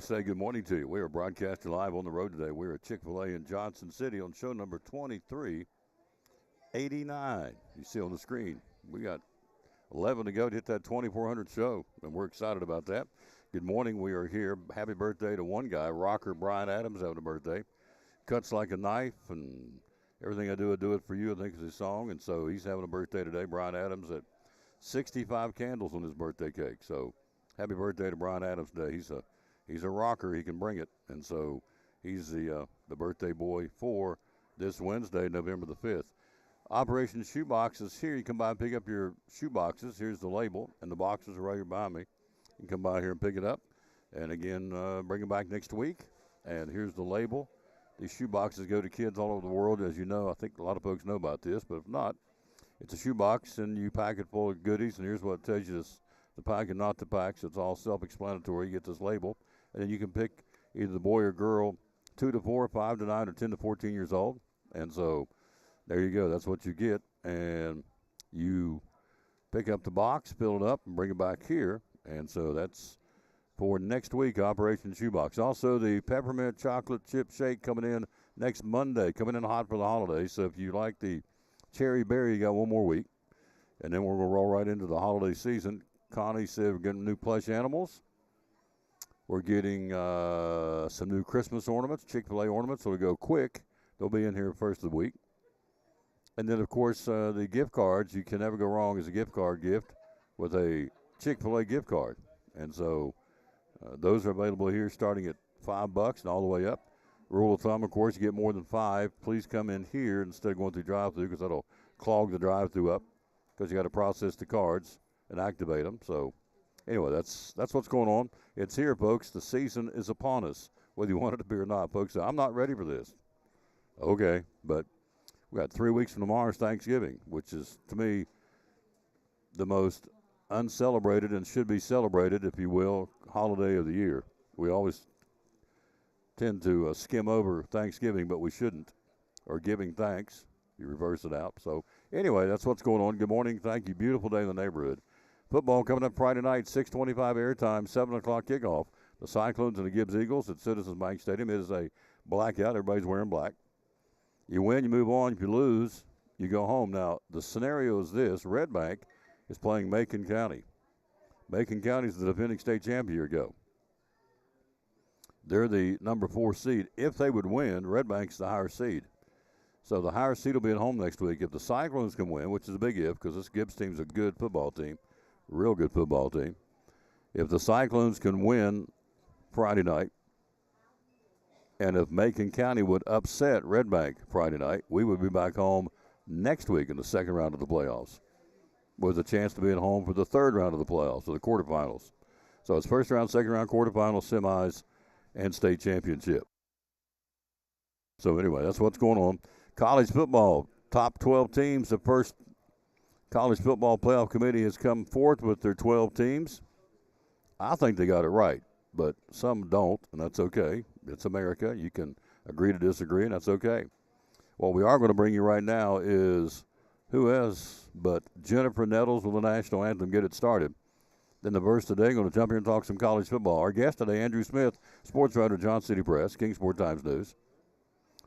say good morning to you. We are broadcasting live on the road today. We're at Chick-fil-A in Johnson City on show number 2389. You see on the screen, we got 11 to go to hit that 2400 show, and we're excited about that. Good morning. We are here. Happy birthday to one guy, rocker Brian Adams, having a birthday. Cuts like a knife, and everything I do it for you, I think is his song. And so he's having a birthday today. Brian Adams at 65 candles on his birthday cake. So happy birthday to Brian Adams today. He's a rocker. He can bring it. And so he's the birthday boy for this Wednesday, November the 5th. Operation Shoebox is here. You come by and pick up your shoe boxes. Here's the label, and the boxes are right here behind me. You can come by here and pick it up. And again, bring them back next week. And here's the label. These shoe boxes go to kids all over the world, as you know. I think a lot of folks know about this, but if not, it's a shoe box, and you pack it full of goodies, and here's what it tells you to pack and not to pack, so it's all self-explanatory. You get this label, and then you can pick either the boy or girl 2 to 4, 5 to 9, or 10 to 14 years old. And so there you go. That's what you get, and you pick up the box, fill it up, and bring it back here. And so that's for next week, Operation Shoebox. Also, the peppermint chocolate chip shake coming in next Monday, coming in hot for the holidays. So if you like the cherry berry, you got one more week. And then we're going to roll right into the holiday season. Connie said we're getting new plush animals. We're getting some new Christmas ornaments, Chick-fil-A ornaments, so we go quick. They'll be in here first of the week. And then, of course, the gift cards. You can never go wrong as a gift card gift with a Chick-fil-A gift card. And so those are available here starting at $5 and all the way up. Rule of thumb, of course, you get more than 5. Please come in here instead of going through drive-through, because that'll clog the drive-through up, because you got to process the cards and activate them. So anyway, that's what's going on. It's here, folks. The season is upon us, whether you want it to be or not. Folks say, I'm not ready for this. Okay, but we got 3 weeks from tomorrow is Thanksgiving, which is, to me, the most uncelebrated and should be celebrated, if you will, holiday of the year. We always tend to skim over Thanksgiving, but we shouldn't, or giving thanks. You reverse it out. So anyway, that's what's going on. Good morning. Thank you. Beautiful day in the neighborhood. Football coming up Friday night, 6:25 airtime, 7 o'clock kickoff. The Cyclones and the Gibbs Eagles at Citizens Bank Stadium. It is a blackout. Everybody's wearing black. You win, you move on. If you lose, you go home. Now, the scenario is this. Red Bank is playing Macon County. Macon County is the defending state champion a year ago. They're the number 4 seed. If they would win, Red Bank's the higher seed. So the higher seed will be at home next week. If the Cyclones can win, which is a big if, because this Gibbs team's a good football team, real good football team. If the Cyclones can win Friday night, and if Macon County would upset Red Bank Friday night, we would be back home next week in the second round of the playoffs, with a chance to be at home for the third round of the playoffs, or the quarterfinals. So it's first round, second round, quarterfinals, semis, and state championship. So anyway, that's what's going on. College football, top 12 teams. The first college football playoff committee has come forth with their 12 teams. I think they got it right, but some don't, and that's okay. It's America. You can agree to disagree, and that's okay. What we are going to bring you right now is who else but Jennifer Nettles with the national anthem. Get it started. Then the verse today, going to jump here and talk some college football. Our guest today, Andrew Smith, sports writer, Johnson City Press, Kingsport Times News.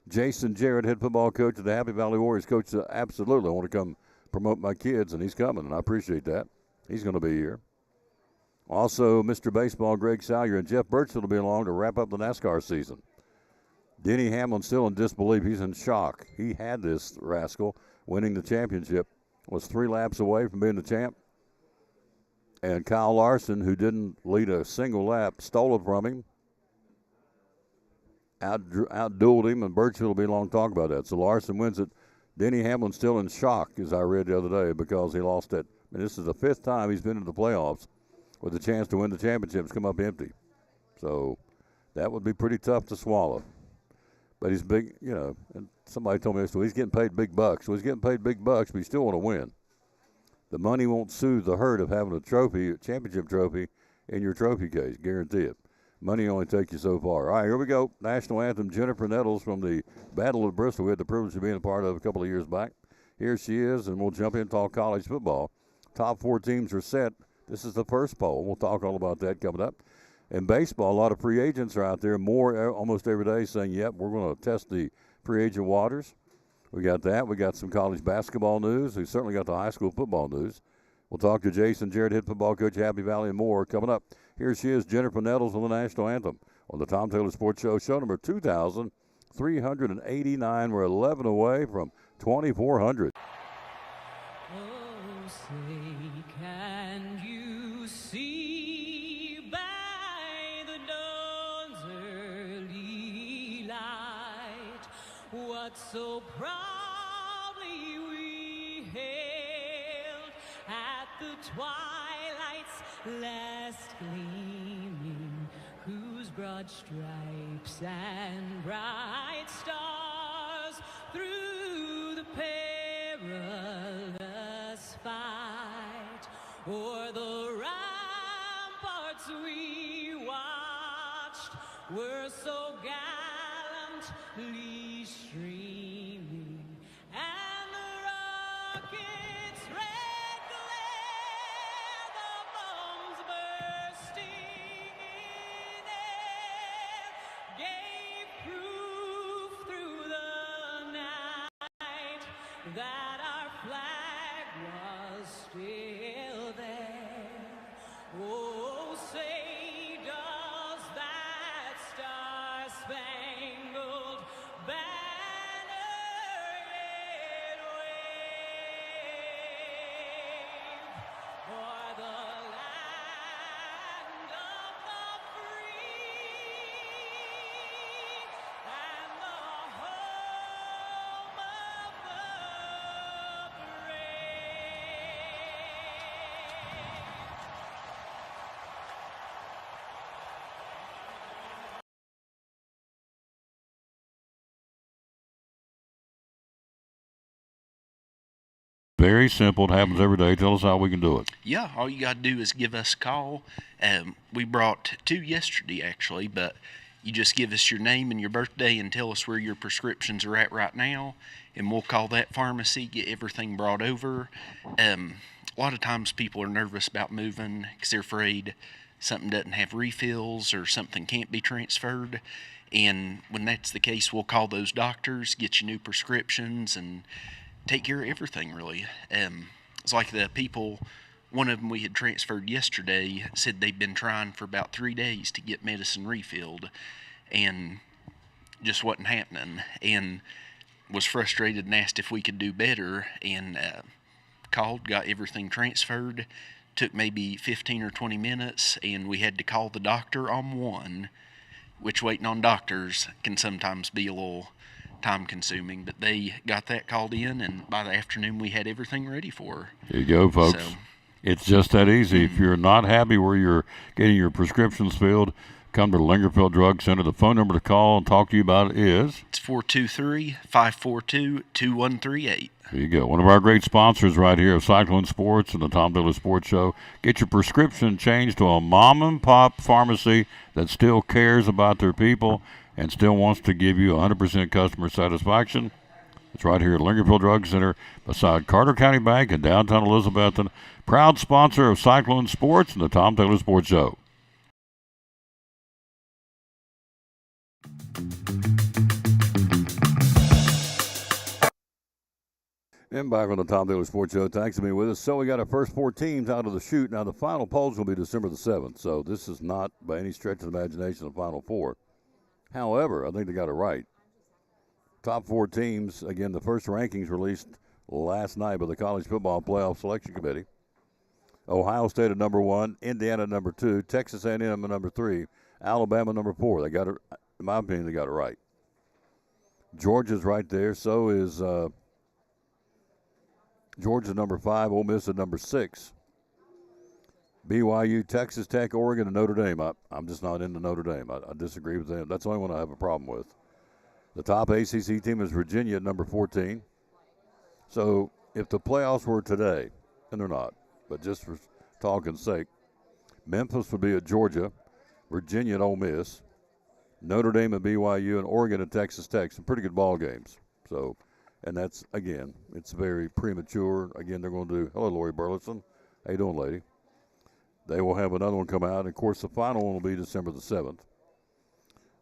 Jason Jarrett, head football coach of the Happy Valley Warriors. Coach, absolutely, I want to come promote my kids, and he's coming, and I appreciate that. He's going to be here. Also, Mr. Baseball, Greg Salyer, and Jeff Birchfield will be along to wrap up the NASCAR season. Denny Hamlin still in disbelief. He's in shock. He had this rascal winning the championship, was 3 laps away from being the champ. And Kyle Larson, who didn't lead a single lap, stole it from him, outdueled him, and Birchfield will be along to talk about that. So Larson wins it. Denny Hamlin still in shock, as I read the other day, because he lost it. And this is the 5th time he's been in the playoffs with a chance to win the championships, come up empty. So that would be pretty tough to swallow. But he's big, you know, and somebody told me this, he's getting paid big bucks. So he's getting paid big bucks, but you still want to win. The money won't soothe the hurt of having a trophy, a championship trophy, in your trophy case, guarantee it. Money only takes you so far. All right, here we go. National anthem, Jennifer Nettles from the Battle of Bristol. We had the privilege of being a part of a couple of years back. Here she is, and we'll jump in and talk college football. Top 4 teams are set. This is the first poll. We'll talk all about that coming up. In baseball, a lot of free agents are out there more almost every day saying, yep, we're going to test the free agent waters. We got that. We got some college basketball news. We certainly got the high school football news. We'll talk to Jason Jarrett, head football coach, Happy Valley, and more coming up. Here she is, Jennifer Nettles on the National Anthem on the Tom Taylor Sports Show, show number 2,389. We're 11 away from 2,400. Oh, say, can you see by the dawn's early light what so proudly we hailed at the twilight's last gleaming, whose broad stripes and bright stars through the perilous fight o'er the ramparts we watched were so gallantly streaming, and the rocket's red glare, the bombs bursting in air, gave proof through the night that our flag was still there. Oh, say, does that star-spangled banner yet wave o'er the land of the free and the home of the Very simple. It happens every day. Tell us how we can do it. Yeah, all you got to do is give us a call. We brought 2 yesterday, actually, but you just give us your name and your birthday and tell us where your prescriptions are at right now, and we'll call that pharmacy, get everything brought over. A lot of times people are nervous about moving because they're afraid something doesn't have refills or something can't be transferred. And when that's the case, we'll call those doctors, get you new prescriptions, and take care of everything, really. It's like the people, one of them we had transferred yesterday, said they'd been trying for about 3 days to get medicine refilled and just wasn't happening, and was frustrated and asked if we could do better, and called, got everything transferred. Took maybe 15 or 20 minutes, and we had to call the doctor on one, which waiting on doctors can sometimes be a little time consuming, but they got that called in, and by the afternoon we had everything ready for her. There you go, folks. So, it's just that easy. If you're not happy where you're getting your prescriptions filled, come to the Lingerfield Drug Center. The phone number to call and talk to you about it is? It's 423-542-2138. There you go. One of our great sponsors right here of Cyclone Sports and the Tom Taylor Sports Show. Get your prescription changed to a mom-and-pop pharmacy that still cares about their people and still wants to give you 100% customer satisfaction. It's right here at Lingerfield Drug Center beside Carter County Bank in downtown Elizabethton. Proud sponsor of Cyclone Sports and the Tom Taylor Sports Show. And back on the Tom Taylor Sports Show. Thanks for being with us. So we got our first 4 teams out of the chute. Now the final polls will be December the 7th. So this is not by any stretch of the imagination the final 4. However, I think they got it right. Top 4 teams, again, the first rankings released last night by the College Football Playoff Selection Committee. Ohio State at number 1, Indiana at number 2, Texas A&M at number 3, Alabama number 4. They got it, in my opinion, they got it right. Georgia's right there. So is Georgia's number 5, Ole Miss at number 6. BYU, Texas Tech, Oregon, and Notre Dame. I'm just not into Notre Dame. I disagree with them. That's the only one I have a problem with. The top ACC team is Virginia at number 14. So if the playoffs were today, and they're not, but just for talking's sake, Memphis would be at Georgia, Virginia at Ole Miss, Notre Dame at BYU, and Oregon at Texas Tech. Some pretty good ball games. So, and that's, again, it's very premature. Again, they're going to do, hello, Lori Burleson. How you doing, lady? They will have another one come out. And of course, the final one will be December the 7th.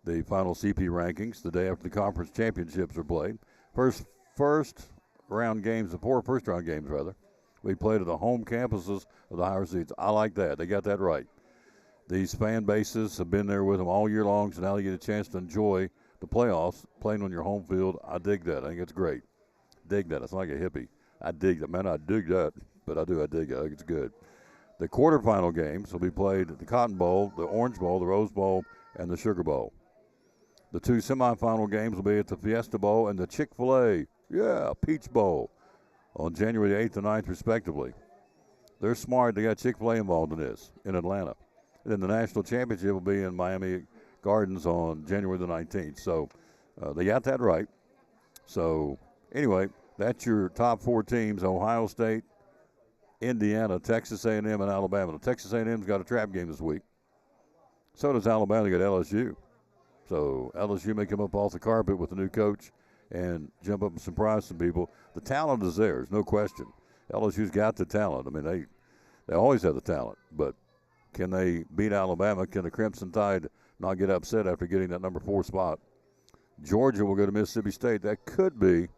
The final CP rankings, the day after the conference championships are played. First round games, the 4 first round games, rather, we played at the home campuses of the higher seeds. I like that. They got that right. These fan bases have been there with them all year long, so now they get a chance to enjoy the playoffs playing on your home field. I dig that. I think it's great. Dig that. It's like a hippie. I dig that. Man, I dig that. But I dig it. I think it's good. The quarterfinal games will be played at the Cotton Bowl, the Orange Bowl, the Rose Bowl, and the Sugar Bowl. The 2 semifinal games will be at the Fiesta Bowl and the Chick-fil-A, Peach Bowl, on January 8th and 9th, respectively. They're smart. They got Chick-fil-A involved in this in Atlanta. And then the national championship will be in Miami Gardens on January the 19th. So they got that right. So anyway, that's your top 4 teams: Ohio State, Indiana, Texas A&M, and Alabama. Now, Texas A&M's got a trap game this week. So does Alabama. They got LSU. So LSU may come up off the carpet with a new coach and jump up and surprise some people. The talent is there. There's no question. LSU's got the talent. I mean, they always have the talent. But can they beat Alabama? Can the Crimson Tide not get upset after getting that number 4 spot? Georgia will go to Mississippi State. That could be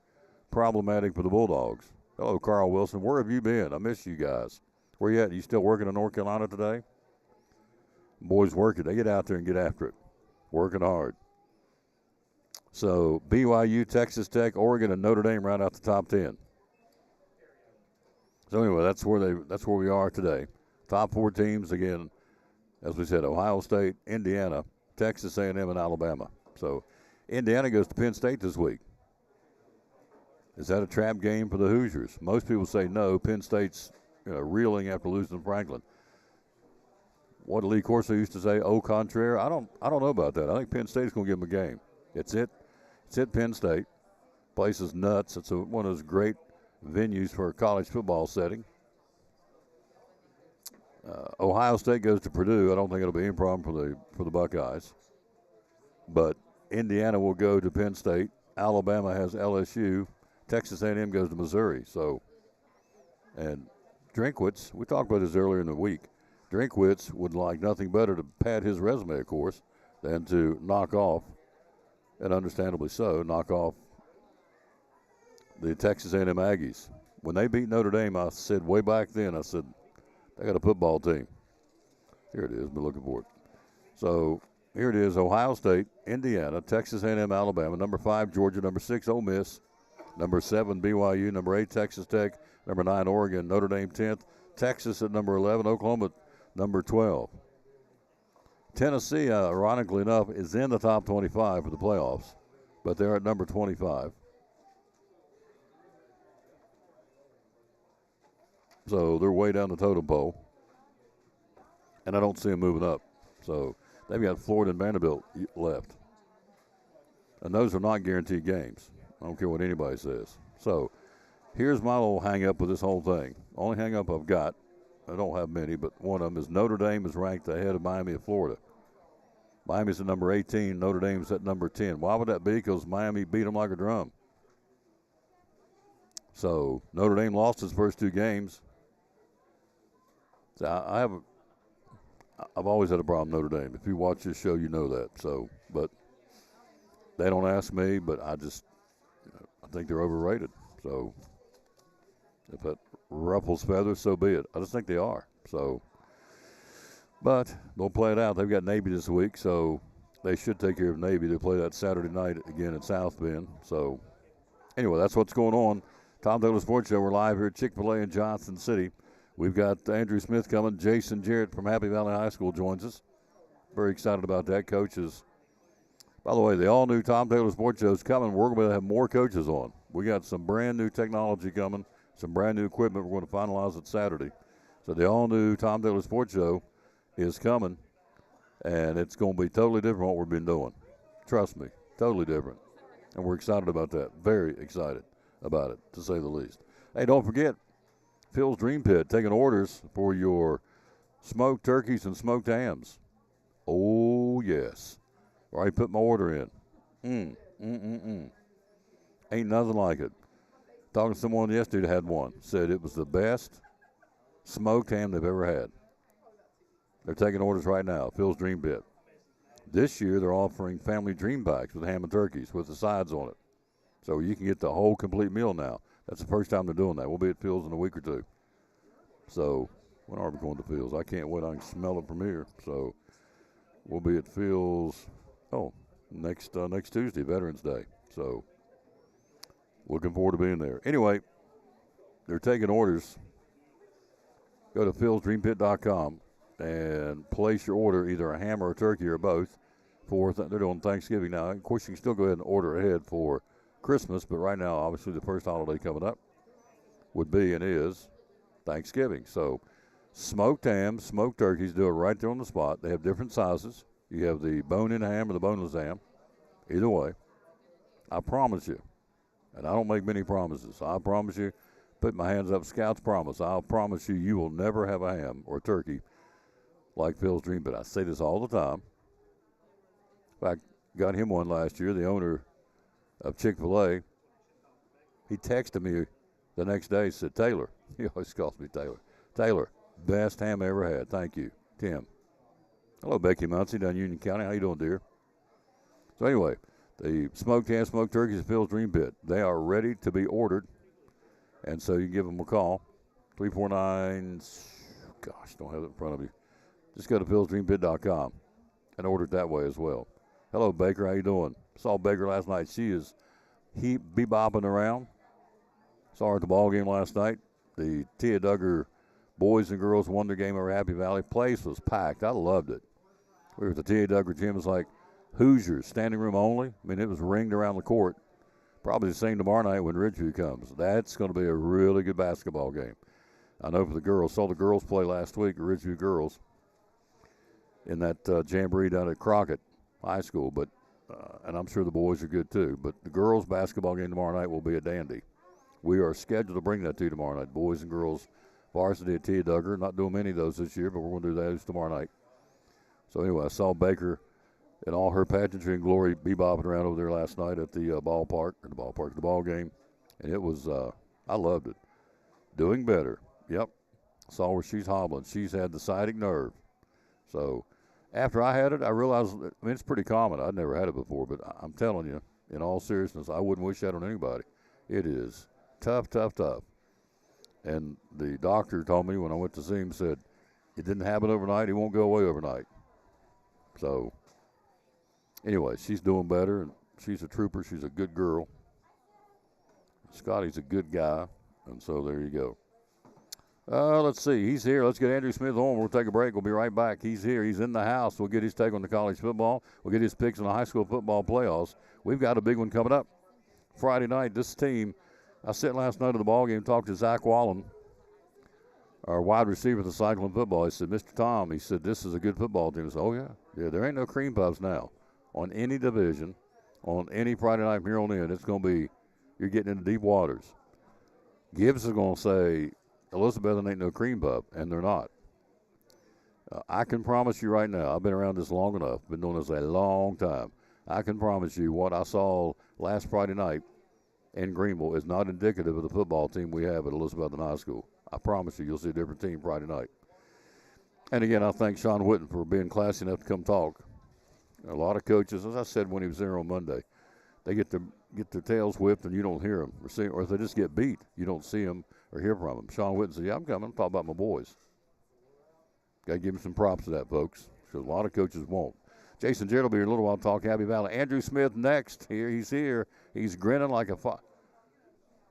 problematic for the Bulldogs. Hello, Carl Wilson. Where have you been? I miss you guys. Where you at? You still working in North Carolina today? Boys working. They get out there and get after it. Working hard. So BYU, Texas Tech, Oregon, and Notre Dame round out the top 10. So anyway, that's where we are today. Top 4 teams again, as we said: Ohio State, Indiana, Texas A&M, and Alabama. So Indiana goes to Penn State this week. Is that a trap game for the Hoosiers? Most people say no. Penn State's reeling after losing to Franklin. What did Lee Corso used to say? Au contraire. I don't know about that. I think Penn State's going to give them a game. It's at Penn State. Place is nuts. It's one of those great venues for a college football setting. Ohio State goes to Purdue. I don't think it'll be any problem for the Buckeyes. But Indiana will go to Penn State. Alabama has LSU. Texas A&M goes to Missouri. So, and Drinkwitz, we talked about this earlier in the week. Drinkwitz would like nothing better to pad his resume, of course, than to knock off, and understandably so, knock off the Texas A&M Aggies. When they beat Notre Dame, I said way back then, I said, they got a football team. Here it is. Been looking for it. So here it is: Ohio State, Indiana, Texas A&M, Alabama. Number 5, Georgia. Number 6, Ole Miss. Number 7, BYU. Number 8, Texas Tech. Number 9, Oregon. Notre Dame 10th. Texas at number 11. Oklahoma at number 12. Tennessee, ironically enough, is in the top 25 for the playoffs, but they're at number 25. So they're way down the totem pole, and I don't see them moving up. So they've got Florida and Vanderbilt left, and those are not guaranteed games. I don't care what anybody says. So here's my little hang-up with this whole thing. Only hang-up I've got, I don't have many, but one of them is Notre Dame is ranked ahead of Miami of Florida. Miami's at number 18, Notre Dame's at number 10. Why would that be? Because Miami beat them like a drum. So Notre Dame lost his first 2 games. So I've always had a problem with Notre Dame. If you watch this show, you know that. So, but they don't ask me, but I think they're overrated. So if that ruffles feathers, so be it. I just think they are. So, but they'll play it out. They've got Navy this week, so they should take care of Navy. They play that Saturday night again in South Bend. So anyway, that's what's going on. Tom Taylor Sports Show. We're live here at Chick-fil-A in Johnson City. We've got Andrew Smith coming. Jason Jarrett from Happy Valley High School joins us. Very excited about that. Coaches. By the way, the all-new Tom Taylor Sports Show is coming. We're going to have more coaches on. We got some brand-new technology coming, some brand-new equipment. We're going to finalize it Saturday. So the all-new Tom Taylor Sports Show is coming, and it's going to be totally different from what we've been doing. Trust me, totally different. And we're excited about that. Very excited about it, to say the least. Hey, don't forget, Phil's Dream Pit, taking orders for your smoked turkeys and smoked hams. Oh, yes. Already put my order in. Ain't nothing like it. Talking to someone yesterday that had one. Said it was the best smoked ham they've ever had. They're taking orders right now. Phil's Dream Pit. This year, they're offering family dream packs with ham and turkeys with the sides on it. So you can get the whole complete meal now. That's the first time they're doing that. We'll be at Phil's in a week or two. So when are we going to Phil's? I can't wait. I can smell it from here. So we'll be at Phil's, next Tuesday, Veterans Day. So looking forward to being there. Anyway, they're taking orders. Go to philsdreampit.com and place your order, either a ham or a turkey or both. They're doing Thanksgiving now. Of course, you can still go ahead and order ahead for Christmas, but right now, obviously, the first holiday coming up would be and is Thanksgiving. So smoked ham, smoked turkeys, do it right there on the spot. They have different sizes. You have the bone-in ham or the boneless ham. Either way, I promise you, and I don't make many promises, I promise you, put my hands up, Scout's promise, I'll promise you, you will never have a ham or a turkey like Phil's Dream Pit. I say this all the time. In fact, got him one last year, the owner of Chick-fil-A. He texted me the next day, said, Taylor, he always calls me Taylor. Taylor, best ham I ever had. Thank you, Tim. Hello, Becky Muncie down Union County. How you doing, dear? So anyway, the smoked ham, smoked turkeys at Phil's Dream Pit, they are ready to be ordered. And so you give them a call, 349, don't have it in front of you. Just go to philsdreampit.com and order it that way as well. Hello, Baker. How you doing? Saw Baker last night. She is bebopping around. Saw her at the ball game last night. The Tia Duggar boys and girls won their game over Happy Valley. Place was packed. I loved it. We were at the Tia Duggar gym. It was like Hoosiers, standing room only. I mean, it was ringed around the court. Probably the same tomorrow night when Ridgeview comes. That's going to be a really good basketball game. I know for the girls. Saw the girls play last week, the Ridgeview girls, in that jamboree down at Crockett High School. But and I'm sure the boys are good too. But the girls' basketball game tomorrow night will be a dandy. We are scheduled to bring that to you tomorrow night. Boys and girls varsity at Tia Duggar. Not doing many of those this year, but we're going to do those tomorrow night. So anyway, I saw Baker in all her pageantry and glory bebopping around over there last night at the the ball game. And it was, I loved it. Doing better. Yep. Saw where she's hobbling. She's had the sciatic nerve. So after I had it, I realized, it's pretty common. I'd never had it before, but I'm telling you, in all seriousness, I wouldn't wish that on anybody. It is tough, tough, tough. And the doctor told me when I went to see him, said, it didn't happen overnight. It won't go away overnight. So anyway, she's doing better, and she's a trooper. She's a good girl. Scotty's a good guy, and so there you go. Let's see. He's here. Let's get Andrew Smith on. We'll take a break. We'll be right back. He's here. He's in the house. We'll get his take on the college football. We'll get his picks on the high school football playoffs. We've got a big one coming up Friday night. This team, I sat last night at the ball game, talked to Zach Wallen, our wide receiver for the Cyclone football. He said, Mr. Tom, he said, this is a good football team. I said, oh, yeah. Yeah, there ain't no cream puffs now on any division, on any Friday night from here on in. It's going to be, you're getting into deep waters. Gibbs is going to say, Elizabethton ain't no cream puff, and they're not. I can promise you right now, I've been around this long enough, been doing this a long time. I can promise you what I saw last Friday night in Greenville is not indicative of the football team we have at Elizabethton High School. I promise you, you'll see a different team Friday night. And again, I thank Sean Whitten for being classy enough to come talk. A lot of coaches, as I said when he was there on Monday, they get their tails whipped and you don't hear them, or if they just get beat, you don't see them or hear from them. Sean Whitten said, yeah, I'm coming. I'm talking about my boys. Got to give him some props to that, folks, because a lot of coaches won't. Jason Jarrett will be here in a little while, talk Happy Valley. Andrew Smith next. He's here. He's grinning like a fox.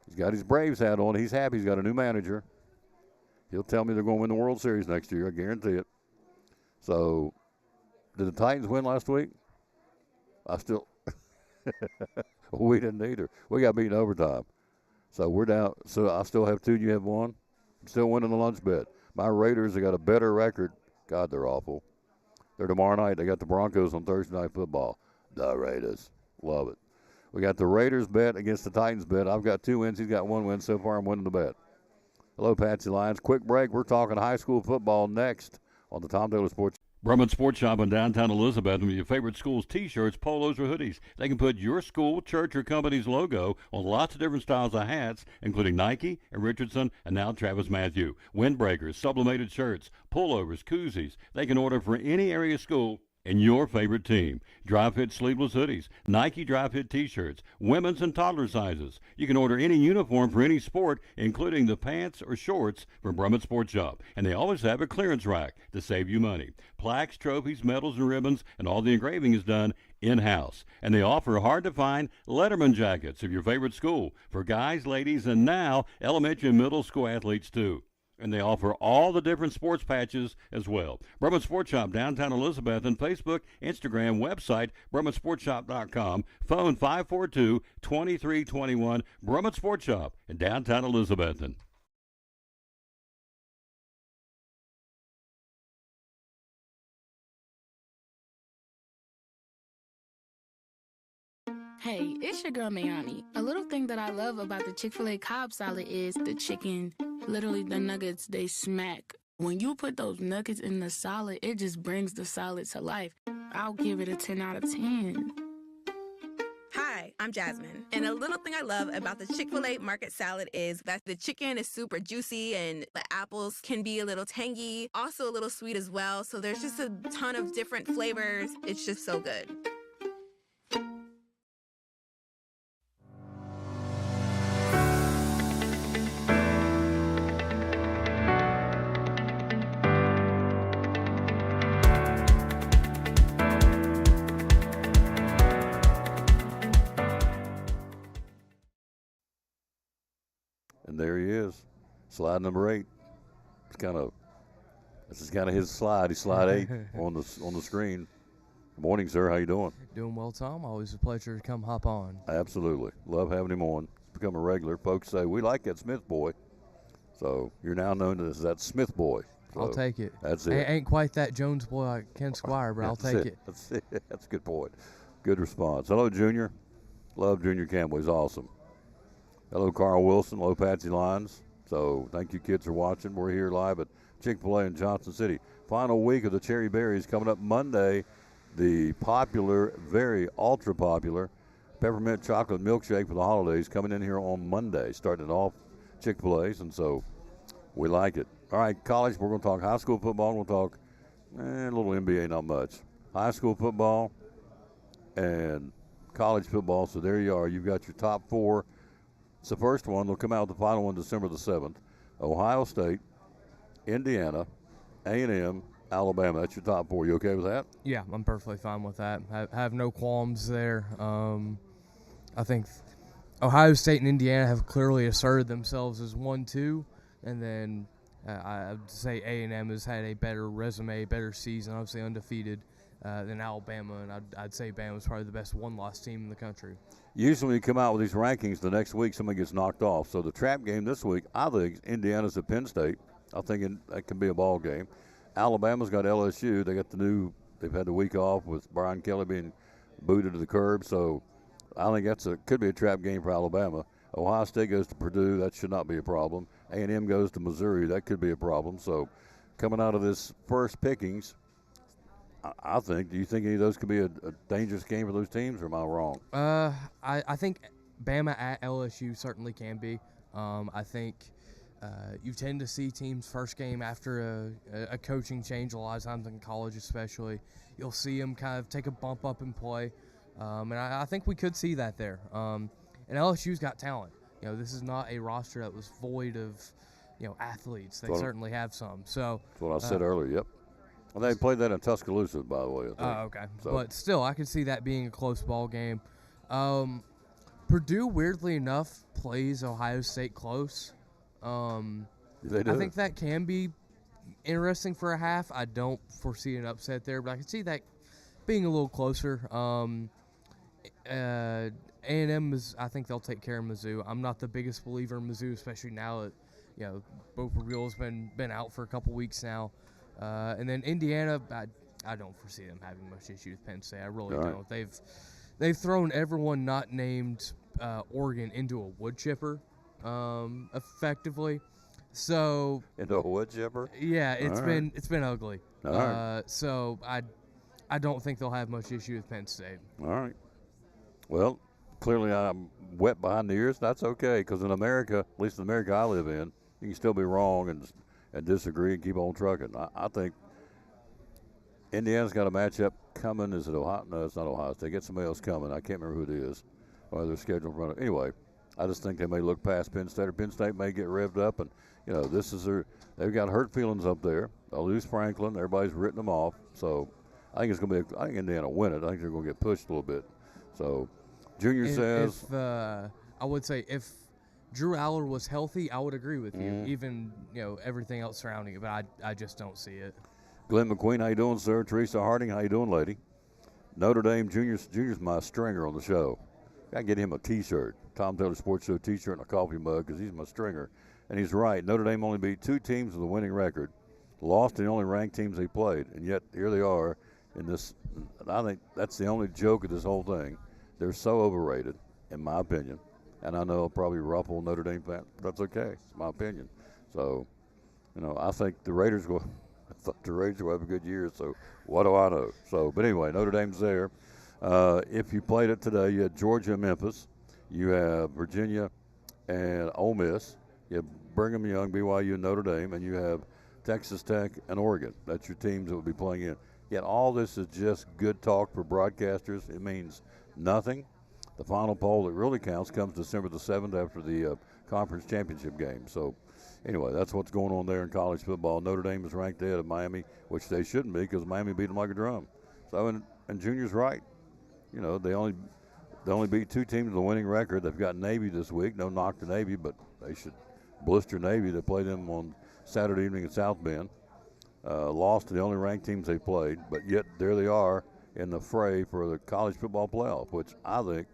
He's got his Braves hat on. He's happy. He's got a new manager. He'll tell me they're going to win the World Series next year. I guarantee it. So, did the Titans win last week? We didn't either. We got beaten overtime. So, we're down. So, I still have 2 and you have 1. I'm still winning the lunch bet. My Raiders have got a better record. God, they're awful. They're tomorrow night. They got the Broncos on Thursday Night Football. The Raiders. Love it. We got the Raiders bet against the Titans bet. I've got 2 wins. He's got 1 win. So far, I'm winning the bet. Hello, Patsy Lions. Quick break. We're talking high school football next on the Tom Taylor Sports. Brummett Sports Shop in downtown Elizabethton with your favorite school's t-shirts, polos, or hoodies. They can put your school, church, or company's logo on lots of different styles of hats, including Nike and Richardson and now Travis Matthew. Windbreakers, sublimated shirts, pullovers, koozies. They can order for any area school and your favorite team. Dry fit sleeveless hoodies, Nike dry fit t-shirts, women's and toddler sizes. You can order any uniform for any sport, including the pants or shorts from Brummett Sports Shop. And they always have a clearance rack to save you money. Plaques, trophies, medals, and ribbons, and all the engraving is done in-house. And they offer hard-to-find Letterman jackets of your favorite school for guys, ladies, and now elementary and middle school athletes too. And they offer all the different sports patches as well. Brummett Sports Shop, downtown Elizabethton, Facebook, Instagram, website, BrummettSportsShop.com, phone 542-2321, Brummett Sports Shop in downtown Elizabethton. Hey, it's your girl Mayani. A little thing that I love about the Chick-fil-A Cobb salad is the chicken. Literally, the nuggets, they smack. When you put those nuggets in the salad, it just brings the salad to life. I'll give it a 10 out of 10. Hi, I'm Jasmine. And a little thing I love about the Chick-fil-A market salad is that the chicken is super juicy and the apples can be a little tangy, also a little sweet as well. So there's just a ton of different flavors. It's just so good. And there he is, slide number 8. This is kind of his slide. He's slide 8 on the screen. Good morning, sir. How you doing? Doing well, Tom. Always a pleasure to come hop on. Absolutely, love having him on. Become a regular. Folks say we like that Smith boy, so you're now known as that Smith boy. So I'll take it. That's it. Ain't quite that Jones boy like Ken Squire, but I'll take it. That's it. That's a good point. Good response. Hello, Junior. Love Junior Campbell. He's awesome. Hello, Carl Wilson. Hello, Patsy Lyons. So thank you, kids, for watching. We're here live at Chick-fil-A in Johnson City. Final week of the Cherry Berries coming up Monday. The popular, very ultra-popular peppermint chocolate milkshake for the holidays coming in here on Monday, starting it off Chick-fil-A's, and so we like it. All right, college, we're going to talk high school football. We'll talk a little NBA, not much. High school football and college football, so there you are. You've got your top 4. It's the first one. They'll come out with the final one December the 7th. Ohio State, Indiana, A&M, Alabama. That's your top 4. You okay with that? Yeah, I'm perfectly fine with that. Have no qualms there. I think Ohio State and Indiana have clearly asserted themselves as 1-2, and then I would say A&M has had a better resume, better season, obviously undefeated than Alabama, and I'd say Bama's probably the best one-loss team in the country. Usually when you come out with these rankings, the next week somebody gets knocked off. So the trap game this week, I think Indiana's at Penn State. I think that can be a ball game. Alabama's got LSU. They've had the week off with Brian Kelly being booted to the curb. So I think could be a trap game for Alabama. Ohio State goes to Purdue. That should not be a problem. A&M goes to Missouri. That could be a problem. So coming out of this first pickings, I think. Do you think any of those could be a dangerous game for those teams, or am I wrong? I think Bama at LSU certainly can be. I think you tend to see teams first game after a coaching change a lot of times in college especially. You'll see them kind of take a bump up in play. And I think we could see that there. And LSU's got talent. This is not a roster that was void of, athletes. They certainly have some. So That's what I said earlier, yep. Well, they played that in Tuscaloosa, by the way. I think. Oh, okay. So. But still, I could see that being a close ball game. Purdue, weirdly enough, plays Ohio State close. They do. I think that can be interesting for a half. I don't foresee an upset there, but I can see that being a little closer. A&M I think they'll take care of Mizzou. I'm not the biggest believer in Mizzou, especially now that Bo Perillo's been out for a couple weeks now. And then Indiana, I don't foresee them having much issue with Penn State. I really don't. They've thrown everyone not named Oregon into a wood chipper, effectively. So Into a wood chipper? yeah, it's All right. been ugly. All right. So I don't think they'll have much issue with Penn State. All right. Well, clearly I'm wet behind the ears. That's okay, because in America, at least in America I live in, you can still be wrong and disagree and keep on trucking. I think Indiana's got a matchup coming. Is it Ohio? No, it's not Ohio State. They get somebody else coming. I can't remember who it is. Or they're scheduled to run it. Anyway, I just think they may look past Penn State, or Penn State may get revved up. And, this is they've got hurt feelings up there. They'll lose Franklin. Everybody's written them off. So I think it's going to be, I think Indiana will win it. I think they're going to get pushed a little bit. So Junior says. I would say if Drew Aller was healthy, I would agree with you. Mm-hmm. Even, everything else surrounding it, but I just don't see it. Glenn McQueen, how you doing, sir? Teresa Harding, how you doing, lady? Notre Dame Junior's my stringer on the show. Got to get him a T-shirt, Tom Taylor Sports Show T-shirt and a coffee mug, because he's my stringer. And he's right. Notre Dame only beat 2 teams with a winning record, lost to the only ranked teams they played, and yet here they are in this. I think that's the only joke of this whole thing. They're so overrated, in my opinion. And I know I'll probably ruffle Notre Dame fans. That's okay. It's my opinion. So, I think the Raiders will. I thought the Raiders will have a good year, so what do I know? So, but anyway, Notre Dame's there. If you played it today, you had Georgia and Memphis. You have Virginia and Ole Miss. You have Brigham Young, BYU, and Notre Dame. And you have Texas Tech and Oregon. That's your teams that will be playing in. Yet all this is just good talk for broadcasters. It means nothing. The final poll that really counts comes December the 7th after the conference championship game. So, anyway, that's what's going on there in college football. Notre Dame is ranked ahead of Miami, which they shouldn't be, because Miami beat them like a drum. So, and Junior's right. They only beat 2 teams with a winning record. They've got Navy this week. No knock to Navy, but they should blister Navy. They play them on Saturday evening at South Bend. Lost to the only ranked teams they played, but yet there they are in the fray for the college football playoff, which I think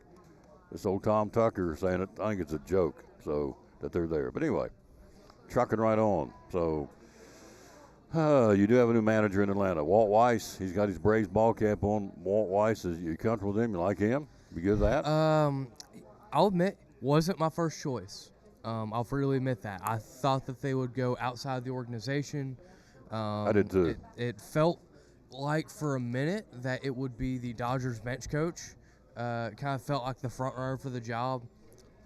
this old Tom Tucker saying it, I think it's a joke, so that they're there. But anyway, trucking right on. So you do have a new manager in Atlanta, Walt Weiss. He's got his Braves ball cap on. Walt Weiss, is you comfortable with him? You like him? You good with that? I'll admit, wasn't my first choice. I'll freely admit that. I thought that they would go outside the organization. I did too. It felt like for a minute that it would be the Dodgers bench coach. Kind of felt like the front runner for the job.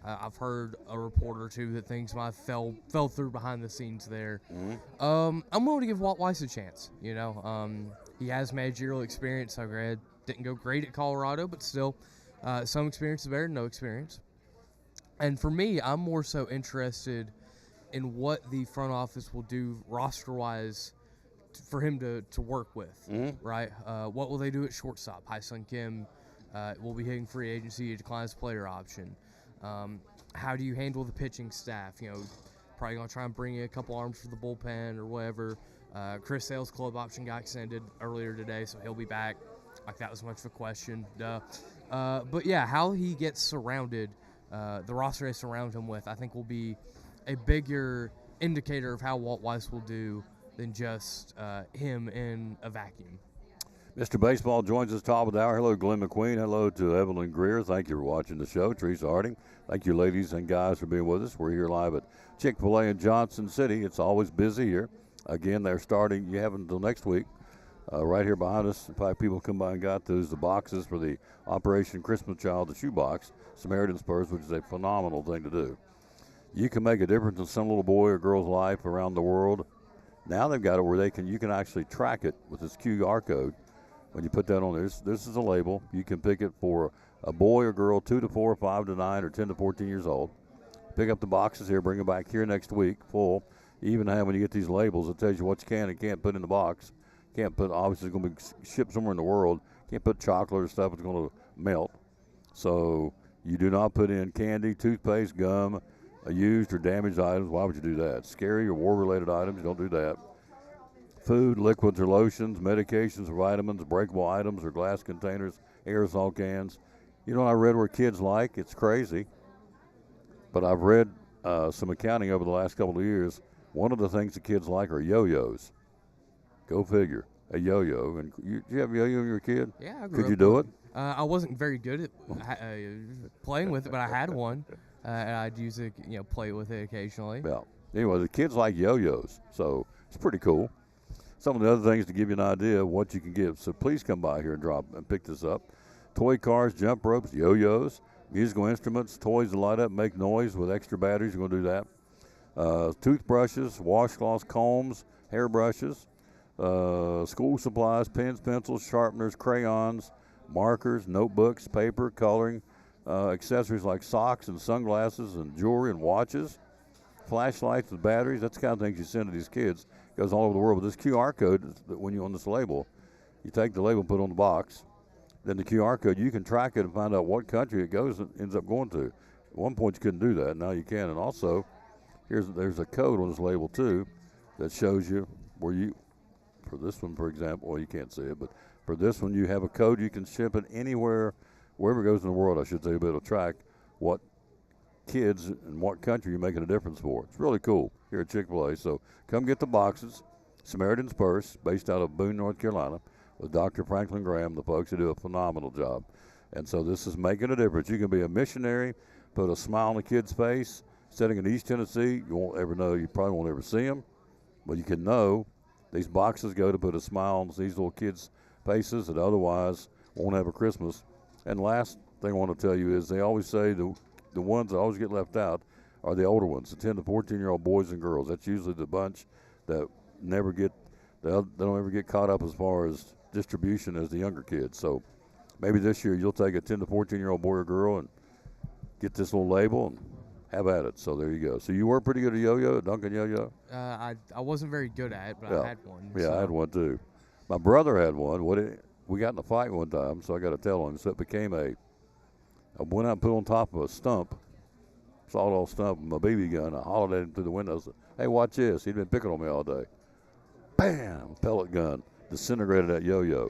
I've heard a report or two that things might have fell through behind the scenes there. Mm-hmm. I'm willing to give Walt Weiss a chance. He has managerial experience. Didn't go great at Colorado, but still, some experience is better than no experience. And for me, I'm more so interested in what the front office will do roster-wise for him to work with, right? What will they do at shortstop? Hai-Sung Kim will be hitting free agency. He declines player option. How do you handle the pitching staff? Probably going to try and bring in a couple arms for the bullpen or whatever. Chris Sale's club option got extended earlier today, so he'll be back. Like that was much of a question. Duh. But, yeah, how he gets surrounded, the roster they surround him with, I think will be a bigger indicator of how Walt Weiss will do than just him in a vacuum. Mr. Baseball joins us top of the hour. Hello, Glenn McQueen. Hello to Evelyn Greer. Thank you for watching the show. Teresa Harding. Thank you, ladies and guys, for being with us. We're here live at Chick-fil-A in Johnson City. It's always busy here. Again, they're starting. You have until next week. Right here behind us, in fact, people come by and got those, the boxes for the Operation Christmas Child, the shoebox, Samaritan Spurs, which is a phenomenal thing to do. You can make a difference in some little boy or girl's life around the world. Now they've got it where you can actually track it with this QR code. When you put that on there, this is a label. You can pick it for a boy or girl, 2 to 4, 5 to 9, or 10 to 14 years old. Pick up the boxes here, bring them back here next week, full. You even have, when you get these labels, it tells you what you can and can't put in the box. Can't put, obviously, it's going to be shipped somewhere in the world. Can't put chocolate or stuff, it's going to melt. So you do not put in candy, toothpaste, gum, used or damaged items. Why would you do that? Scary or war-related items, don't do that. Food, liquids or lotions, medications or vitamins, breakable items or glass containers, aerosol cans. You know what I read where kids like? It's crazy. But I've read some accounting over the last couple of years. One of the things the kids like are yo-yos. Go figure. A yo-yo. And did you have a yo-yo when you were a kid? Yeah, I grew Could up you do it? I wasn't very good at playing with it, but I had one. And I'd use it, play with it occasionally. Yeah. Anyway, the kids like yo-yos, so it's pretty cool. Some of the other things to give you an idea of what you can get. So please come by here and drop and pick this up. Toy cars, jump ropes, yo-yos, musical instruments, toys that light up, make noise with extra batteries. You're going to do that. Toothbrushes, washcloths, combs, hairbrushes, school supplies, pens, pencils, sharpeners, crayons, markers, notebooks, paper, coloring, accessories like socks and sunglasses and jewelry and watches, flashlights with batteries. That's the kind of things you send to these kids. It goes all over the world. But this QR code, when you're on this label, you take the label and put it on the box. Then the QR code, you can track it and find out what country it goes and ends up going to. At one point you couldn't do that. Now you can. And also, there's a code on this label too that shows you where you, for this one, for example, well, you can't see it, but for this one, you have a code. You can ship it anywhere, wherever it goes in the world, I should say, but it'll track what kids and what country you're making a difference for. It's really cool here at Chick-fil-A. So come get the boxes. Samaritan's Purse, based out of Boone, North Carolina, with Dr. Franklin Graham, the folks who do a phenomenal job. And so this is making a difference. You can be a missionary, put a smile on a kid's face, sitting in East Tennessee. You won't ever know. You probably won't ever see them, but you can know these boxes go to put a smile on these little kids' faces that otherwise won't have a Christmas. And last thing I want to tell you is they always say the ones that always get left out are the older ones, the 10 to 14-year-old boys and girls. That's usually the bunch that never get, they don't ever get caught up as far as distribution as the younger kids. So maybe this year you'll take a 10 to 14-year-old boy or girl and get this little label and have at it. So there you go. So you were pretty good at yo-yo, at Duncan yo-yo? I wasn't very good at it, but Yeah. I had one. Yeah, so. I had one too. My brother had one. We got in a fight one time, so I got to tell him. So it became I went out and put on top of a stump, sawed-off stump with my BB gun. I hollered at him through the window. I said, "Hey, watch this." He'd been picking on me all day. Bam! Pellet gun. Disintegrated that yo-yo.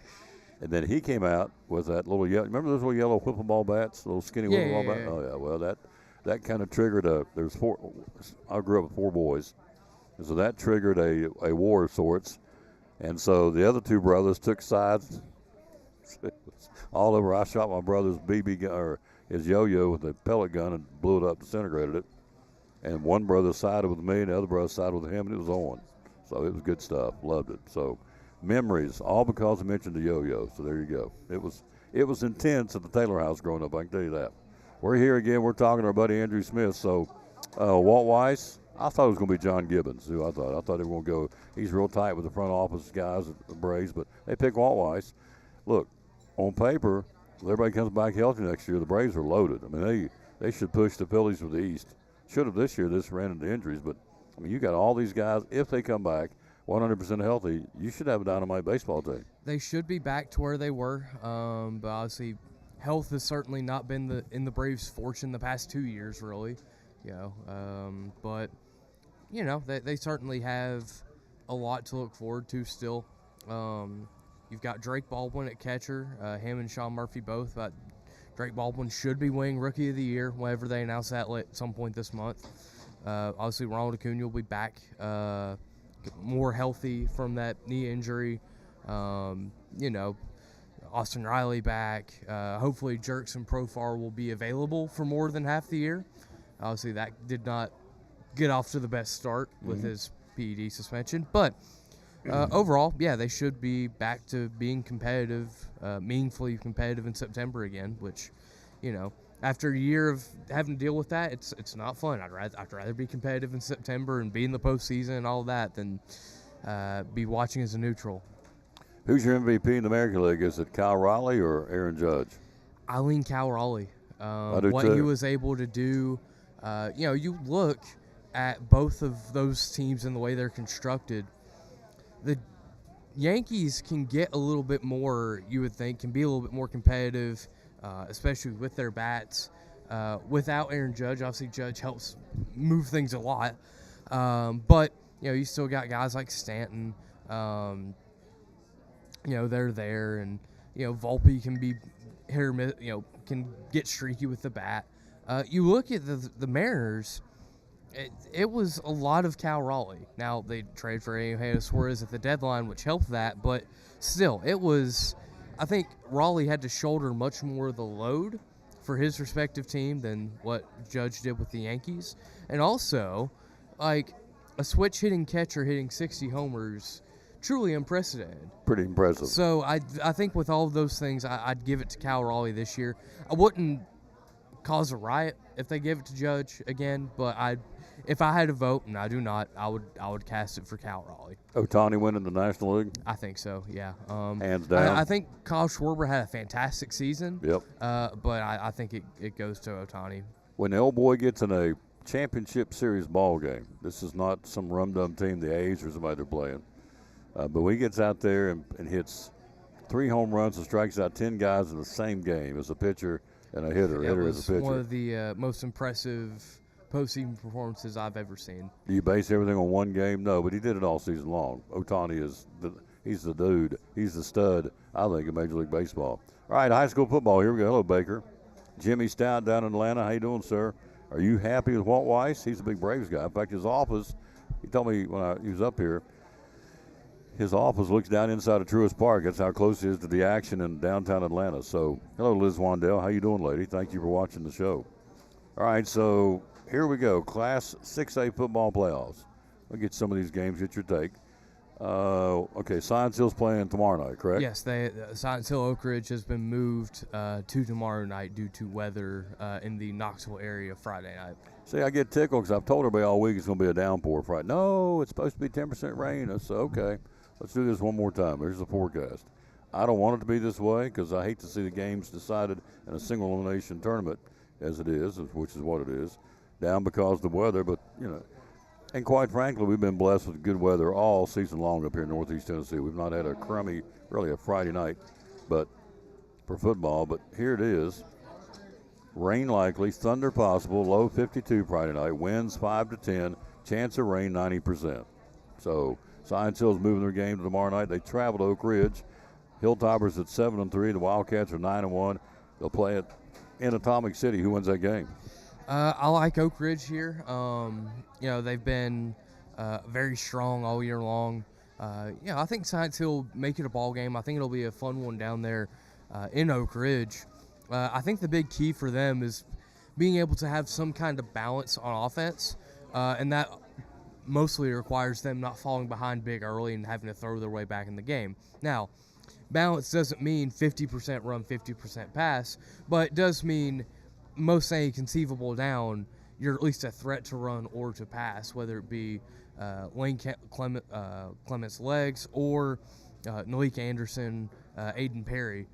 And then he came out with that little yellow. Remember those little yellow whipple ball bats? Little skinny whipple ball bats? Yeah. Oh, yeah. Well, that kind of triggered there's four. I grew up with four boys. And so that triggered a war of sorts. And so the other two brothers took sides. All over. I shot my brother's BB gun, or his yo-yo, with a pellet gun and blew it up, disintegrated it. And one brother sided with me, and the other brother sided with him, and it was on. So it was good stuff. Loved it. So memories, all because I mentioned the yo-yo. So there you go. It was intense at the Taylor house growing up, I can tell you that. We're here again. We're talking to our buddy Andrew Smith. So Walt Weiss, I thought it was going to be John Gibbons, who I thought they were going to go. He's real tight with the front office guys at the Braves, but they picked Walt Weiss. Look, on paper, if everybody comes back healthy next year, the Braves are loaded. I mean, they should push the Phillies for the East. Should have this year. This ran into injuries, but I mean, you got all these guys. If they come back 100% healthy, you should have a dynamite baseball team. They should be back to where they were, but obviously, health has certainly not been in the Braves' fortune the past 2 years, really. But they certainly have a lot to look forward to still. You've got Drake Baldwin at catcher, him and Sean Murphy both. But Drake Baldwin should be winning Rookie of the Year whenever they announce that at some point this month. Obviously, Ronald Acuna will be back more healthy from that knee injury. Austin Riley back. Hopefully, Jerks and Profar will be available for more than half the year. Obviously, that did not get off to the best start with his PED suspension. But overall, yeah, they should be back to being competitive, meaningfully competitive in September again, which, after a year of having to deal with that, it's not fun. I'd rather be competitive in September and be in the postseason and all that than be watching as a neutral. Who's your MVP in the American League? Is it Kyle Raleigh or Aaron Judge? I lean Cal Raleigh. I do what too. he was able to do, you look at both of those teams and the way they're constructed. The Yankees can get a little bit more, you would think, can be a little bit more competitive, especially with their bats. Without Aaron Judge, obviously Judge helps move things a lot. But, you still got guys like Stanton, they're there, and Volpe can be hit or miss, can get streaky with the bat. You look at the Mariners, it was a lot of Cal Raleigh. Now they traded for Eugenio Suarez at the deadline, which helped that, but still, it was. I think Raleigh had to shoulder much more of the load for his respective team than what Judge did with the Yankees, and also, a switch hitting catcher hitting 60 homers, truly unprecedented. Pretty impressive. So I think with all of those things, I'd give it to Cal Raleigh this year. I wouldn't cause a riot if they give it to Judge again, but if I had to vote, and I do not, I would cast it for Cal Raleigh. Otani winning the National League? I think so, yeah. Hands down. I think Kyle Schwarber had a fantastic season. Yep. But I think it goes to Otani. When the old boy gets in a championship series ball game, this is not some rum-dum team, the A's or somebody they're playing, but when he gets out there and hits 3 home runs and strikes out 10 guys in the same game as a pitcher and a hitter, It hitter was as a pitcher. one of the most impressive postseason performances I've ever seen. Do you base everything on one game? No, but he did it all season long. Otani he's the dude. He's the stud, I think, in Major League Baseball. All right, high school football. Here we go. Hello, Baker. Jimmy Stout down in Atlanta. How you doing, sir? Are you happy with Walt Weiss? He's a big Braves guy. In fact, his office, he told me when he was up here, his office looks down inside of Truist Park. That's how close it is to the action in downtown Atlanta. So, hello, Liz Wandell. How you doing, lady? Thank you for watching the show. All right, so here we go. Class 6A football playoffs. We'll get some of these games, get your take. Okay, Science Hill's playing tomorrow night, correct? Yes, Science Hill Oak Ridge has been moved to tomorrow night due to weather in the Knoxville area Friday night. See, I get tickled because I've told everybody all week it's going to be a downpour Friday. No, it's supposed to be 10% rain. I said, okay, let's do this one more time. There's the forecast. I don't want it to be this way because I hate to see the games decided in a single elimination tournament as it is, which is what it is, down because of the weather. But, you know, and quite frankly, we've been blessed with good weather all season long up here in Northeast Tennessee. We've not had a crummy, really a Friday night but for football. But here it is. Rain likely, thunder possible, low 52 Friday night, winds 5 to 10, chance of rain 90%. So Science Hill's moving their game to tomorrow night. They travel to Oak Ridge. Hilltoppers at 7-3. The Wildcats are 9-1. They'll play it in Atomic City. Who wins that game? I like Oak Ridge here. You know, they've been very strong all year long. Yeah, I think Science Hill will make it a ball game. I think it'll be a fun one down there in Oak Ridge. I think the big key for them is being able to have some kind of balance on offense, and that mostly requires them not falling behind big early and having to throw their way back in the game. Now, balance doesn't mean 50% run, 50% pass, but it does mean most any conceivable down, you're at least a threat to run or to pass, whether it be Lane Clement's legs or Malik Anderson, Aiden Perry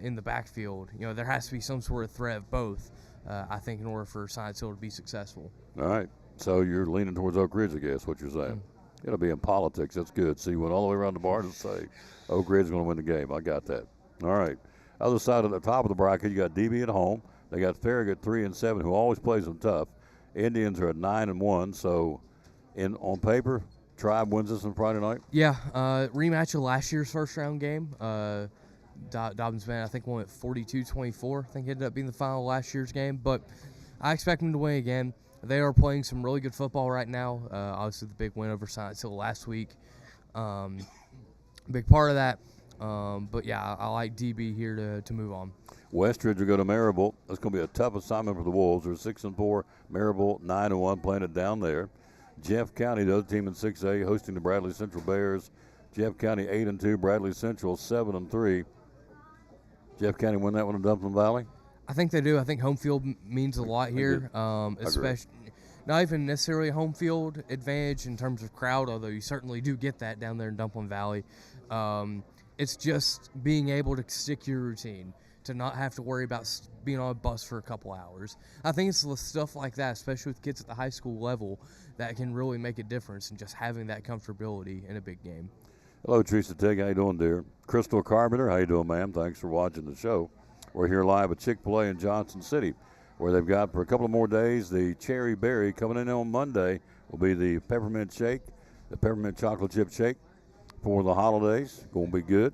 in the backfield. You know, there has to be some sort of threat of both, I think, in order for Science Hill to be successful. All right. So you're leaning towards Oak Ridge, I guess, what you're saying. It'll be in politics. That's good. So you went all the way around the bar to say Oak Ridge is going to win the game. I got that. All right. Other side of the top of the bracket, you got DB at home. They got Farragut 3-7, who always plays them tough. Indians are at 9-1. So, on paper, Tribe wins this on Friday night. Yeah, rematch of last year's first round game. Dobbins Band, I think, won at 42-24. I think it ended up being the final of last year's game. But I expect them to win again. They are playing some really good football right now. Obviously, the big win over Science Hill last week. Big part of that. But, yeah, I like DB here to move on. Westridge will go to Marable. That's going to be a tough assignment for the Wolves. They're 6-4. Marable 9-1, playing it down there. Jeff County, the other team in 6A, hosting the Bradley Central Bears. Jeff County 8-2. Bradley Central 7-3. Jeff County win that one in Dumpling Valley? I think they do. I think home field means a lot here, especially not even necessarily a home field advantage in terms of crowd, although you certainly do get that down there in Dumpling Valley. It's just being able to stick your routine, to not have to worry about being on a bus for a couple hours. I think it's stuff like that, especially with kids at the high school level, that can really make a difference in just having that comfortability in a big game. Hello, Teresa Tig. How you doing, dear? Crystal Carpenter, how you doing, ma'am? Thanks for watching the show. We're here live at Chick-fil-A in Johnson City, where they've got for a couple of more days the Cherry Berry. Coming in on Monday will be the peppermint shake, the peppermint chocolate chip shake for the holidays. Going to be good.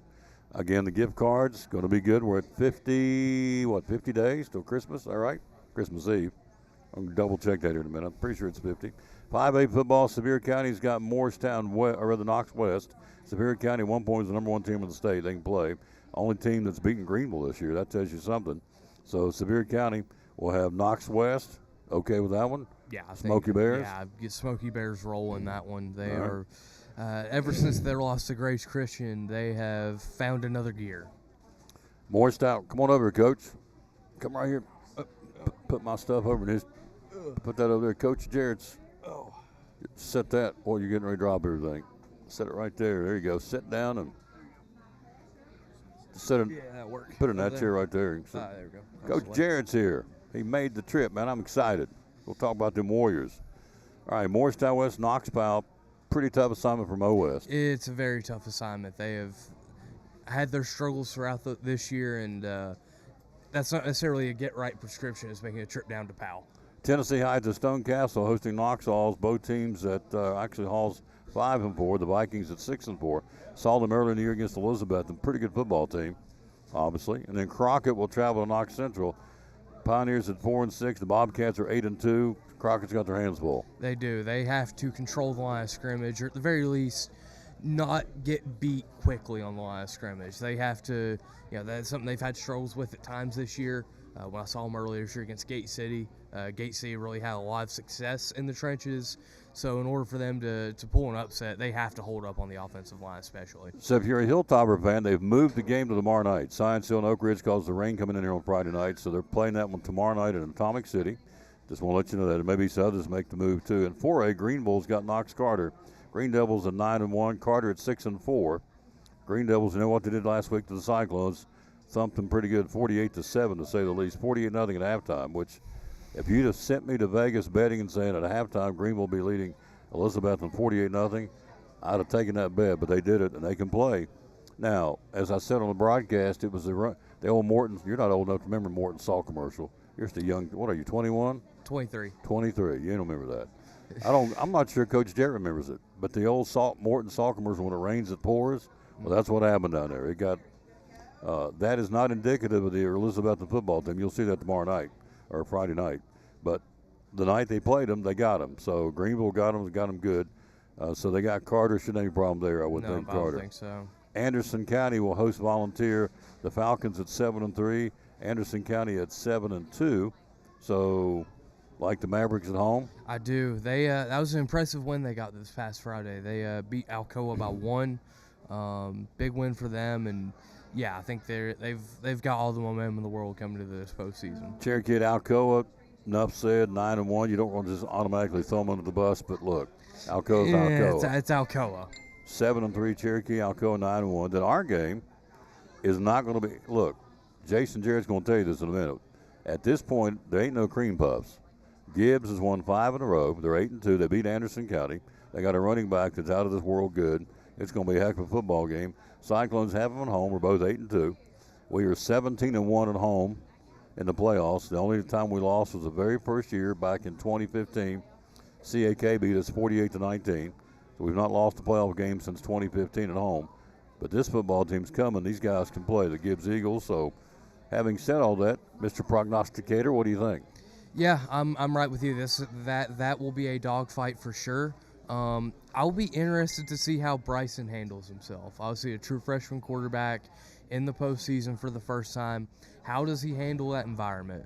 Again, the gift cards going to be good. We're at 50 days till Christmas? All right, Christmas Eve. I'm going to double check that here in a minute. I'm pretty sure it's 50. 5A football, Sevier County's got Morristown, or rather Knox West. Sevier County, 1 point, is the number one team in the state. They can play. Only team that's beaten Greenville this year. That tells you something. So Sevier County will have Knox West. Okay with that one. Yeah, I Smoky think, Bears? Yeah, get Smoky Bears roll in that one. They All right. are, ever since their loss to Grace Christian, they have found another gear. Morristown, come on over here, Coach. Come right here. Put my stuff over in his. Put that over there, Coach Jarrett's. Set that. Boy, you're getting ready to drop everything. Set it right there. There you go. Sit down and set it. Yeah, that worked. Put it in that chair right there. There we go. Coach Jarrett's here. He made the trip, man. I'm excited. We'll talk about them Warriors. All right, Morristown West, Knox Powell. Pretty tough assignment from O West. It's a very tough assignment. They have had their struggles throughout this year, and that's not necessarily a get-right prescription. It's making a trip down to Powell. Tennessee Heights at Stonecastle hosting Knox Halls. Both teams at actually Halls 5-4. The Vikings at 6-4. Saw them earlier in the year against Elizabethton. Pretty good football team, obviously. And then Crockett will travel to Knox Central. Pioneers at 4-6. The Bobcats are 8-2. Crockett's got their hands full. They do. They have to control the line of scrimmage, or at the very least, not get beat quickly on the line of scrimmage. They have to, that's something they've had struggles with at times this year. When I saw them earlier this year against Gate City, Gate City really had a lot of success in the trenches. So in order for them to pull an upset, they have to hold up on the offensive line especially. So if you're a Hilltopper fan, they've moved the game to tomorrow night. Science Hill and Oak Ridge caused the rain coming in here on Friday night, so they're playing that one tomorrow night in Atomic City. Just want to let you know that. And maybe some others make the move too. And 4A, Greenville's got Knox Carter. Green Devils at 9-1, Carter at 6-4. Green Devils, you know what they did last week to the Cyclones? Thumped them pretty good, 48-7 to say the least. 48-0 at halftime, which if you'd have sent me to Vegas betting and saying at halftime Greenville will be leading Elizabethton 48-0, I'd have taken that bet, but they did it and they can play. Now, as I said on the broadcast, it was the old Morton. You're not old enough to remember Morton Salt commercial. You're just a young. What are you? 21? 23. 23. You don't remember that. I'm not sure Coach Jarrett remembers it. But the old Morton Salt commercial, when it rains, it pours. Well, that's what happened down there. It got. That is not indicative of the Elizabethton football team. You'll see that tomorrow night or Friday night. But the night they played them, they got them. So Greenville got them good. So they got Carter. Shouldn't have any problem there, I would think. I Carter. don't think so. Anderson County will host Volunteer. The Falcons at 7-3. Anderson County at 7-2. So, like the Mavericks at home? I do. They that was an impressive win they got this past Friday. They beat Alcoa by 1. Big win for them, and yeah, I think they've got all the momentum in the world coming to this postseason. Cherokee at Alcoa, enough said, 9-1. You don't want to just automatically throw them under the bus, but look, Alcoa's Alcoa. It's Alcoa. 7-3 Cherokee, Alcoa 9-1. Then our game is not going to be. Look, Jason Jarrett's going to tell you this in a minute. At this point, there ain't no cream puffs. Gibbs has won 5 in a row. They're 8-2. They beat Anderson County. They got a running back that's out of this world good. It's going to be a heck of a football game. Cyclones have them at home. We're both 8-2. We are 17-1 at home in the playoffs. The only time we lost was the very first year back in 2015. CAK beat us 48-19. So we've not lost a playoff game since 2015 at home. But this football team's coming. These guys can play, the Gibbs Eagles. So having said all that, Mr. Prognosticator, what do you think? Yeah, I'm right with you. That will be a dogfight for sure. I'll be interested to see how Bryson handles himself. Obviously, a true freshman quarterback in the postseason for the first time. How does he handle that environment?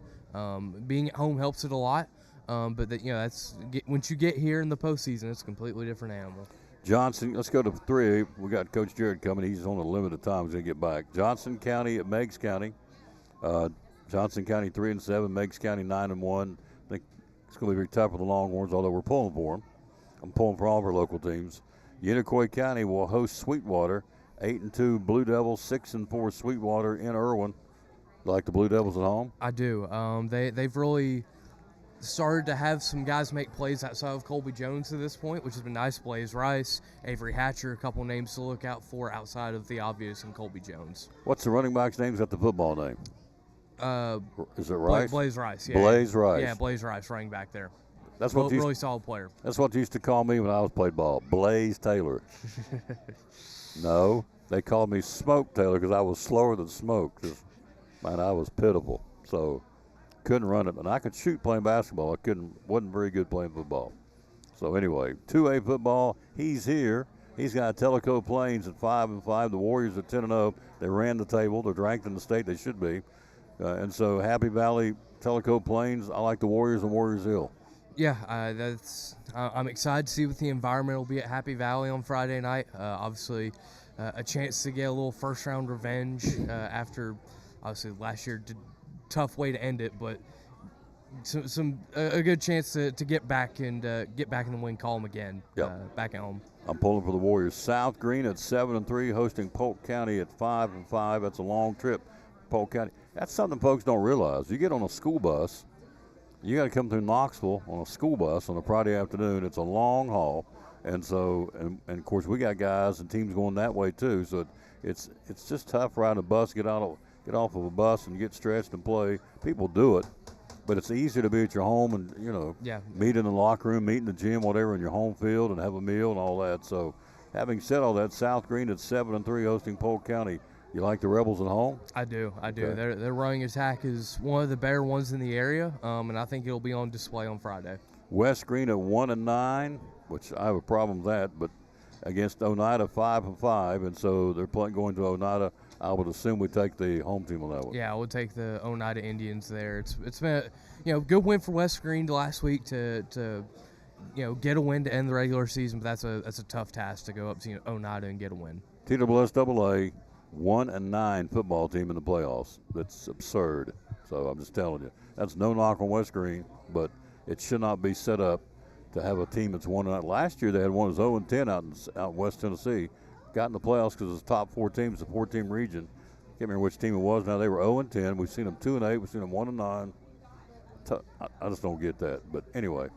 Being at home helps it a lot, but once you get here in the postseason, it's a completely different animal. Johnson, let's go to 3. We got Coach Jarrett coming. He's on a limited time. He's going to get back. Johnson County at Meigs County. Johnson County 3-7, Meigs County 9-1. I think it's going to be very tough for the Longhorns, although we're pulling for them. I'm pulling for all of our local teams. Unicoi County will host Sweetwater, 8-2 Blue Devils, 6-4 Sweetwater in Irwin. You like the Blue Devils at home? I do. They've really started to have some guys make plays outside of Colby Jones to this point, which has been nice. Blaze Rice, Avery Hatcher, a couple names to look out for outside of the obvious and Colby Jones. What's the running back's name? Is that the football name? Is it Rice? Blaze Rice, yeah. Blaze Rice. Yeah, Blaze Rice, running back there. That's what really solid player. That's what they used to call me when I was played ball, Blaze Taylor. No, they called me Smoke Taylor because I was slower than Smoke. Man, I was pitiful. So couldn't run it, and I could shoot playing basketball. Wasn't very good playing football. So anyway, 2A football. He's here. He's got Tellico Plains at 5-5. The Warriors at 10-0. They ran the table. They're ranked in the state. They should be. And so Happy Valley, Tellico Plains. I like the Warriors and Warriors Hill. Yeah, I'm excited to see what the environment will be at Happy Valley on Friday night. Obviously, a chance to get a little first round revenge after obviously last year. Tough way to end it, but a good chance to get back and get back in the win column again. Yep. Back at home. I'm pulling for the Warriors. South Green at 7-3, hosting Polk County at 5-5. That's a long trip, Polk County. That's something folks don't realize. You get on a school bus, you got to come through Knoxville on a school bus on a Friday afternoon. It's a long haul, and so and of course we got guys and teams going that way too. So it's just tough riding a bus, get off of a bus and get stretched and play. People do it. But it's easier to be at your home and, meet in the locker room, meet in the gym, whatever, in your home field and have a meal and all that. So having said all that, South Green at 7-3 hosting Polk County. You like the Rebels at home? I do. Okay. Their running attack is one of the better ones in the area, and I think it'll be on display on Friday. West Green at 1-9, which I have a problem with that, but against Oneida 5-5, and so they're going to Oneida. I would assume we take the home team on that one. Yeah, I would take the Oneida Indians there. It's been a good win for West Green last week to get a win to end the regular season, but that's a tough task to go up to Oneida and get a win. TSSAA 1-9 football team in the playoffs. That's absurd. So I'm just telling you, that's no knock on West Green, but it should not be set up to have a team that's 1-9. Last year they had one that was 0-10 out in West Tennessee. Got in the playoffs because it's top 4 teams, the 4-team region. Can't remember which team it was. Now they were 0-10. We've seen them 2-8. We've seen them 1-9. I just don't get that. But anyway,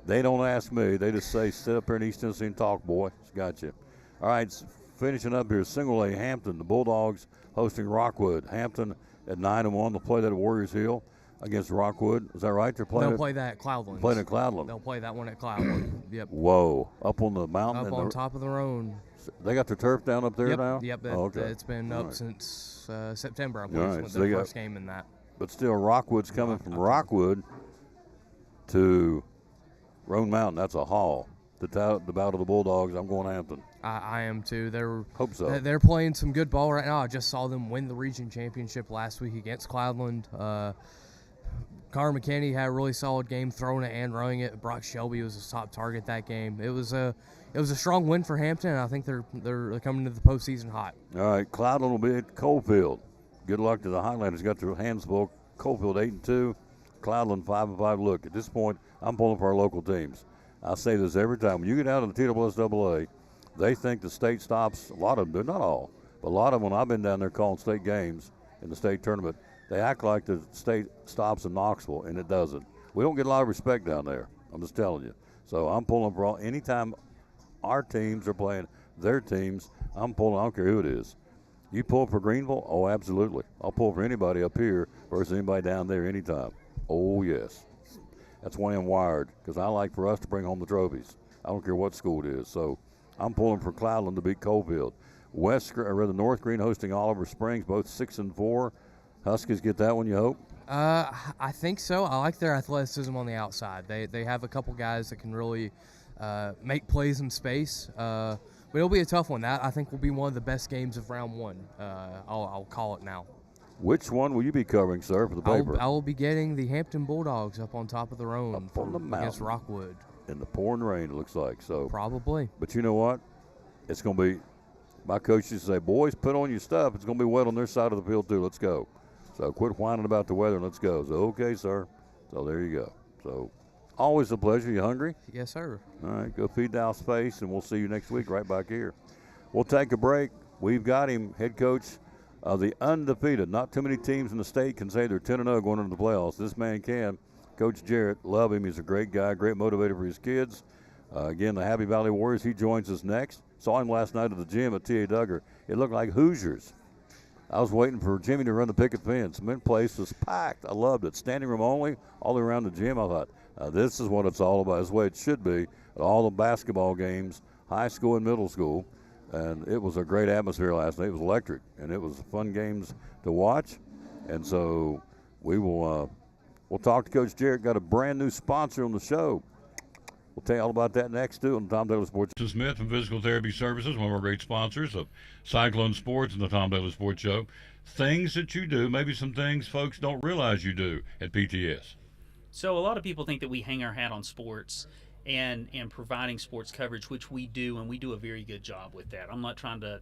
they don't ask me. They just say, sit up here in East Tennessee and talk, boy. It's got you. All right, finishing up here, single A Hampton. The Bulldogs hosting Rockwood. Hampton at 9-1. They'll play that at Warriors Hill against Rockwood. Is that right? They'll play that at Cloudland. Playing at Cloudland. They'll play that one at Cloudland. Yep. Whoa. Up on the mountain? Up on top of the roan. They got their turf down up there now? Yep. Okay. It's been up since September, I believe, right, was so their first game in that. But still, Rockwood's coming from Rockwood to Roan Mountain. That's a haul. The bout of the Bulldogs, I'm going Hampton. I am too. Hope so. They're playing some good ball right now. I just saw them win the region championship last week against Cloudland. Connor McKinney had a really solid game throwing it and running it. Brock Shelby was his top target that game. It was a strong win for Hampton, and I think they're coming to the postseason hot. All right, Cloudland will be at Coalfield. Good luck to the Highlanders. Got their hands full. Coalfield 8-2, Cloudland 5-5. Look, at this point, I'm pulling for our local teams. I say this every time. When you get out of the TSSAA, they think the state stops. A lot of them do, not all, but a lot of them. When I've been down there calling state games in the state tournament, they act like the state stops in Knoxville, and it doesn't. We don't get a lot of respect down there. I'm just telling you. So I'm pulling for all. Anytime our teams are playing their teams, I'm pulling. I don't care who it is. You pull for Greenville? Oh, absolutely. I'll pull for anybody up here versus anybody down there anytime. Oh, yes. That's why I'm wired, because I like for us to bring home the trophies. I don't care what school it is. So I'm pulling for Cloudland to beat Coalfield. North Green hosting Oliver Springs, both 6-4. Huskies get that one, you hope? I think so. I like their athleticism on the outside. They have a couple guys that can really make plays in space. But it'll be a tough one. That, I think, will be one of the best games of round one. I'll call it now. Which one will you be covering, sir, for the paper? I will be getting the Hampton Bulldogs up on top of the Roan up on the mountain against Rockwood. In the pouring rain, it looks like. So probably. But you know what? It's going to be, my coach used to say, boys, put on your stuff. It's going to be wet on their side of the field, too. Let's go. So quit whining about the weather and let's go. So, okay, sir. So there you go. So always a pleasure. You hungry? Yes, sir. All right, go feed Dallas Face, and we'll see you next week right back here. We'll take a break. We've got him, head coach of the undefeated. Not too many teams in the state can say they're 10-0 going into the playoffs. This man can. Coach Jarrett, love him. He's a great guy, great motivator for his kids. Again, the Happy Valley Warriors, he joins us next. Saw him last night at the gym at T.A. Duggar. It looked like Hoosiers. I was waiting for Jimmy to run the picket fence. Mint place was packed. I loved it. Standing room only, all the way around the gym. I thought, this is what it's all about. This is the way it should be at all the basketball games, high school and middle school. And it was a great atmosphere last night. It was electric, and it was fun games to watch. And so we will we'll talk to Coach Jarrett. Got a brand new sponsor on the show. We'll tell you all about that next, too, on Tom Daly Sports. Smith from Physical Therapy Services, one of our great sponsors of Cyclone Sports and the Tom Daly Sports Show. Things that you do, maybe some things folks don't realize you do at PTS. So a lot of people think that we hang our hat on sports and providing sports coverage, which we do, and we do a very good job with that. I'm not trying to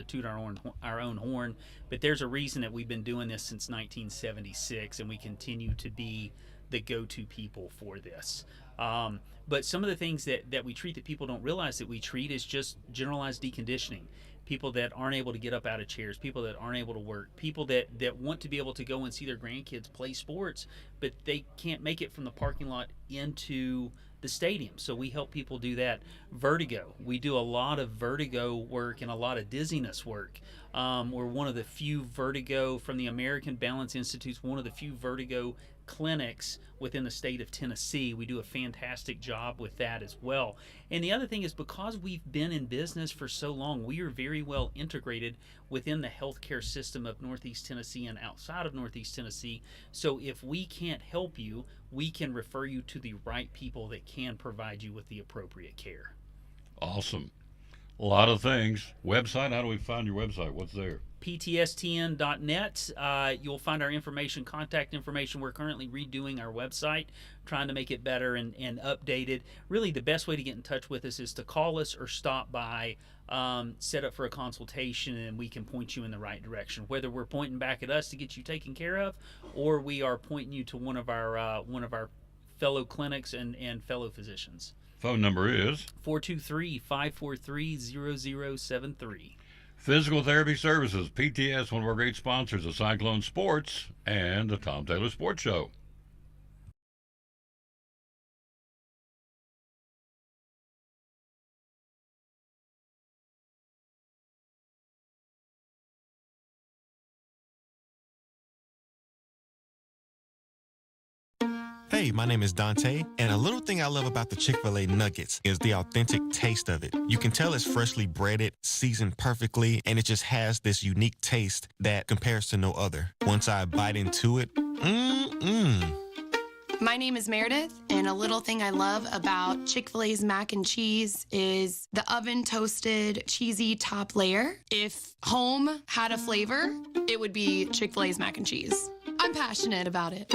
toot our own horn, but there's a reason that we've been doing this since 1976, and we continue to be the go-to people for this. But some of the things that we treat that people don't realize that we treat is just generalized deconditioning. People that aren't able to get up out of chairs, people that aren't able to work, people that want to be able to go and see their grandkids play sports, but they can't make it from the parking lot into the stadium. So we help people do that. Vertigo. We do a lot of vertigo work and a lot of dizziness work. We're one of the few vertigo from the American Balance Institute's one of the few vertigo clinics within the state of Tennessee. We do a fantastic job with that as well. And the other thing is, because we've been in business for so long, we are very well integrated within the healthcare system of Northeast Tennessee and outside of Northeast Tennessee. So if we can't help you, we can refer you to the right people that can provide you with the appropriate care. Awesome. A lot of things. Website, how do we find your website? What's there? ptstn.net. You'll find our information, contact information. We're currently redoing our website, trying to make it better and updated. Really, the best way to get in touch with us is to call us or stop by, set up for a consultation, and we can point you in the right direction. Whether we're pointing back at us to get you taken care of, or we are pointing you to one of our fellow clinics and fellow physicians. Phone number is 423-543-0073. Physical Therapy Services, PTS, one of our great sponsors of Cyclone Sports and the Tom Taylor Sports Show. Hey, my name is Dante, and a little thing I love about the Chick-fil-A nuggets is the authentic taste of it. You can tell it's freshly breaded, seasoned perfectly, and it just has this unique taste that compares to no other. Once I bite into it, My name is Meredith, and a little thing I love about Chick-fil-A's mac and cheese is the oven-toasted, cheesy top layer. If home had a flavor, it would be Chick-fil-A's mac and cheese. I'm passionate about it.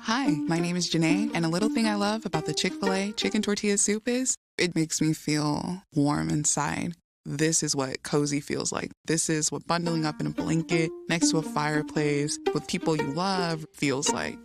Hi, my name is Janae, and a little thing I love about the Chick-fil-A chicken tortilla soup is it makes me feel warm inside. This is what cozy feels like. This is what bundling up in a blanket next to a fireplace with people you love feels like.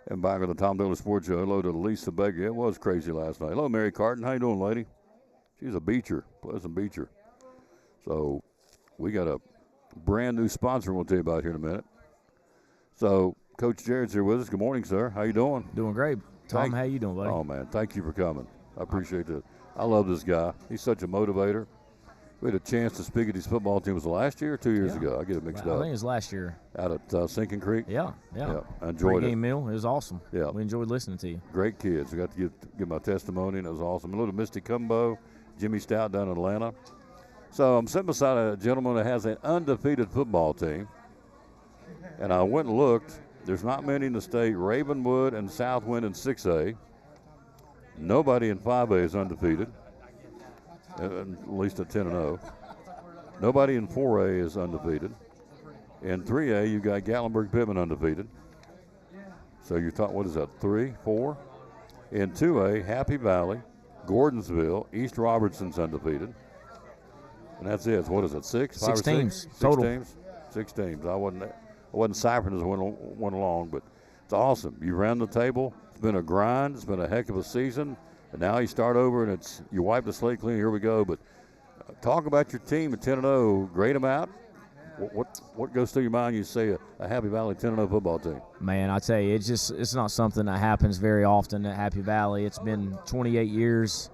And back on the Tom Taylor Sports Show, hello to Lisa Baker. It was crazy last night. Hello, Mary Carton. How you doing, lady? She's a beacher, pleasant beacher. So we got a brand new sponsor we'll tell you about here in a minute. So Coach Jared's here with us. Good morning, sir. How you doing? Doing great. Tom, how you doing, buddy? Oh, man, thank you for coming. I appreciate that. I love this guy. He's such a motivator. We had a chance to speak at his football team. Was it last year or 2 years ago? I get it mixed up. I think it was last year. Out at Sinking Creek? Yeah. I enjoyed it. Pre-game meal. It was awesome. Yeah. We enjoyed listening to you. Great kids. I got to give my testimony, and it was awesome. A little Misty Cumbo, Jimmy Stout down in Atlanta. So I'm sitting beside a gentleman that has an undefeated football team, and I went and looked. There's not many in the state. Ravenwood and Southwind in 6A. Nobody in 5A is undefeated, at least at 10-0. Nobody in 4A is undefeated. In 3A, you've got Gatlinburg-Pittman undefeated. So you thought, what is that, 3, 4? In 2A, Happy Valley, Gordonsville, East Robertson's undefeated. And that's it. What is it? Six? Five Six or teams six? total. 6 teams. I wasn't ciphering as I went along, but it's awesome. You ran the table. It's been a grind. It's been a heck of a season. And now you start over, and you wipe the slate clean. Here we go. But talk about your team at 10-0. Grade them out. What goes through your mind? You say a Happy Valley 10-0 football team. Man, I tell you, it's not something that happens very often at Happy Valley. It's been 28 years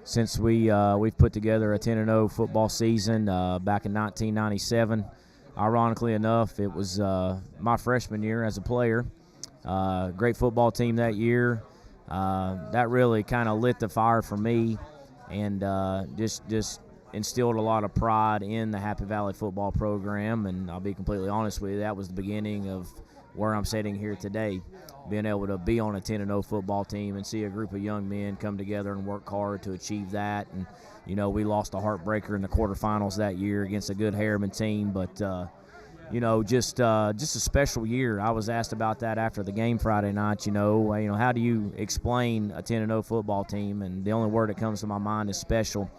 since we've put together a 10-0 football season back in 1997. Ironically enough, it was my freshman year as a player. Great football team that year. That really kind of lit the fire for me, and just instilled a lot of pride in the Happy Valley football program. And I'll be completely honest with you, that was the beginning of where I'm sitting here today, being able to be on a 10-0 football team and see a group of young men come together and work hard to achieve that. And, we lost a heartbreaker in the quarterfinals that year against a good Harriman team, but, just a special year. I was asked about that after the game Friday night, how do you explain a 10-0 football team? And the only word that comes to my mind is special.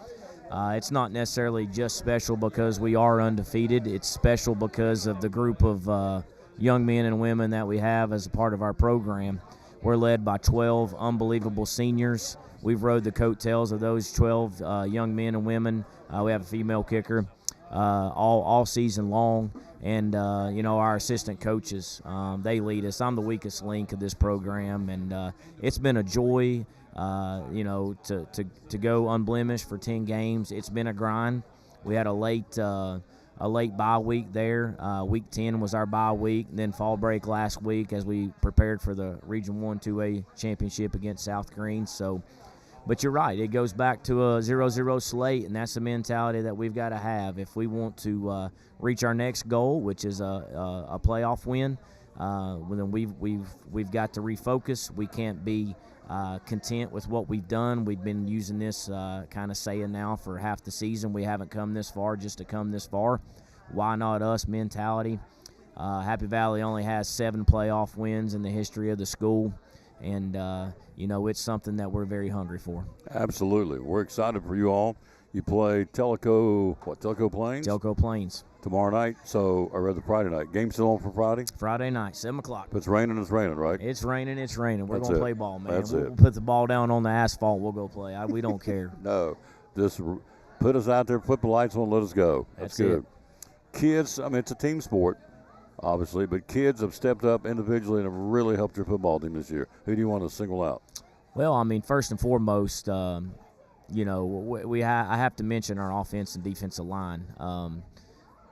It's not necessarily just special because we are undefeated. It's special because of the group of young men and women that we have as a part of our program. We're led by 12 unbelievable seniors. We've rode the coattails of those 12 young men and women. We have a female kicker all season long. And, our assistant coaches, they lead us. I'm the weakest link of this program, and it's been a joy, to go unblemished for 10 games. It's been a grind. We had a late bye week there. Week 10 was our bye week, and then fall break last week as we prepared for the Region 1 2A championship against South Green. So, but you're right. It goes back to a 0-0 slate, and that's the mentality that we've got to have if we want to reach our next goal, which is a playoff win. Then we've got to refocus. We can't be content with what we've done. We've been using this kind of saying now for half the season. We haven't come this far just to come this far. Why not us mentality? Happy Valley only has 7 playoff wins in the history of the school, and it's something that we're very hungry for. Absolutely. We're excited for you all. You play Tellico Plains? Tellico Plains. Tomorrow night, or rather Friday night. Game still on for Friday? Friday night, 7 o'clock. If it's raining, right? It's raining. We're going to play ball, man. We'll it. put the ball down on the asphalt. We'll go play. We don't care. No. Just put us out there, put the lights on, let us go. That's good. Kids, it's a team sport, obviously, but kids have stepped up individually and have really helped your football team this year. Who do you want to single out? Well, first and foremost, I have to mention our offense and defensive line.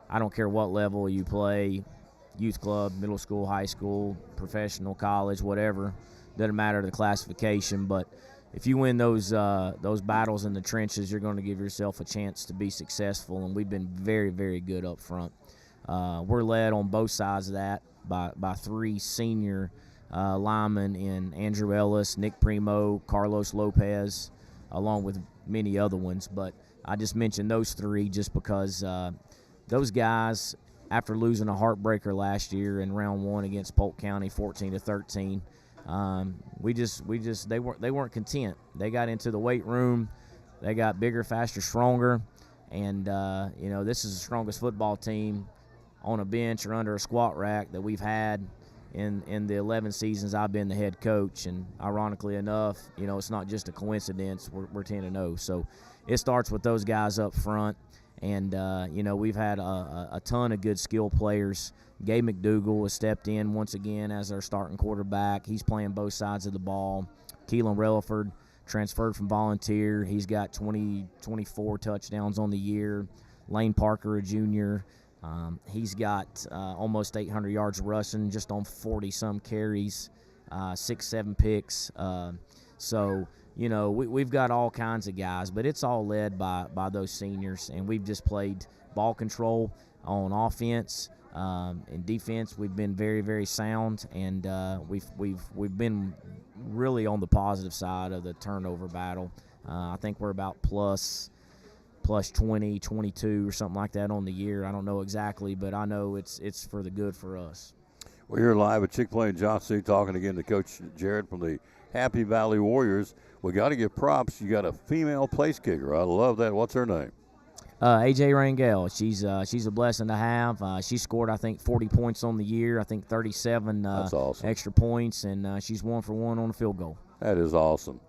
I don't care what level you play, youth club, middle school, high school, professional, college, whatever. Doesn't matter the classification, but if you win those battles in the trenches, you're going to give yourself a chance to be successful, and we've been very, very good up front. We're led on both sides of that by 3 senior linemen in Andrew Ellis, Nick Primo, Carlos Lopez, along with many other ones. But I just mentioned those 3 just because those guys, after losing a heartbreaker last year in round 1 against Polk County, 14-13, they weren't content. They got into the weight room, they got bigger, faster, stronger, and this is the strongest football team on a bench or under a squat rack that we've had in the 11 seasons I've been the head coach. And ironically enough, it's not just a coincidence. We're 10-0, so it starts with those guys up front. And, we've had a ton of good skill players. Gabe McDougal has stepped in once again as our starting quarterback. He's playing both sides of the ball. Keelan Relaford transferred from Volunteer. He's got 24 touchdowns on the year. Lane Parker, a junior. He's got almost 800 yards rushing just on 40-some carries, 6-7 picks. We've got all kinds of guys, but it's all led by those seniors, and we've just played ball control on offense. In defense, we've been very, very sound, and we've been really on the positive side of the turnover battle. I think we're about plus 20, 22 or something like that on the year. I don't know exactly, but I know it's for the good for us. We're here live at Chick-fil-A in Johnson, talking again to Coach Jared from the Happy Valley Warriors. We got to give props. You got a female place kicker. I love that. What's her name? AJ Rangel, she's a blessing to have. She scored, I think, 40 points on the year. I think 37 That's awesome. extra points, and she's 1 for 1 on the field goal. That is awesome.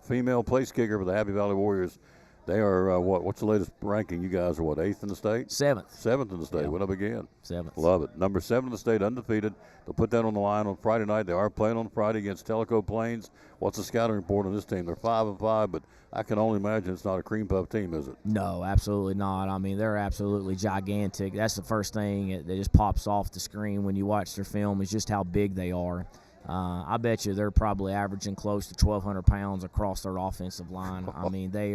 Female place kicker for the Happy Valley Warriors. They are, what's the latest ranking? You guys are, 8th in the state? 7th. 7th in the state. Yeah. Went up again. 7th. Love it. Number 7 in the state, undefeated. They'll put that on the line on Friday night. They are playing on Friday against Tellico Plains. What's the scouting report on this team? They're 5-5, but I can only imagine it's not a cream puff team, is it? No, absolutely not. I mean, they're absolutely gigantic. That's the first thing that just pops off the screen when you watch their film is just how big they are. I bet you they're probably averaging close to 1,200 pounds across their offensive line. I mean, they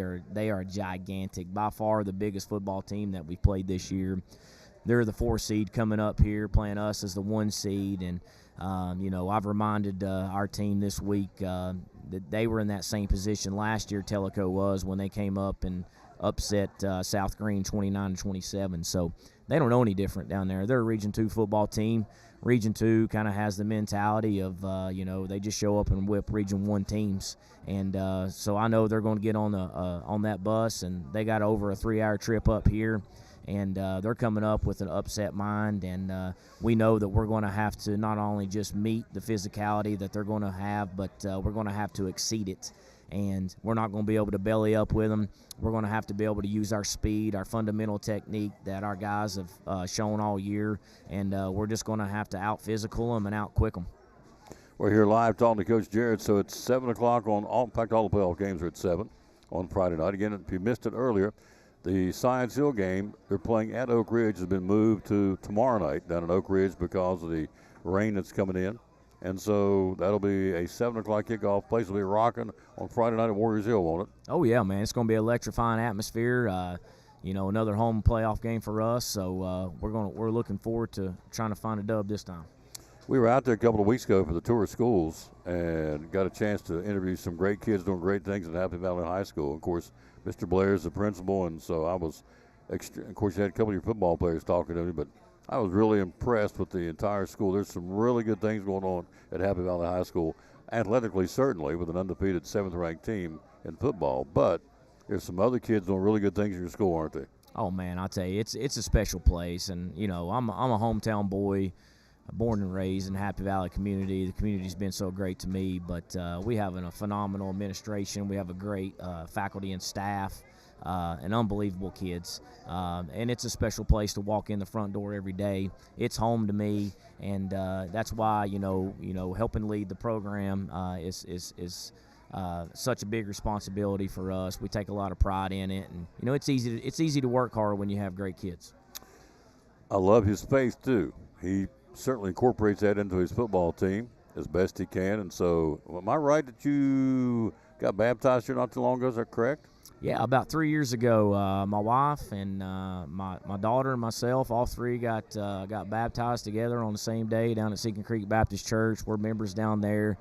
are gigantic. By far the biggest football team that we've played this year. They're the 4 seed coming up here, playing us as the 1 seed. And, I've reminded our team this week that they were in that same position last year, Tellico was, when they came up and upset South Green 29-27. So they don't know any different down there. They're a Region 2 football team. Region 2 kind of has the mentality of, they just show up and whip Region 1 teams. And so I know they're going to get on that bus, and they got over a 3-hour trip up here. And they're coming up with an upset mind, and we know that we're going to have to not only just meet the physicality that they're going to have, but we're going to have to exceed it. And we're not going to be able to belly up with them. We're going to have to be able to use our speed, our fundamental technique that our guys have shown all year, and we're just going to have to out-physical them and out-quick them. We're here live talking to Coach Jarrett, so it's 7 o'clock on all. In fact, all the playoff games are at 7 on Friday night. Again, if you missed it earlier, the Science Hill game, they're playing at Oak Ridge, has been moved to tomorrow night down at Oak Ridge because of the rain that's coming in. And so that'll be a 7 o'clock kickoff. Place will be rocking on Friday night at Warriors Hill, won't it? Oh, yeah, man. It's going to be an electrifying atmosphere. Another home playoff game for us. So we're looking forward to trying to find a dub this time. We were out there a couple of weeks ago for the tour of schools and got a chance to interview some great kids doing great things at Happy Valley High School. Of course, Mr. Blair is the principal, and so I was of course, you had a couple of your football players talking to me, but I was really impressed with the entire school. There's some really good things going on at Happy Valley High School, athletically certainly, with an undefeated 7th-ranked team in football. But there's some other kids doing really good things in your school, aren't they? Oh, man, I'll tell you, it's a special place. And, I'm a hometown boy, born and raised in the Happy Valley community. The community's been so great to me, but we have a phenomenal administration. We have a great faculty and staff. And unbelievable kids, and it's a special place to walk in the front door every day. It's home to me, and that's why helping lead the program is such a big responsibility for us. We take a lot of pride in it, and it's easy to work hard when you have great kids. I love his faith too. He certainly incorporates that into his football team as best he can. And so, am I right that you got baptized here not too long ago? Is that correct? Yeah, about 3 years ago, my wife and my daughter and myself, all three got baptized together on the same day down at Seeking Creek Baptist Church. We're members down there.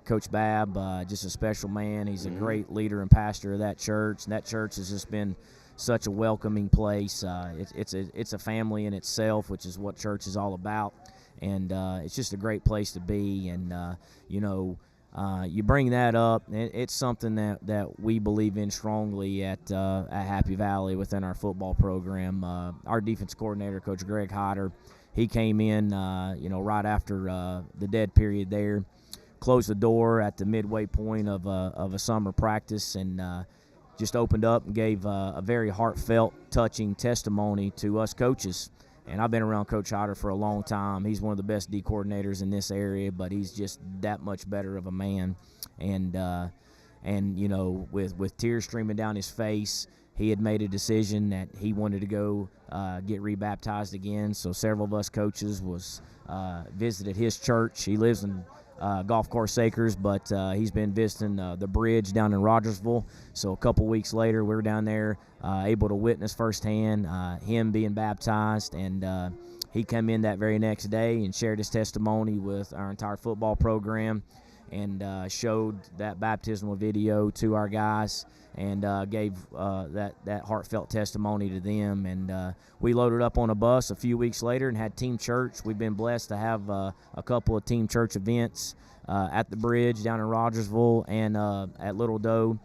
Coach Babb, just a special man. He's a great leader and pastor of that church, and that church has just been such a welcoming place. It's a family in itself, which is what church is all about, and it's just a great place to be. And you bring that up. It's something that we believe in strongly at Happy Valley within our football program. Our defense coordinator, Coach Greg Hodder, he came in, right after the dead period there, closed the door at the midway point of a summer practice, and just opened up and gave a very heartfelt, touching testimony to us coaches. And I've been around Coach Hodder for a long time. He's one of the best D coordinators in this area, but he's just that much better of a man. And with tears streaming down his face, he had made a decision that he wanted to go get rebaptized again. So several of us coaches visited his church. He lives in Golf Course Acres, but he's been visiting the bridge down in Rogersville. So a couple weeks later, we were down there able to witness firsthand him being baptized, and he came in that very next day and shared his testimony with our entire football program, and showed that baptismal video to our guys, and gave that heartfelt testimony to them. And we loaded up on a bus a few weeks later and had team church. We've been blessed to have a couple of team church events at the bridge down in Rogersville and at Little Doe.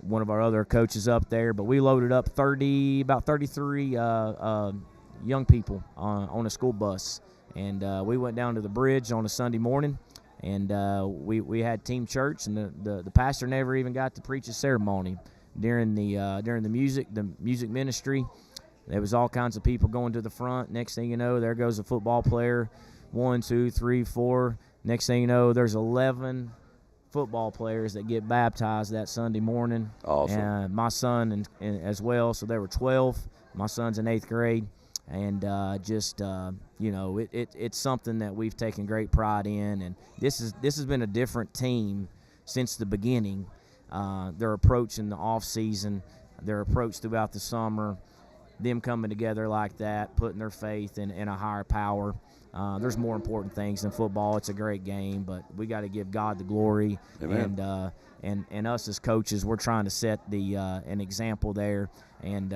one of our other coaches up there. But we loaded up about 33 young people on a school bus, and we went down to the bridge on a Sunday morning, and we had team church, and the pastor never even got to preach a ceremony during the music ministry. There was all kinds of people going to the front. Next thing you know, there goes a football player. 1, 2, 3, 4. Next thing you know, there's 11 football players that get baptized that Sunday morning. Awesome. And my son and as well, so there were 12. My son's in 8th grade, and it's something that we've taken great pride in. And this has been a different team since the beginning. Their approach in the off season, their approach throughout the summer, them coming together like that, putting their faith in a higher power. There's more important things than football. It's a great game, but we got to give God the glory. Amen. And us as coaches, we're trying to set an example there, and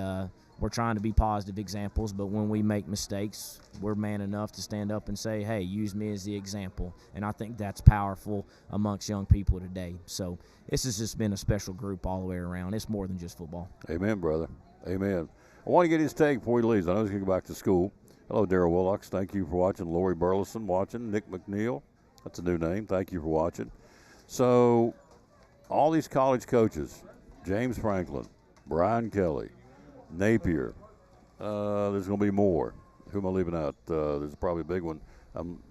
we're trying to be positive examples. But when we make mistakes, we're man enough to stand up and say, "Hey, use me as the example." And I think that's powerful amongst young people today. So this has just been a special group all the way around. It's more than just football. Amen, brother. Amen. I want to get his take before he leaves. I know he's going to go back to school. Hello, Darryl Willocks. Thank you for watching. Lori Burleson watching. Nick McNeil. That's a new name. Thank you for watching. So, all these college coaches, James Franklin, Brian Kelly, Napier, there's going to be more. Who am I leaving out? There's probably a big one I'm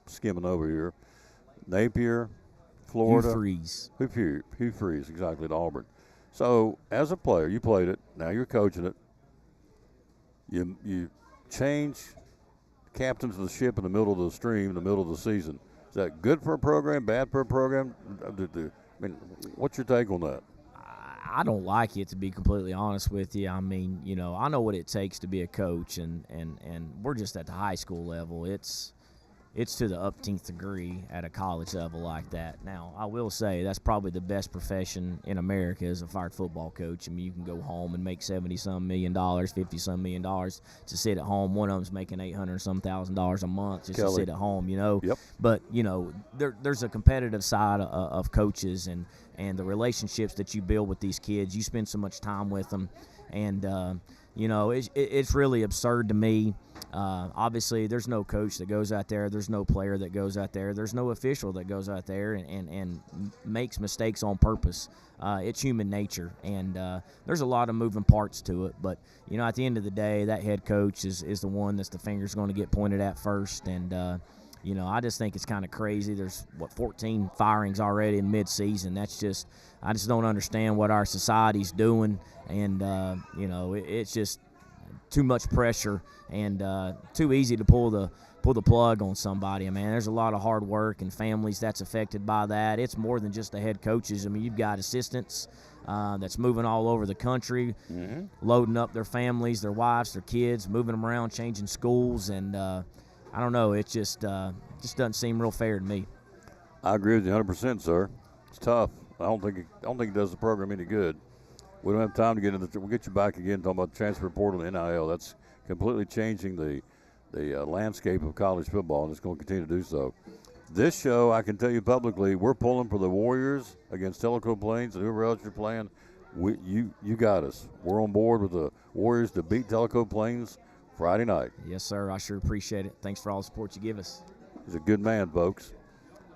skimming over here. Napier, Florida. Hugh Freeze, exactly, at Auburn. So, as a player, you played it. Now you're coaching it. You change captains of the ship in the middle of the stream, in the middle of the season. Is that good for a program, bad for a program? What's your take on that? I don't like it, to be completely honest with you. I mean, I know what it takes to be a coach, and we're just at the high school level. It's to the upteenth degree at a college level like that. Now, I will say that's probably the best profession in America as a fired football coach. I mean, you can go home and make $70-some million, $50-some million to sit at home. One of them's making $800-some thousand a month just to sit at home, Yep. But, there's a competitive side of coaches and the relationships that you build with these kids. You spend so much time with them, and it's really absurd to me. Obviously, there's no coach that goes out there. There's no player that goes out there. There's no official that goes out there and makes mistakes on purpose. It's human nature, and there's a lot of moving parts to it. But, at the end of the day, that head coach is the one that's the finger's going to get pointed at first. And, I just think it's kind of crazy. There's, 14 firings already in mid-season. I just don't understand what our society's doing. And, it's just too much pressure and too easy to pull the plug on somebody. I mean, there's a lot of hard work and families that's affected by that. It's more than just the head coaches. I mean, you've got assistants that's moving all over the country, loading up their families, their wives, their kids, moving them around, changing schools, and I don't know. It just doesn't seem real fair to me. I agree with you 100%, sir. It's tough. I don't think it does the program any good. We don't have time to get into. We'll get you back again talking about the transfer portal and NIL. That's completely changing the landscape of college football, and it's going to continue to do so. This show, I can tell you publicly, we're pulling for the Warriors against Tellico Plains and whoever else you're playing. You got us. We're on board with the Warriors to beat Tellico Plains Friday night. Yes, sir. I sure appreciate it. Thanks for all the support you give us. He's a good man, folks.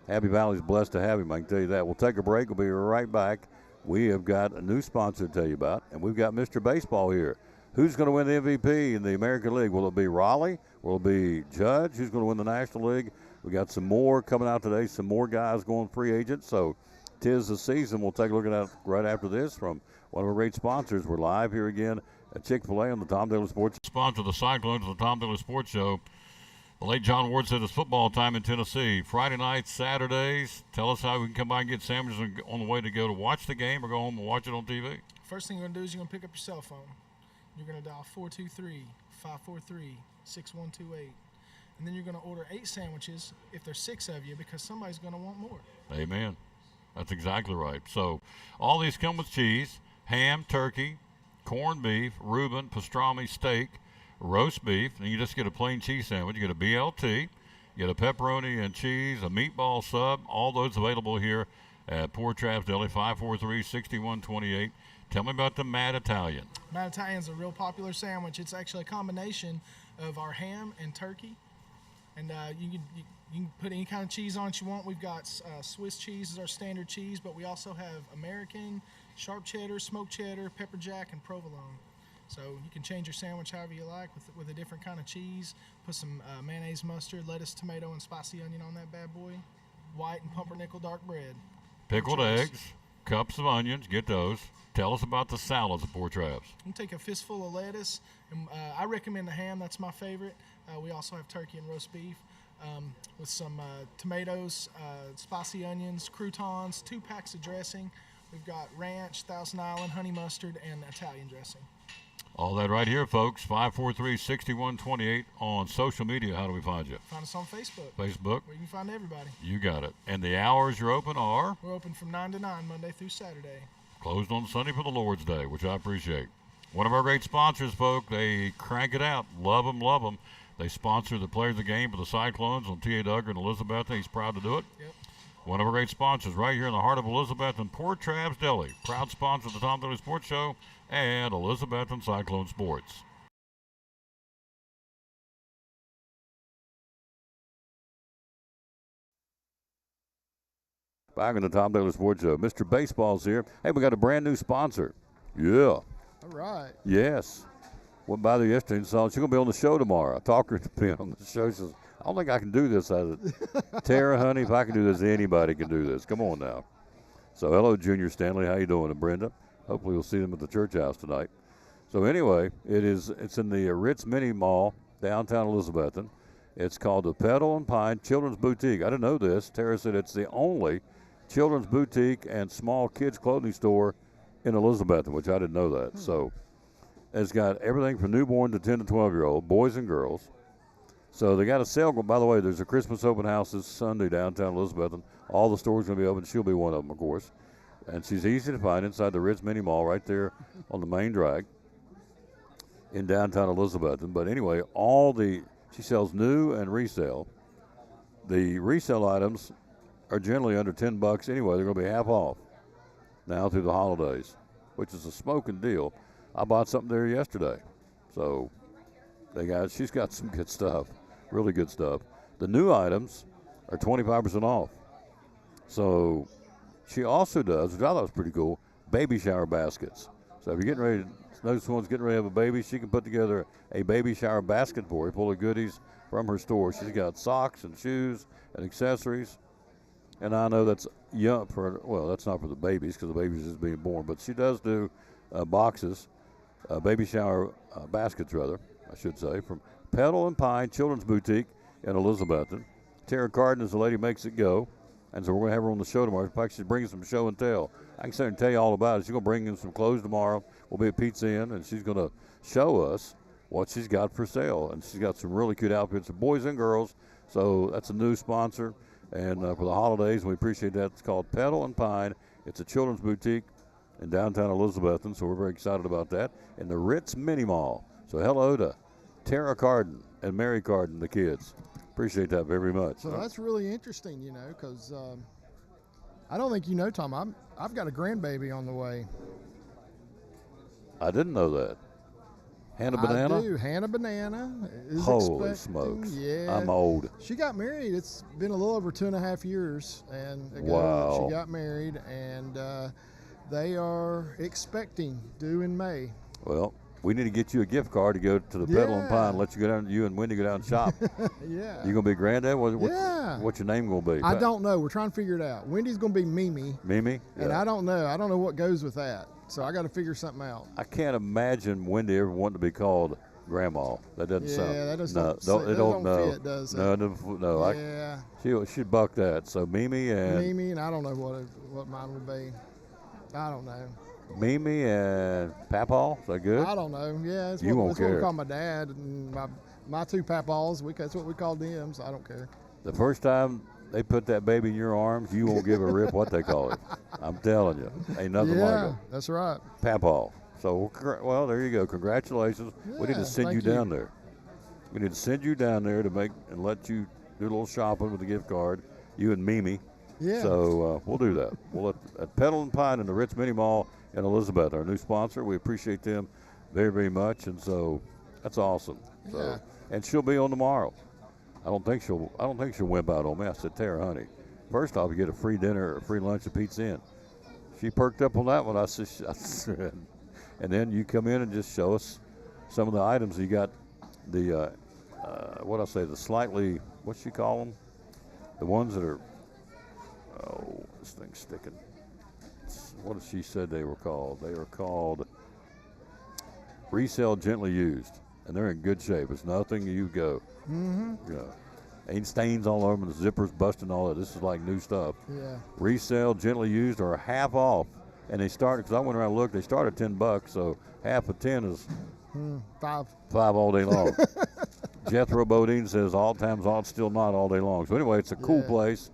Happy Valley's blessed to have him, I can tell you that. We'll take a break. We'll be right back. We have got a new sponsor to tell you about, and we've got Mr. Baseball here. Who's going to win the MVP in the American League? Will it be Raleigh? Will it be Judge? Who's going to win the National League? We got some more coming out today, some more guys going free agents. So 'tis the season. We'll take a look at that right after this from one of our great sponsors. We're live here again at Chick-fil-A on the Tom Taylor Sports. Sponsor the Cyclones of the Tom Taylor Sports Show. The late John Ward said it's football time in Tennessee. Friday nights, Saturdays. Tell us how we can come by and get sandwiches on the way to go to watch the game or go home and watch it on TV. First thing you're going to do is you're going to pick up your cell phone. You're going to dial 423-543-6128. And then you're going to order 8 sandwiches if there's 6 of you because somebody's going to want more. Amen. That's exactly right. So all these come with cheese, ham, turkey, corned beef, Reuben, pastrami, steak, roast beef, and you just get a plain cheese sandwich. You get a BLT, you get a pepperoni and cheese, a meatball sub, all those available here at Poor Traps Deli, 543-6128. Tell me about the Mad Italian. Mad Italian's a real popular sandwich. It's actually a combination of our ham and turkey. And you can put any kind of cheese on it you want. We've got Swiss cheese is our standard cheese, but we also have American, sharp cheddar, smoked cheddar, pepper jack, and provolone. So you can change your sandwich however you like with a different kind of cheese. Put some mayonnaise, mustard, lettuce, tomato, and spicy onion on that bad boy. White and pumpernickel dark bread. Pickled eggs, cups of onions, get those. Tell us about the salads at Poor Traps. You take a fistful of lettuce, and I recommend the ham. That's my favorite. We also have turkey and roast beef with some tomatoes, spicy onions, croutons, 2 packs of dressing. We've got ranch, Thousand Island, honey mustard, and Italian dressing. All that right here, folks. 543-6128 on social media. How do we find you? Find us on Facebook. Facebook. Where you can find everybody. You got it. And the hours you're open are? We're open from 9 to 9, Monday through Saturday. Closed on Sunday for the Lord's Day, which I appreciate. One of our great sponsors, folks. They crank it out. Love them, love them. They sponsor the players of the game for the Cyclones on T.A. Duggar and Elizabethton. He's proud to do it. Yep. One of our great sponsors right here in the heart of Elizabethton, Poor Traps Deli. Proud sponsor of the Tom Dilley Sports Show and Elizabethton Cyclone Sports. Back in the Tom Dilley Sports Show. Mr. Baseball's here. Hey, we got a brand new sponsor. Yeah. All right. Yes. Went by there yesterday and saw she's going to be on the show tomorrow. I talked her into being on the show. She says, I don't think I can do this. I said, Tara, honey, if I can do this, anybody can do this. Come on now. So hello, Junior Stanley. How you doing? And Brenda. Hopefully we'll see them at the church house tonight. So anyway, it's in the Ritz Mini Mall, downtown Elizabethton. It's called the Petal and Pine Children's Boutique. I didn't know this. Tara said it's the only children's boutique and small kids clothing store in Elizabethton, which I didn't know that. So it's got everything from newborn to 10 to 12-year-old, boys and girls. So they got a sale. By the way, there's a Christmas open house this Sunday downtown Elizabethton. All the stores are going to be open. She'll be one of them, of course. And she's easy to find inside the Ritz Mini Mall right there on the main drag in downtown Elizabethton. But anyway, she sells new and resale. The resale items are generally under $10 anyway. They're going to be half off now through the holidays, which is a smoking deal. I bought something there yesterday. So she's got some good stuff, really good stuff. The new items are 25% off. So she also does, which I thought was pretty cool, baby shower baskets. So if you're getting ready to know someone's getting ready to have a baby, she can put together a baby shower basket for you, full of goodies from her store. She's got socks and shoes and accessories. And I know that's young that's not for the babies because the baby's just being born, but she does do boxes, baby shower baskets, rather, I should say, from Petal and Pine Children's Boutique in Elizabethton. Tara Carden is the lady who makes it go. And so we're going to have her on the show tomorrow. In fact, she's bringing some show and tell. I can sit there and tell you all about it. She's going to bring in some clothes tomorrow. We'll be at Pizza Inn, and she's going to show us what she's got for sale. And she's got some really cute outfits for boys and girls. So that's a new sponsor. And for the holidays, we appreciate that. It's called Petal and Pine. It's a children's boutique in downtown Elizabethton, so we're very excited about that. In the Ritz Mini Mall. So hello to Tara Carden and Mary Carden, the kids. Appreciate that very much. So that's really interesting, because I don't think you know, Tom. I've got a grandbaby on the way. I didn't know that. Hannah Banana? I do. Hannah Banana is Holy expecting. smokes. Yeah. I'm old. She got married. It's been a little over 2.5 years ago Wow. she got married, and they are expecting due in May. Well, we need to get you a gift card to go to the Petal and Pine. Let you go down. You and Wendy go down and shop. Yeah. You gonna be granddad? Yeah. What's your name gonna be? I don't know. We're trying to figure it out. Wendy's going to be Mimi. Mimi? And Yeah. I don't know. I don't know what goes with that. So I got to figure something out. I can't imagine Wendy ever wanting to be called Grandma. That doesn't sound. Yeah, that doesn't. No, It don't know. fit, does it? No. Yeah. She'd buck that. So Mimi and Mimi, and I don't know what mine will be. I don't know. Mimi and Papaw. Is that good? I don't know. Yeah, it's You won't what we care. call my dad and my two papaws. That's what we call them. So I don't care. The first time they put that baby in your arms, you won't give a rip what they call it. I'm telling you, ain't nothing like it. That's right. Papaw. So, well, there you go. Congratulations. We need Yeah, to send you thank you. down there. We need to send you down there to make and let you do a little shopping with a gift card. You and Mimi, Yeah. So we'll do that. We'll at Pedal and Pine in the Ritz Mini Mall in Elizabeth, our new sponsor. We appreciate them very, very much, and so that's awesome. So, Yeah. and she'll be on tomorrow. I don't think she'll wimp out on me. I said, Tara, honey, first off, you get a free dinner or a free lunch at Pizza Inn. She perked up on that one. I said, and then you come in and just show us some of the items. You got the the slightly, what she call them? The ones that are, oh, this thing's sticking. What did she said they were called? They are called resale gently used, and they're in good shape. It's nothing you go. Mm-hmm. You know, ain't stains all over them, the zippers busting, all that. This is like new stuff. Yeah. Resale gently used or half off, and they start, because I went around and looked, they start at $10, so half of 10 is $5 all day long. Jethro Bodine says all times all, still not all day long. So anyway, it's a cool place.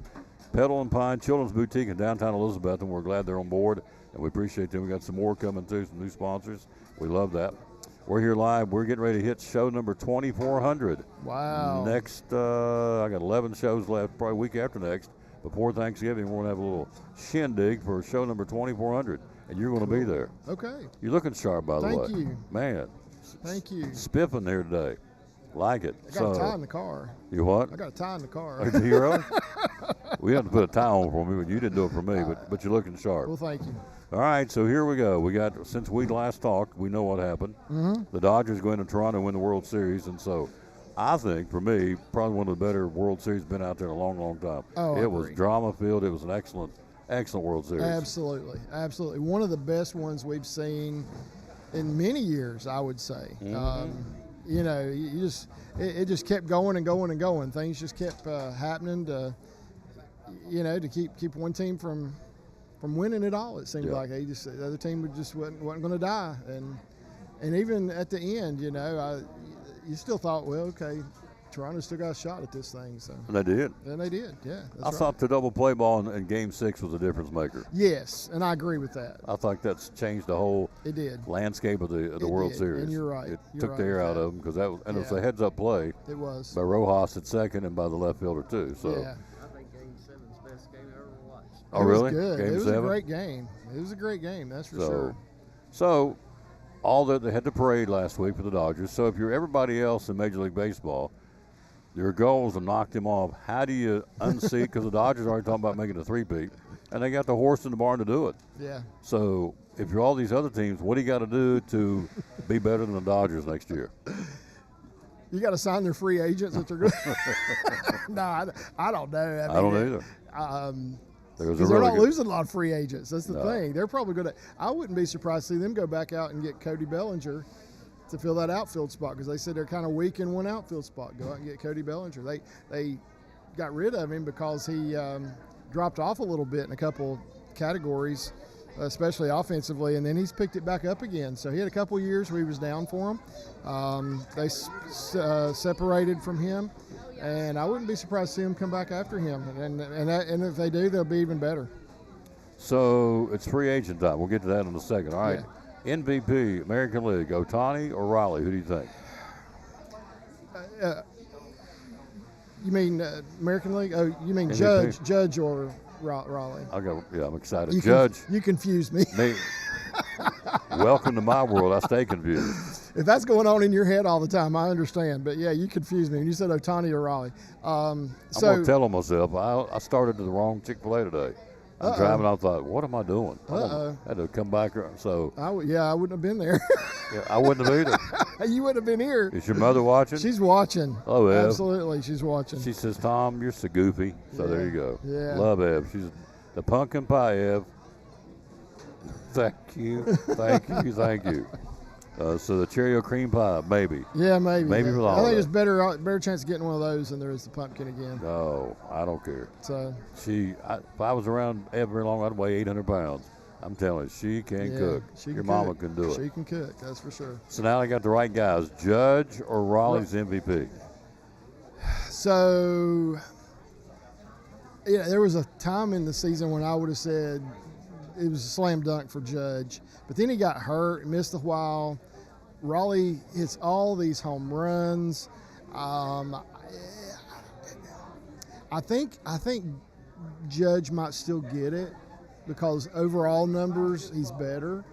Pedal and Pine Children's Boutique in downtown Elizabeth, and we're glad they're on board, and we appreciate them. We got some more coming too, some new sponsors. We love that. We're here live. We're getting ready to hit show number 2400. Wow. Next, I got 11 shows left, probably week after next. Before Thanksgiving, we're going to have a little shindig for show number 2400, and you're going to be there. Okay. You're looking sharp, by the way. Thank you. Man. Thank you. Spiffing there today. Like it. I got a tie in the car. You what? I got a tie in the car. Oh, do you really? We had to put a tie on for me, but you didn't do it for me, but you're looking sharp. Well, thank you. All right, so here we go. We got, since we last talked, we know what happened. Mm-hmm. The Dodgers go into Toronto and win the World Series, and so I think, for me, probably one of the better World Series been out there in a long, long time. Oh, it was drama-filled. It was an excellent World Series. Absolutely. Absolutely. One of the best ones we've seen in many years, I would say. Mm-hmm. You know, it just kept going and going and going. Things just kept happening to, you know, to keep one team from winning it all. It seemed like the other team wasn't going to die, and even at the end, you know, you still thought, well, okay, Toronto still got a shot at this thing. So And they did. And they did, yeah. I thought the double play ball in Game 6 was a difference maker. Yes, and I agree with that. I thought that's changed the whole landscape of the World Series. And you're right. It You're took right the air with out that. of them because that was, and it was Yeah. a heads-up play. It was. By Rojas at second and by the left fielder too. So. Yeah. I think Game 7's best game I ever watched. Oh, It was really? good. Game It was 7? a great game. It was a great game, that's for sure. So, they had the parade last week for the Dodgers. So if you're everybody else in Major League Baseball, your goal is to knock them off. How do you unseat? Because the Dodgers are already talking about making a three-peat, and they got the horse in the barn to do it. Yeah. So if you're all these other teams, what do you got to do to be better than the Dodgers next year? You got to sign their free agents that they're good. No, I don't know. I don't either. Because they're not losing a lot of free agents. That's the No. thing. They're probably going to. I wouldn't be surprised to see them go back out and get Cody Bellinger to fill that outfield spot because they said they're kind of weak in one outfield spot. Go out and get Cody Bellinger. They got rid of him because he dropped off a little bit in a couple categories, especially offensively, and then he's picked it back up again. So he had a couple years where he was down for him. They separated from him, and I wouldn't be surprised to see him come back after him. And if they do, they'll be even better. So it's free agent time. We'll get to that in a second. All right. MVP, American League, Ohtani or Raleigh? Who do you think? You mean American League? Oh, you mean MVP. Judge or Raleigh? I'm excited. You Judge. You confuse me. Welcome to my world. I stay confused. If that's going on in your head all the time, I understand. But yeah, you confused me when you said Ohtani or Raleigh. I'm going to tell on myself. I started to the wrong Chick-fil-A today. I'm driving. I thought, what am I doing? I had to come back. So I wouldn't have been there. I wouldn't have either. You wouldn't have been here. Is your mother watching? She's watching. Oh, Ev. Absolutely, she's watching. She says, Tom, you're so goofy. So there you go. Yeah. Love Ev. She's the pumpkin pie, Ev. Thank you. Thank you. Thank you. So the Cheerio cream pie, maybe. Yeah, maybe. Maybe with all I think that. there's better chance of getting one of those than there is the pumpkin again. No, I don't care. So if I was around Ev very long, I'd weigh 800 pounds. I'm telling you, she can cook. Your mama can do it. She can cook, that's for sure. So now I got the right guys. Judge or Raleigh's MVP? So, there was a time in the season when I would have said it was a slam dunk for Judge. But then he got hurt, missed a while. Raleigh hits all these home runs. I think Judge might still get it because overall numbers, he's better.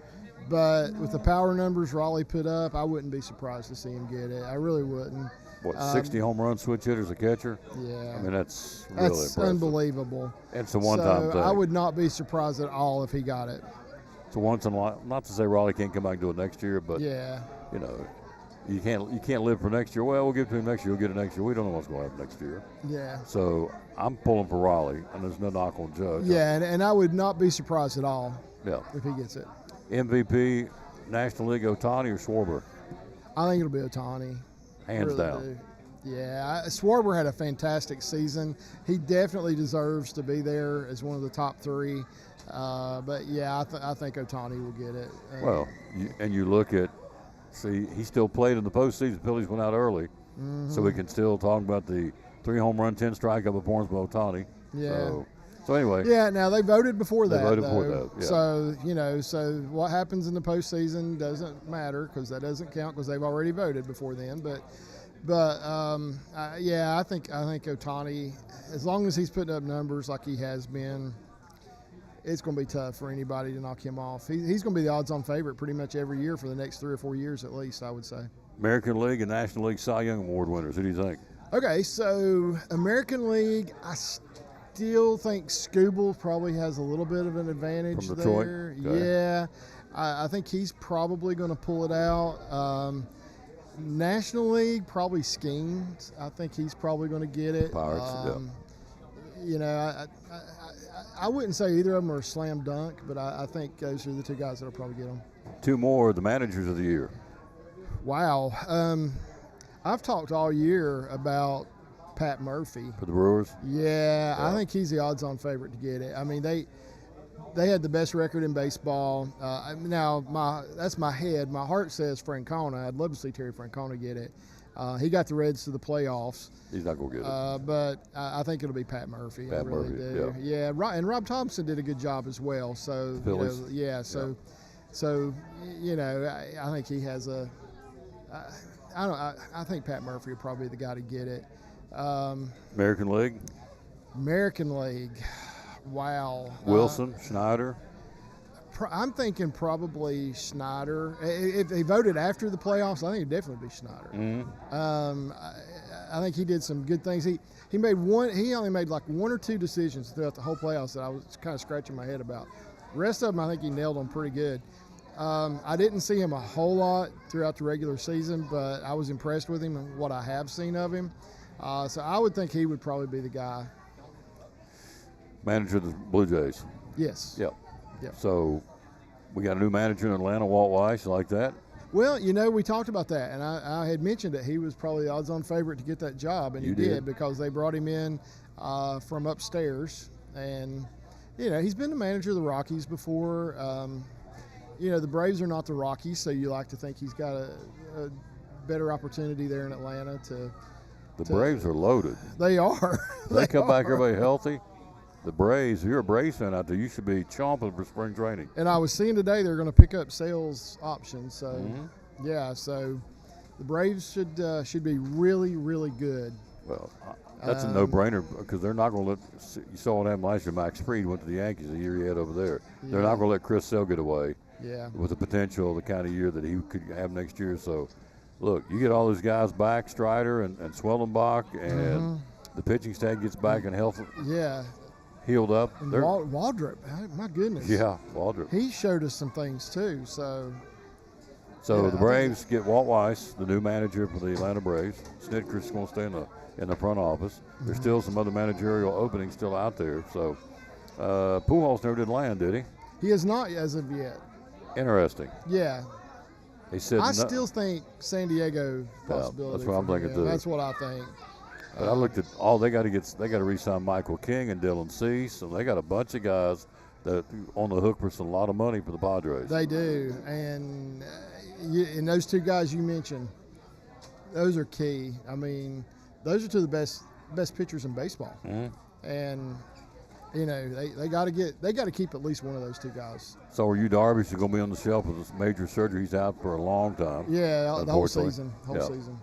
But with the power numbers Raleigh put up, I wouldn't be surprised to see him get it. I really wouldn't. What, 60 home run switch hitters a catcher? Yeah. I mean, that's really impressive. Unbelievable. It's a one-time thing. I would not be surprised at all if he got it. It's a once in a while. Not to say Raleigh can't come back and do it next year, but yeah, you know, you can't live for next year. Well, we'll give it to him next year. We'll get it next year. We don't know what's going to happen next year. Yeah. So I'm pulling for Raleigh, and there's no knock on Judge. Yeah, and I would not be surprised at all. Yeah. If he gets it. MVP, National League, Ohtani or Schwarber? I think it'll be Ohtani. Hands really down. Do. Yeah, Schwarber had a fantastic season. He definitely deserves to be there as one of the top three. But yeah, I think Ohtani will get it. Well, you look at, he still played in the postseason. The Phillies went out early, so we can still talk about the 3 home run, 10 strikeout performance by Ohtani. Yeah. So anyway. Yeah. Now they voted before that. They voted before that. Yeah. So what happens in the postseason doesn't matter because that doesn't count because they've already voted before then. But I think Ohtani, as long as he's putting up numbers like he has been, it's going to be tough for anybody to knock him off. He's going to be the odds-on favorite pretty much every year for the next 3 or 4 years at least, I would say. American League and National League Cy Young Award winners. Who do you think? Okay, so American League, I still think Scooble probably has a little bit of an advantage From Detroit? there. Okay. Yeah, I think he's probably going to pull it out. National League, probably Skeens. I think he's probably going to get it. Pirates, You know, I wouldn't say either of them are a slam dunk, but I think those are the 2 guys that'll probably get them. 2 more, the managers of the year. Wow. I've talked all year about Pat Murphy. For the Brewers? Yeah, I think he's the odds-on favorite to get it. I mean, they had the best record in baseball. Now, that's my head. My heart says Francona. I'd love to see Terry Francona get it. He got the Reds to the playoffs. He's not going to get it. But I think it'll be Pat Murphy. Pat I really Murphy, do. Yeah, and Rob Thompson did a good job as well. So, Phillies. I think he has a. I think Pat Murphy will probably be the guy to get it. American League? American League. Wow. Wilson, Schneider? I'm thinking probably Schneider. If they voted after the playoffs, I think it'd definitely be Schneider. Mm-hmm. I think he did some good things. He made one. He only made like 1 or 2 decisions throughout the whole playoffs that I was kind of scratching my head about. The rest of them, I think he nailed them pretty good. I didn't see him a whole lot throughout the regular season, but I was impressed with him and what I have seen of him. So I would think he would probably be the guy. Manager of the Blue Jays? Yes. Yep. Yep. So we got a new manager in Atlanta, Walt Weiss. You like that? Well, we talked about that, and I had mentioned that he was probably the odds-on favorite to get that job, and he did because they brought him in from upstairs. And, he's been the manager of the Rockies before. The Braves are not the Rockies, so you like to think he's got a better opportunity there in Atlanta to. The Braves are loaded. They are. They come back, everybody healthy. The Braves, if you're a Braves fan out there, you should be chomping for spring training. And I was seeing today they're going to pick up sales options. So, so the Braves should be really, really good. Well, that's a no-brainer because they're not going to let – you saw what happened last year. Max Fried went to the Yankees the year he had over there. Yeah. They're not going to let Chris Sale get away with the potential of the kind of year that he could have next year. So, look, you get all those guys back, Strider and Swellenbach, and the pitching staff gets back in health. Yeah. Healed up. And Waldrop, my goodness. Yeah, Waldrop. He showed us some things too. So the Braves get Walt Weiss, the new manager for the Atlanta Braves. Snitker's going to stay in the front office. There's still some other managerial openings still out there. So Pujols never did land, did he? He has not as of yet. Interesting. Yeah. He said I still think San Diego possibility. That's what I'm thinking too. That's what I think. But I looked at they got to re-sign Michael King and Dylan Cease, and they got a bunch of guys that on the hook for some lot of money for the Padres. They do, and those 2 guys you mentioned, those are key. I mean, those are 2 of the best pitchers in baseball, and they got to keep at least one of those 2 guys. So are you Darvish is going to be on the shelf with this major surgery? He's out for a long time. Yeah, the whole season. Season.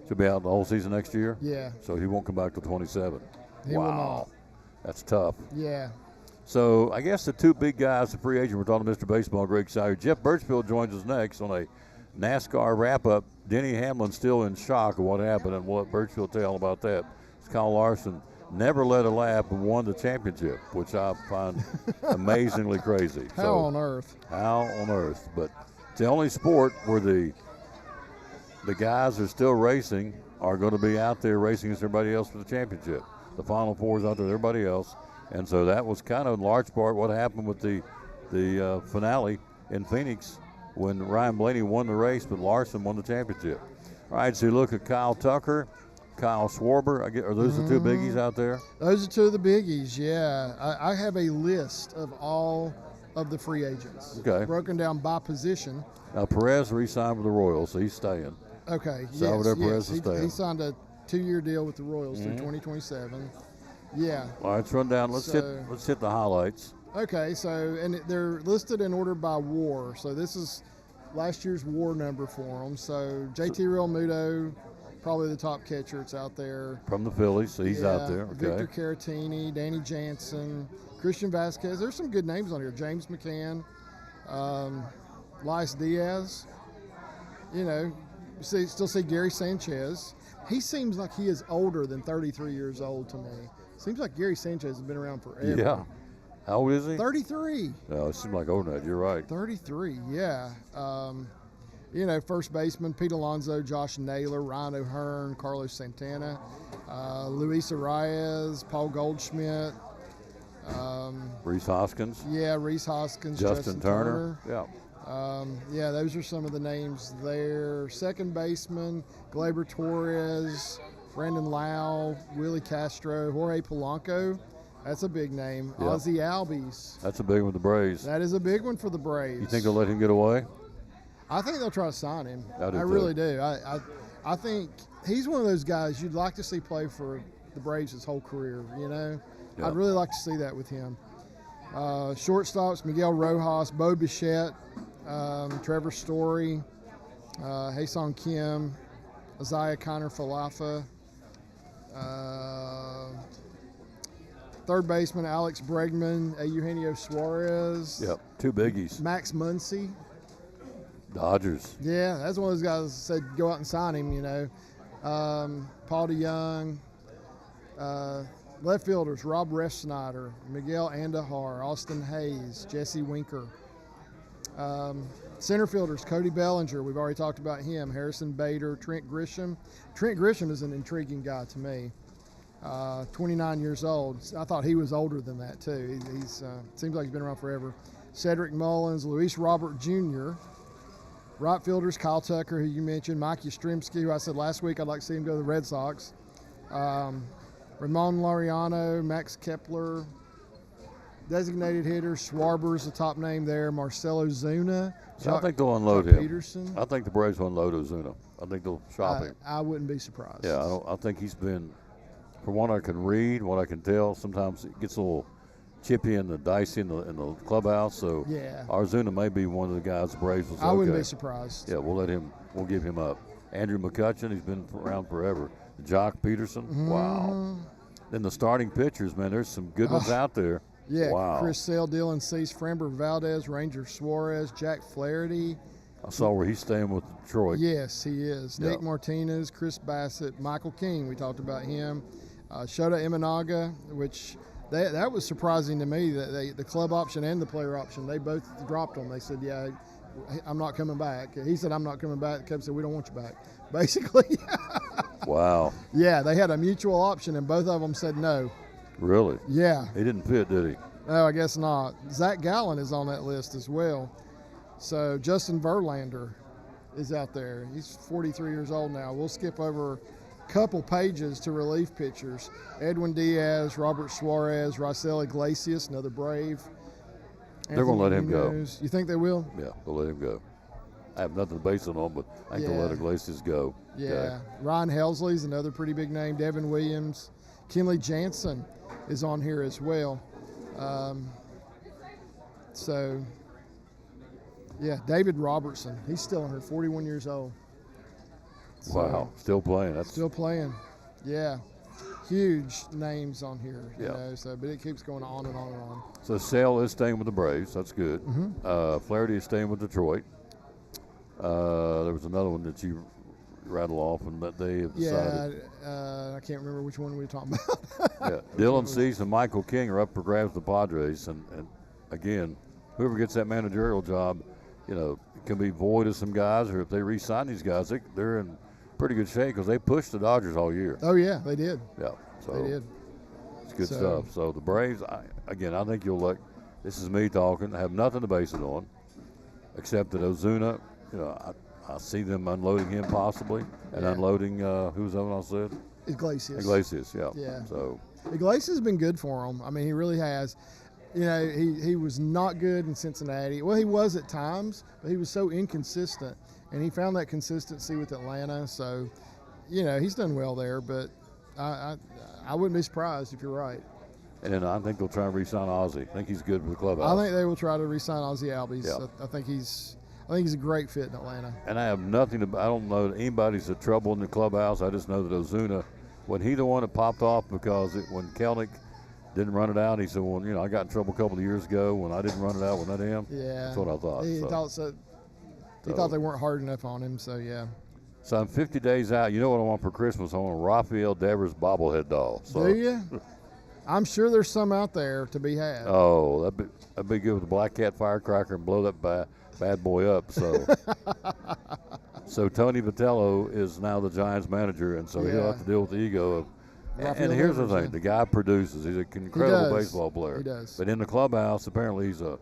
Should be out the whole season next year? Yeah. So he won't come back till 27. He will not. That's tough. Yeah. So I guess the two big guys, the free agent, we're talking to Mr. Baseball, Greg Sire. Jeff Birchfield joins us next on a NASCAR wrap-up. Denny Hamlin's still in shock of what happened, and we'll let Birchfield tell about that. Kyle Larson never led a lap and won the championship, which I find amazingly crazy. How on earth? How on earth? But it's the only sport where the guys are still racing are going to be out there racing against everybody else for the championship. The Final Four is out there with everybody else. And so that was kind of in large part what happened with the finale in Phoenix when Ryan Blaney won the race, but Larson won the championship. All right, so you look at Kyle Tucker, Kyle Schwarber. Are those the two biggies out there? Those are two of the biggies, yeah. I have a list of all of the free agents. Okay. Broken down by position. Now, Perez re-signed with the Royals, so he's staying. Okay, Salvador yes. Perez is staying. He signed a 2-year deal with the Royals through 2027. Yeah. All right, let's run down. Let's hit the highlights. Okay, so and they're listed in order by WAR. So this is last year's WAR number for them. So JT Realmuto, probably the top catcher that's out there. From the Phillies, so he's out there. Okay. Victor Caratini, Danny Jansen, Christian Vasquez. There's some good names on here. James McCann, Luis Diaz. You know, still see Gary Sanchez. He seems like he is older than 33 years old to me. Seems like Gary Sanchez has been around forever. Yeah. How old is he? 33. No, it seems like older than that. You're right. 33, yeah. You know, first baseman, Pete Alonso, Josh Naylor, Ryan O'Hearn, Carlos Santana, Luis Arias, Paul Goldschmidt. Reese Hoskins. Yeah, Reese Hoskins, Justin Turner. Yeah. Yeah, those are some of the names there. Second baseman, Gleyber Torres, Brandon Lau, Willie Castro, Jorge Polanco. That's a big name. Yep. Ozzie Albies. That's a big one with the Braves. That is a big one for the Braves. You think they'll let him get away? I think they'll try to sign him. I do really do. I think he's one of those guys you'd like to see play for the Braves his whole career, you know? Yep. I'd really like to see that with him. Shortstops, Miguel Rojas, Bo Bichette, Trevor Story, Hae-Sung Kim, Isaiah Connor Falafa, third baseman Alex Bregman, Eugenio Suarez. Yep, two biggies. Max Muncy. Dodgers. Yeah, that's one of those guys that said go out and sign him, you know. Paul DeYoung. Left fielders, Rob Refsnyder, Miguel Andujar, Austin Hayes, Jesse Winker. Center fielders, Cody Bellinger, we've already talked about him, Harrison Bader, Trent Grisham. Trent Grisham is an intriguing guy to me. 29 years old. I thought he was older than that too. He's seems like he's been around forever. Cedric Mullins, Luis Robert Jr., right fielders, Kyle Tucker, who you mentioned, Mike Yastrzemski, who I said last week I'd like to see him go to the Red Sox. Ramon Laureano, Max Kepler. Designated hitters, Schwarber's the top name there. Marcelo Zuna. So I think they'll unload Jock him. Peterson. I think the Braves will unload Ozuna. I think they'll shop him. I wouldn't be surprised. Yeah, I think he's been, from what I can read, what I can tell, sometimes it gets a little chippy and the dicey in the clubhouse. So yeah, Ozuna may be one of the guys the Braves will say, I wouldn't okay, be surprised. Yeah, we'll give him up. Andrew McCutchen, he's been around forever. Jock Peterson, wow. Then the starting pitchers, man, there's some good ones out there. Yeah, wow. Chris Sale, Dylan Cease, Framber Valdez, Ranger Suarez, Jack Flaherty. I saw where he's staying with Detroit. Yes, he is. Yep. Nick Martinez, Chris Bassett, Michael King, we talked about him. Shota Imanaga, which that was surprising to me that the club option and the player option, they both dropped them. They said, yeah, I'm not coming back. He said, I'm not coming back. The Cubs said, we don't want you back, basically. Wow. Yeah, they had a mutual option, and both of them said no. Really? Yeah. He didn't fit, did he? No, I guess not. Zach Gallen is on that list as well. So Justin Verlander is out there. He's 43 years old now. We'll skip over a couple pages to relief pitchers. Edwin Diaz, Robert Suarez, Raisel Iglesias, another Brave. They're going to let him go. You think they will? Yeah, they'll let him go. I have nothing to base it on, but I think they'll let Iglesias go. Yeah. Okay. Ryan Helsley's another pretty big name. Devin Williams. Kenley Jansen is on here as well. So, yeah, David Robertson. He's still on here, 41 years old. Wow, still playing. That's still playing. Yeah. huge names on here. You Yeah. know, so but it keeps going on and on and on. So Sale is staying with the Braves. That's good. Mhm. Flaherty is staying with Detroit. There was another one that you rattle off, and that they have decided. Yeah, I can't remember which one we were talking about. Yeah, Dylan Cease and Michael King are up for grabs with the Padres, and again, whoever gets that managerial job, you know, it can be void of some guys, or if they re-sign these guys, they're in pretty good shape because they pushed the Dodgers all year. Oh yeah, they did. Yeah, so They did. it's good So- stuff. So the Braves, I think you'll look. This is me talking. I have nothing to base it on, except that Ozuna, you know, I see them unloading him possibly, and Yeah. unloading who's the one I said? Iglesias. Iglesias, yeah. Yeah. So Iglesias has been good for him. I mean, he really has. You know, he was not good in Cincinnati. Well, he was at times, but he was so inconsistent, and he found that consistency with Atlanta. So, you know, he's done well there. But I wouldn't be surprised if you're right. And then I think they'll try and re-sign Ozzie. I think he's good for the clubhouse. I think they will try to re-sign Ozzie Albies. Yeah. I think he's a great fit in Atlanta. And I have nothing to. I don't know that anybody's in trouble in the clubhouse. I just know that Ozuna, when he the one that popped off because when Kelnick didn't run it out, he said, "Well, you know, I got in trouble a couple of years ago when I didn't run it out. Was that him?" Yeah, that's what I thought. He so. thought so. He thought they weren't hard enough on him. So yeah. So I'm 50 days out. You know what I want for Christmas? I want a Raphael Devers bobblehead doll. So, Do you? I'm sure there's some out there to be had. Oh, that'd be good with a black cat firecracker and blow that bad boy up. So, so Tony Vitello is now the Giants manager, and so he'll Yeah. have to deal with the ego of. Raphael And here's Devers, the thing: yeah. the guy produces. He's an incredible does. baseball player. He does. But in the clubhouse, apparently he's a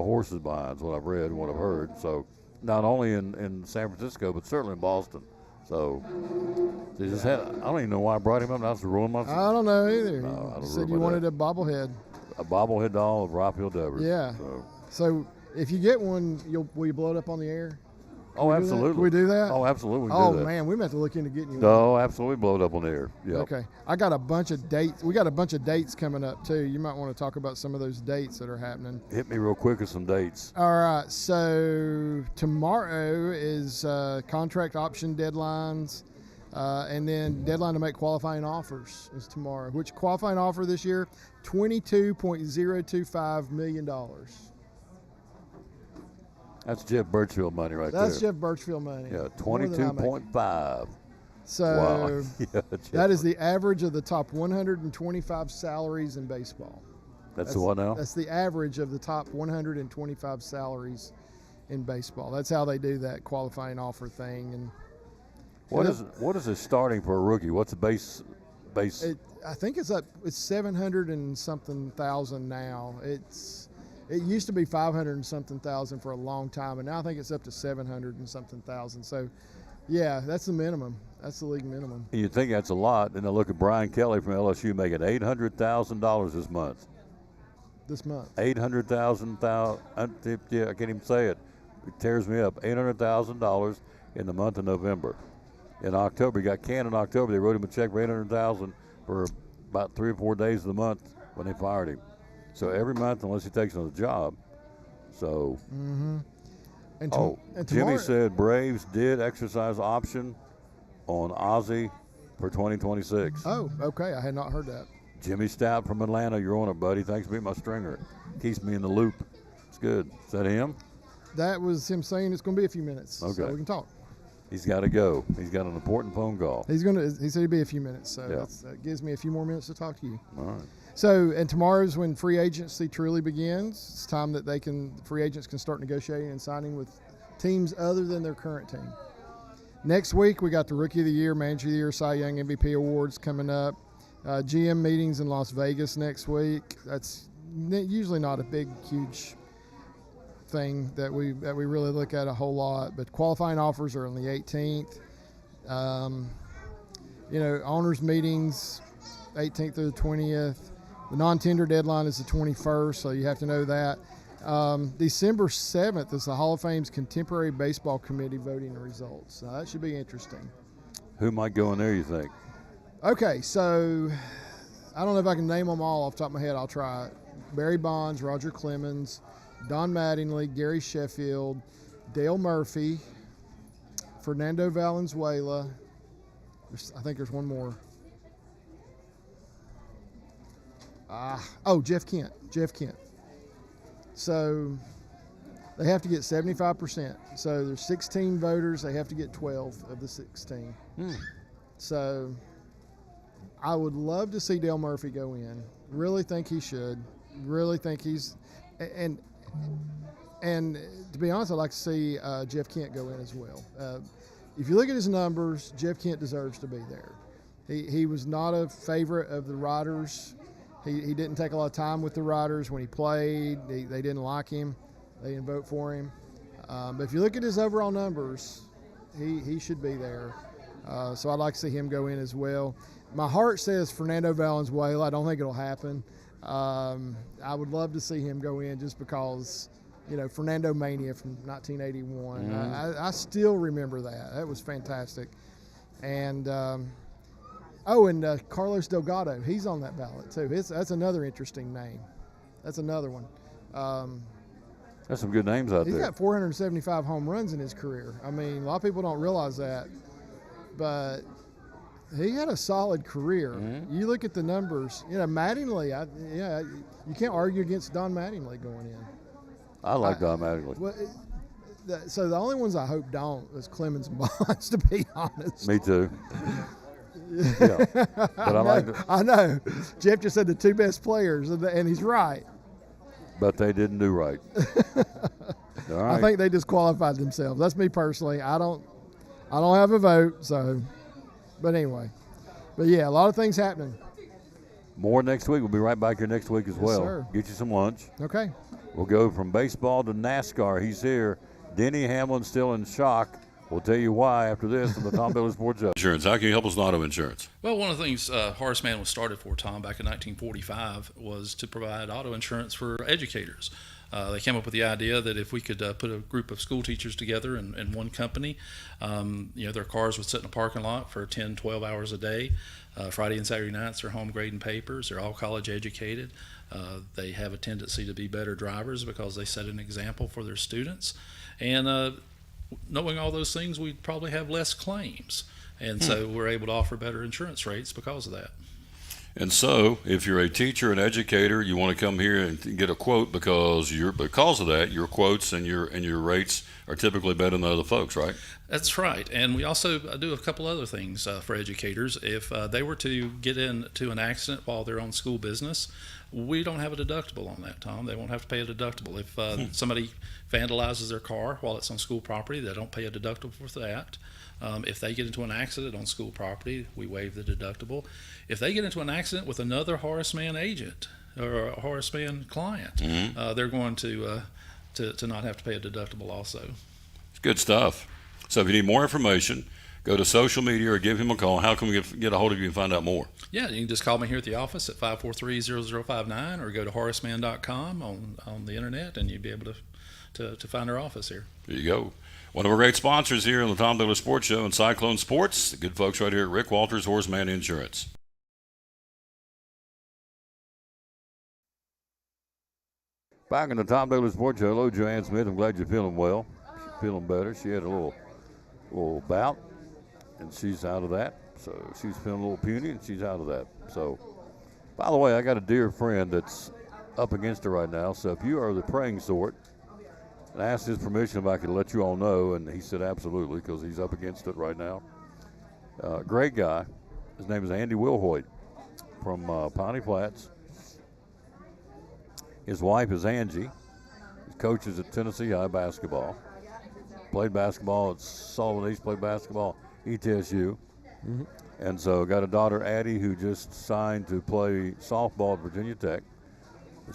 horse's behind. Is what I've read and what I've heard. So, not only in San Francisco, but certainly in Boston. So, they just had. I don't even know why I brought him up. That's to ruin my. I don't know either. No, I You don't said ruin you my wanted day. a bobblehead. A bobblehead doll of Raphael Devers. Yeah. So if you get one, will you blow it up on the air? Oh, Can we do that? absolutely. Can we do that? Oh, absolutely. We can Oh do that. man, we meant to look into getting you one. No, absolutely blow it up on the air. Yeah. Okay. I got a bunch of dates. We got a bunch of dates coming up too. You might want to talk about some of those dates that are happening. Hit me real quick with some dates. All right. So tomorrow is contract option deadlines, and then deadline to make qualifying offers is tomorrow. Which qualifying offer this year? $22.025 million. That's Jeff Birchfield money right That's there. Jeff Birchfield money. Yeah, More than I make. 22.5. So Wow. Yeah, Jeff. that is the average of the top 125 salaries in baseball. That's the what now? That's the average of the top 125 salaries in baseball. That's how they do that qualifying offer thing. And What is it starting for a rookie? What's the base? I think it's 700 and something thousand now. It used to be 500 and something thousand for a long time, and now I think it's up to 700 and something thousand. So, yeah, that's the minimum. That's the league minimum. And you think that's a lot, and then look at Brian Kelly from LSU making $800,000 this month. This month. 800,000. Yeah, I can't even say it. It tears me up. $800,000 in the month of November. In October, he got canned in October. They wrote him a check for $800,000 for about 3 or 4 days of the month when they fired him. So every month, unless he takes another job. So. Mm-hmm. And Jimmy tomorrow, said Braves did exercise option on Ozzie for 2026. Oh, okay. I had not heard that. Jimmy Stout from Atlanta, you're on it, buddy. Thanks for being my stringer. Keeps me in the loop. It's good. Is that him? That was him saying it's going to be a few minutes. Okay. So we can talk. He's got to go. He's got an important phone call. He said it'd be a few minutes. So Yeah. that gives me a few more minutes to talk to you. All right. So, and tomorrow's when free agency truly begins. It's time that free agents can start negotiating and signing with teams other than their current team. Next week, we got the Rookie of the Year, Manager of the Year, Cy Young, MVP awards coming up. GM meetings in Las Vegas next week. That's usually not a big, huge thing that we really look at a whole lot. But qualifying offers are on the 18th. Owners meetings, 18th through the 20th. The non-tender deadline is the 21st, so you have to know that. December 7th is the Hall of Fame's Contemporary Baseball Committee voting results. Now, that should be interesting. Who might go in there, you think? Okay, so I don't know if I can name them all off the top of my head. I'll try it. Barry Bonds, Roger Clemens, Don Mattingly, Gary Sheffield, Dale Murphy, Fernando Valenzuela. I think there's one more. Jeff Kent. Jeff Kent. So they have to get 75%. So there's 16 voters. They have to get 12 of the 16. So I would love to see Dale Murphy go in. Really think he should. Really think he's and to be honest, I'd like to see Jeff Kent go in as well. If you look at his numbers, Jeff Kent deserves to be there. He was not a favorite of the Riders. He didn't take a lot of time with the Riders when he played. They didn't like him. They didn't vote for him. But if you look at his overall numbers, he should be there. So I'd like to see him go in as well. My heart says Fernando Valenzuela. I don't think it'll happen. I would love to see him go in just because, Fernando Mania from 1981. I still remember that. That was fantastic. And Carlos Delgado, he's on that ballot too. That's another interesting name. That's another one. There's some good names out there. He's got 475 home runs in his career. I mean, a lot of people don't realize that, but he had a solid career. You look at the numbers. Mattingly. You can't argue against Don Mattingly going in. I like Don Mattingly. Well, so the only ones I hope don't is Clemens and Bonds, to be honest. Me too. Yeah, but I like it. I know. Jeff just said the two best players, and he's right. But they didn't do right. All right. I think they disqualified themselves. That's me personally. I don't have a vote, so. But anyway, a lot of things happening. More next week. We'll be right back here next week as well. Sir. Get you some lunch. Okay. We'll go from baseball to NASCAR. He's here. Denny Hamlin still in shock. We'll tell you why after this on the Tom Bailey Sports Show. Insurance. How can you help us with auto insurance? Well, one of the things Horace Mann was started for, Tom, back in 1945 was to provide auto insurance for educators. They came up with the idea that if we could put a group of school teachers together in one company, their cars would sit in a parking lot for 10, 12 hours a day. Friday and Saturday nights, they're home grading papers. They're all college educated. They have a tendency to be better drivers because they set an example for their students. And knowing all those things, we'd probably have less claims. And so we're able to offer better insurance rates because of that. And so, if you're a teacher, an educator, you want to come here and get a quote because of that, your quotes and your rates are typically better than other folks, right? That's right. And we also do a couple other things for educators. If they were to get into an accident while they're on school business, we don't have a deductible on that, Tom. They won't have to pay a deductible. If somebody vandalizes their car while it's on school property, they don't pay a deductible for that. If they get into an accident on school property, we waive the deductible. If they get into an accident with another Horace Mann agent or a Horace Mann client, they're going to not have to pay a deductible also. It's good stuff. So if you need more information, go to social media or give him a call. How can we get a hold of you and find out more? Yeah, you can just call me here at the office at 543-0059 or go to horacemann.com on the internet, and you'll be able to find our office here. There you go. One of our great sponsors here on the Tom Bailey Sports Show and Cyclone Sports, the good folks right here at Rick Walters, Horace Mann Insurance. Back in the Tom Bailey Sports Show, hello, Joanne Smith. I'm glad you're feeling well. She's feeling better. She had a little bout, and she's out of that. So she's feeling a little puny, and she's out of that. So, by the way, I got a dear friend that's up against her right now. So if you are the praying sort, and I asked his permission if I could let you all know, and he said absolutely because he's up against it right now. Great guy. His name is Andy Wilhoit from Piney Flats. His wife is Angie. He coaches at Tennessee High basketball. Played basketball at Sullivan East, played basketball at ETSU. Mm-hmm. And so got a daughter, Addie, who just signed to play softball at Virginia Tech.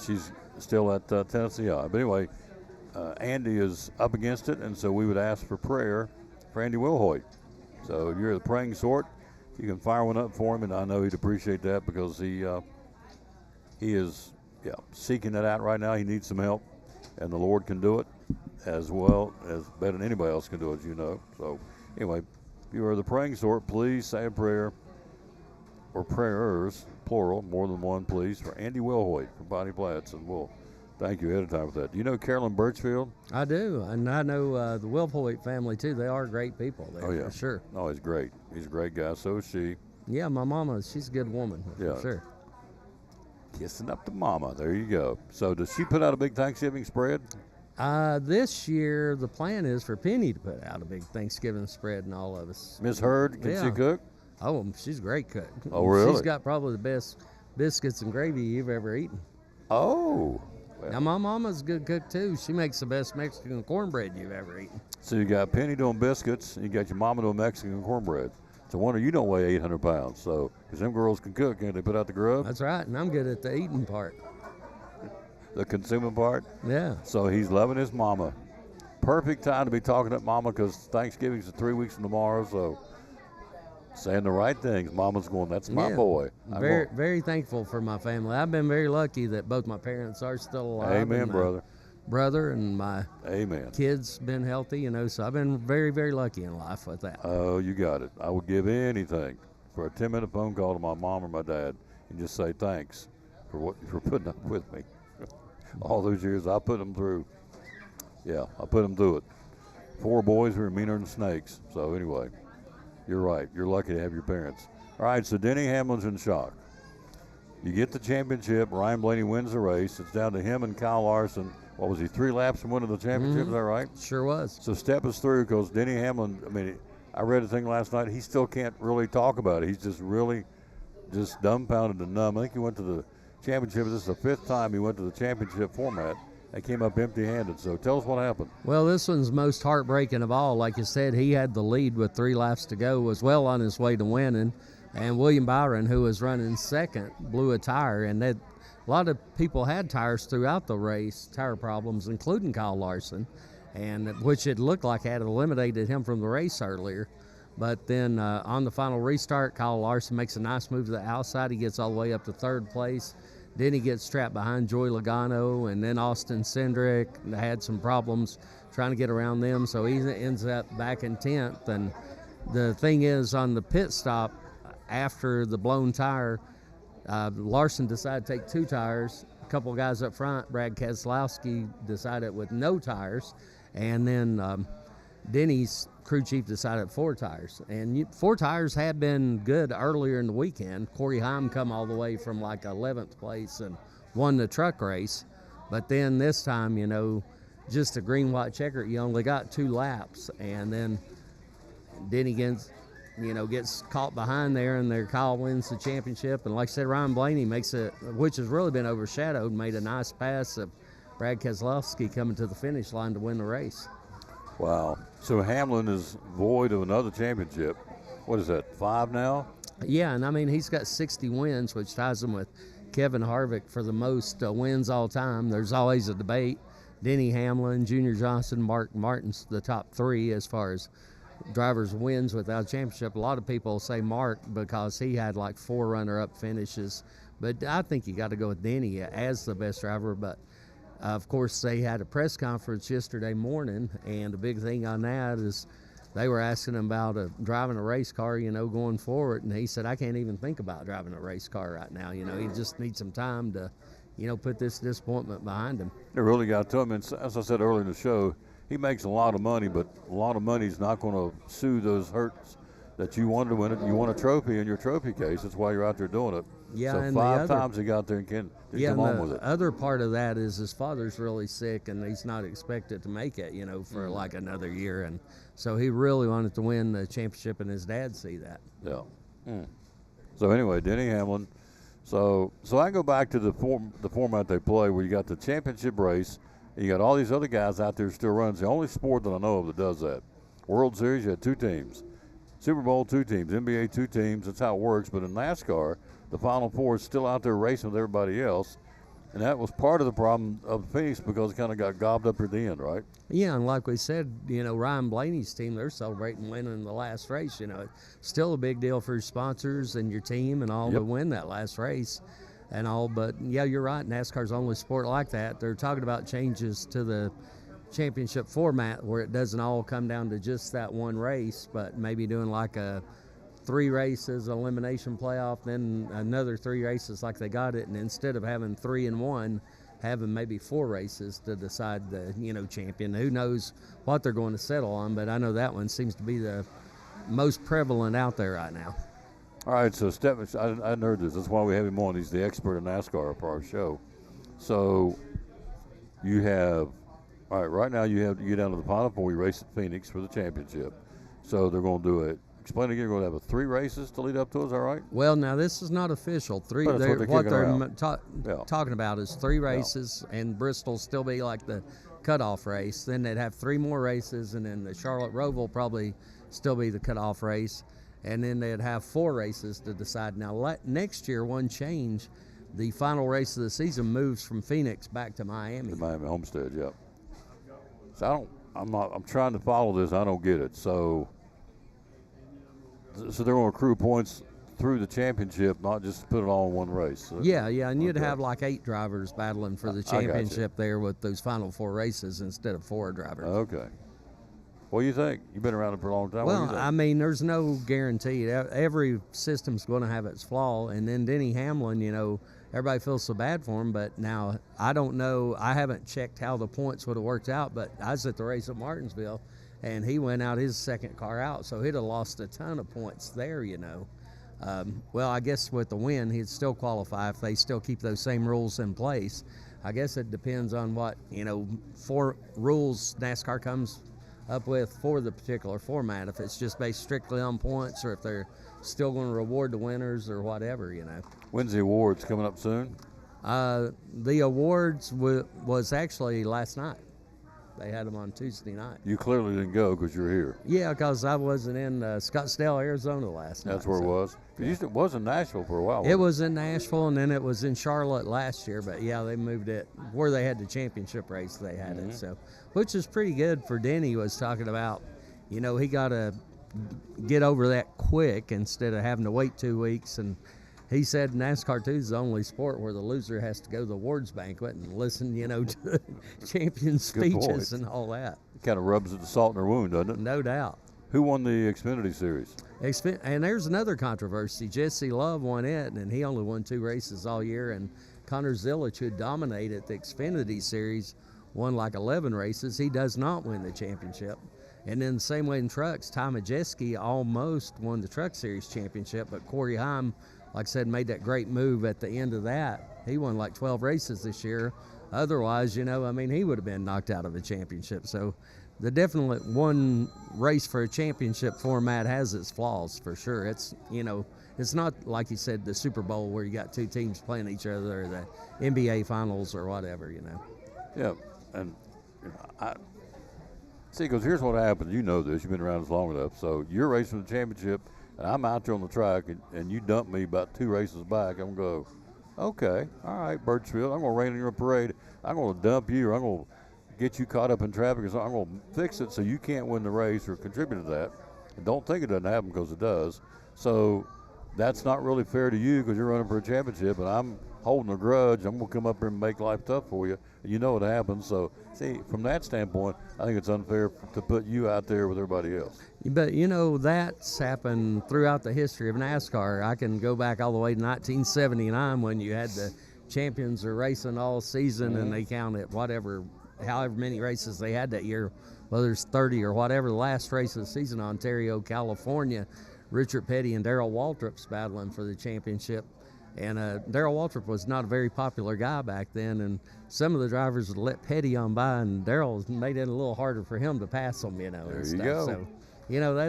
She's still at Tennessee High. But anyway, Andy is up against it, and so we would ask for prayer for Andy Wilhoit. So if you're the praying sort, you can fire one up for him, and I know he'd appreciate that because he is seeking that out right now. He needs some help, and the Lord can do it as well as better than anybody else can do it, as you know. So anyway, if you are the praying sort, please say a prayer, or prayers, plural, more than one, please, for Andy Wilhoit from Piney Flats, and we'll thank you ahead of time for that. Do you know Carolyn Birchfield? I do, and I know the Wilhoit family, too. They are great people there, for sure. Oh, he's great. He's a great guy. So is she. Yeah, my mama, she's a good woman, for sure. Kissing up to Mama. There you go. So does she put out a big Thanksgiving spread? This year, the plan is for Penny to put out a big Thanksgiving spread and all of us. Miss Hurd, can she cook? Oh, she's a great cook. Oh, really? She's got probably the best biscuits and gravy you've ever eaten. Oh. Well. Now, my mama's a good cook, too. She makes the best Mexican cornbread you've ever eaten. So you got Penny doing biscuits, and you got your mama doing Mexican cornbread. It's a wonder you don't weigh 800 pounds. So, because them girls can cook, can't they? Put out the grub? That's right, and I'm good at the eating part. The consuming part? Yeah. So he's loving his mama. Perfect time to be talking at mama because Thanksgiving's 3 weeks from tomorrow, so saying the right things. Mama's going, that's my boy. Very thankful for my family. I've been very lucky that both my parents are still alive. Amen, brother. Brother and my Amen. kids been healthy, so I've been very, very lucky in life with that. Oh, you got it. I would give anything for a 10-minute phone call to my mom or my dad and just say thanks for putting up with me. All those years I put them through. Yeah, I put them through it. 4 boys who are meaner than snakes. So anyway, you're right. You're lucky to have your parents. All right, so Denny Hamlin's in shock. You get the championship. Ryan Blaney wins the race. It's down to him and Kyle Larson. What was he, 3 laps from winning the championship? Is that right? Sure was. So step us through because Denny Hamlin, I read a thing last night. He still can't really talk about it. He's just really just dumbfounded and numb. I think he went to the championship. This is the 5th time he went to the championship format. They came up empty-handed. So tell us what happened. Well, this one's most heartbreaking of all. Like you said, he had the lead with 3 laps to go, was well on his way to winning. And William Byron, who was running second, blew a tire. And a lot of people had tires throughout the race, tire problems, including Kyle Larson, and which it looked like had eliminated him from the race earlier. But then on the final restart, Kyle Larson makes a nice move to the outside. He gets all the way up to 3rd place. Then he gets trapped behind Joey Logano, and then Austin Cindric had some problems trying to get around them, so he ends up back in 10th. And the thing is, on the pit stop after the blown tire, Larson decided to take 2 tires. A couple of guys up front, Brad Keselowski, decided with no tires, and then Denny's crew chief decided 4 tires. And 4 tires had been good earlier in the weekend. Corey Heim come all the way from like 11th place and won the truck race. But then this time, just a green, white checker, you only got 2 laps. And then Denny gets caught behind there, and there Kyle wins the championship. And like I said, Ryan Blaney makes it, which has really been overshadowed, made a nice pass of Brad Keselowski coming to the finish line to win the race. Wow. So Hamlin is void of another championship. What is that, 5 now? Yeah, and he's got 60 wins, which ties him with Kevin Harvick for the most wins all time. There's always a debate. Denny Hamlin, Junior Johnson, Mark Martin's the top 3 as far as drivers wins without a championship. A lot of people say Mark because he had like 4 runner-up finishes. But I think you got to go with Denny as the best driver. But of course, they had a press conference yesterday morning, and the big thing on that is they were asking him about driving a race car, going forward, and he said, I can't even think about driving a race car right now. He just needs some time to, put this disappointment behind him. They really got to him, and as I said earlier in the show, he makes a lot of money, but a lot of money is not going to soothe those hurts that you wanted to win it. You want a trophy in your trophy case. That's why you're out there doing it. Yeah, so and 5 times he got there and come on with it. The other part of that is his father's really sick, and he's not expected to make it, for like another year. And so he really wanted to win the championship, and his dad see that. Yeah. So anyway, Denny Hamlin. So I go back to the format they play where you got the championship race, and you got all these other guys out there still running. It's the only sport that I know of that does that. World Series, you had 2 teams. Super Bowl, 2 teams. NBA, 2 teams. That's how it works. But in NASCAR, the Final Four is still out there racing with everybody else. And that was part of the problem of Phoenix because it kind of got gobbed up at the end, right? Yeah, and like we said, Ryan Blaney's team, they're celebrating winning the last race. It's still a big deal for your sponsors and your team and all to win that last race and all. But, yeah, you're right. NASCAR's the only sport like that. They're talking about changes to the championship format where it doesn't all come down to just that one race, but maybe doing like a 3 races elimination playoff, then another 3 races like they got it, and instead of having 3 and 1, having maybe 4 races to decide the champion. Who knows what they're going to settle on, but I know that one seems to be the most prevalent out there right now. All right, so Stephen, I heard this. That's why we have him on. He's the expert in NASCAR for our show. So you have, all right, right now you have to get down to the Final Four. You race at Phoenix for the championship. So they're going to do it. Explain again, you're going to have 3 races to lead up to it, is that right? Well, now this is not official. But that's what they're Talking about is 3 races, and Bristol still be like the cutoff race. Then they'd have 3 more races, and then the Charlotte Roval will probably still be the cutoff race. And then they'd have 4 races to decide. Now, next year, one change, the final race of the season moves from Phoenix back to Miami. The Miami Homestead, yep. So I'm trying to follow this. I don't get it. So they're going to accrue points through the championship, not just put it all in one race. So, yeah, and you'd have like 8 drivers battling for the championship there with those final 4 races instead of 4 drivers. Okay. What do you think? You've been around it for a long time. Well, I mean, there's no guarantee. Every system's going to have its flaw. And then Denny Hamlin, everybody feels so bad for him. But now, I don't know. I haven't checked how the points would have worked out. But I was at the race at Martinsville, and he went out his second car out. So he'd have lost a ton of points there, Well, I guess with the win, he'd still qualify if they still keep those same rules in place. I guess it depends on what, 4 rules NASCAR comes up with for the particular format, if it's just based strictly on points or if they're still going to reward the winners or whatever, When's the awards coming up soon? The awards was actually last night. They had them on Tuesday night. You clearly didn't go because you're here. Yeah, because I wasn't in Scottsdale, Arizona last night. That's where it was. It was in Nashville for a while. It was in Nashville, and then it was in Charlotte last year. But yeah, they moved it where they had the championship race. They had it, so which is pretty good for Denny. Was talking about, he got to get over that quick instead of having to wait 2 weeks. And he said NASCAR 2 is the only sport where the loser has to go to the awards banquet and listen, to champion speeches and all that. It kind of rubs the salt in their wound, doesn't it? No doubt. Who won the Xfinity Series? And there's another controversy. Jesse Love won it, and he only won 2 races all year. And Connor Zilic, who dominated the Xfinity Series, won like 11 races. He does not win the championship. And then the same way in trucks, Ty Majeski almost won the Truck Series championship, but Corey Heim, like I said, made that great move at the end of that. He won like 12 races this year. Otherwise, he would have been knocked out of the championship. So the definite one race for a championship format has its flaws for sure. It's, it's not like you said, the Super Bowl where you got 2 teams playing each other or the NBA finals or whatever, Yeah, and I see, because here's what happens. You know this. You've been around this long enough. So you're racing the championship, and I'm out there on the track, and you dump me about 2 races back. I'm going to go, okay, all right, Birchfield, I'm going to rain on your parade. I'm going to dump you, or I'm going to get you caught up in traffic, or something. I'm going to fix it so you can't win the race or contribute to that. And don't think it doesn't happen, because it does. So that's not really fair to you because you're running for a championship, and I'm holding a grudge. I'm going to come up here and make life tough for you. You know what happens. So, see, from that standpoint, I think it's unfair to put you out there with everybody else. But, that's happened throughout the history of NASCAR. I can go back all the way to 1979 when you had the champions are racing all season and they counted however many races they had that year, whether it's 30 or whatever. The last race of the season, Ontario, California, Richard Petty and Darrell Waltrip's battling for the championship. And Darrell Waltrip was not a very popular guy back then, and some of the drivers would let Petty on by, and Darrell made it a little harder for him to pass them, There and you stuff. go.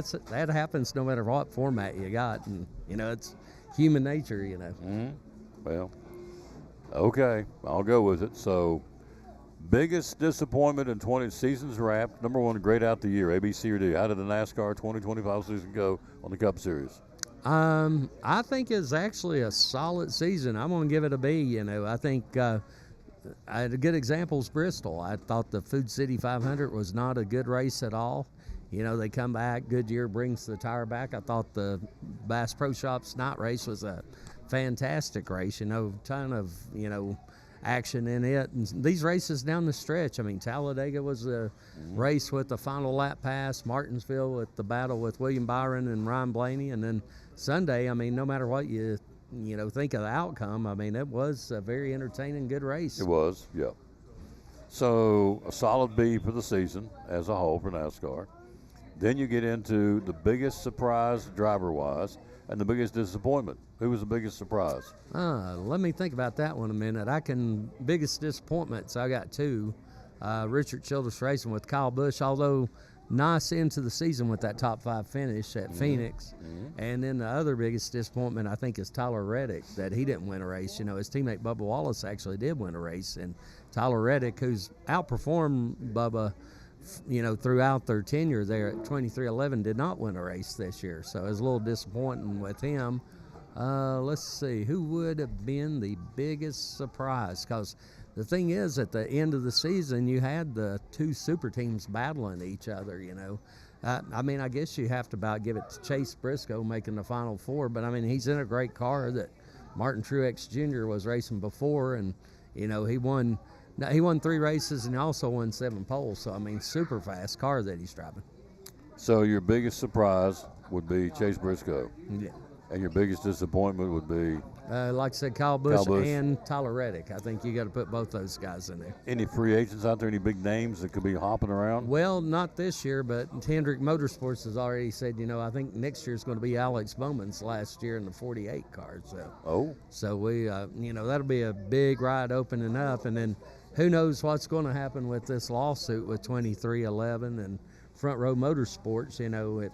So, that happens no matter what format you got, and it's human nature, Well, okay, I'll go with it. So, biggest disappointment in 20 seasons wrapped. Number 1, grade out the year, A, B, C, or D. How did the NASCAR 2025 season go on the Cup Series? I think it's actually a solid season. I'm going to give it a B. I think I had a good example is Bristol. I thought the Food City 500 was not a good race at all. They come back. Goodyear brings the tire back. I thought the Bass Pro Shops night race was a fantastic race. Ton of action in it. And these races down the stretch. Talladega was a race with the final lap pass. Martinsville with the battle with William Byron and Ryan Blaney, and then Sunday. No matter what you think of the outcome, it was a very entertaining, good race. It was, yeah. So a solid B for the season as a whole for NASCAR. Then you get into the biggest surprise driver-wise. And the biggest disappointment. Who was the biggest surprise? Let me think about that one a minute. Biggest disappointments, I got two. Richard Childress Racing with Kyle Busch, although nice into the season with that top 5 finish at Phoenix. And then the other biggest disappointment, I think, is Tyler Reddick, that he didn't win a race. You know, his teammate Bubba Wallace actually did win a race. And Tyler Reddick, who's outperformed Bubba, you know, throughout their tenure there at 2311, did not win a race this year. So it was a little disappointing with him. Let's see, who would have been the biggest surprise? Because the thing is, at the end of the season, you had the two super teams battling each other, you know. I mean, I guess you have to about give it to Chase Briscoe making the Final Four, but, I mean, he's in a great car that Martin Truex Jr. was racing before, and, you know, he won 3 races and he also won 7 poles. So, I mean, super fast car that he's driving. So your biggest surprise would be Chase Briscoe. Yeah. And your biggest disappointment would be? Like I said, Kyle Busch and Tyler Reddick. I think you got to put both those guys in there. Any free agents out there, any big names that could be hopping around? Well, not this year, but Hendrick Motorsports has already said, you know, I think next year is going to be Alex Bowman's last year in the 48 car. So we, you know, that'll be a big ride opening up. And then who knows what's going to happen with this lawsuit with 2311 and Front Row Motorsports, you know,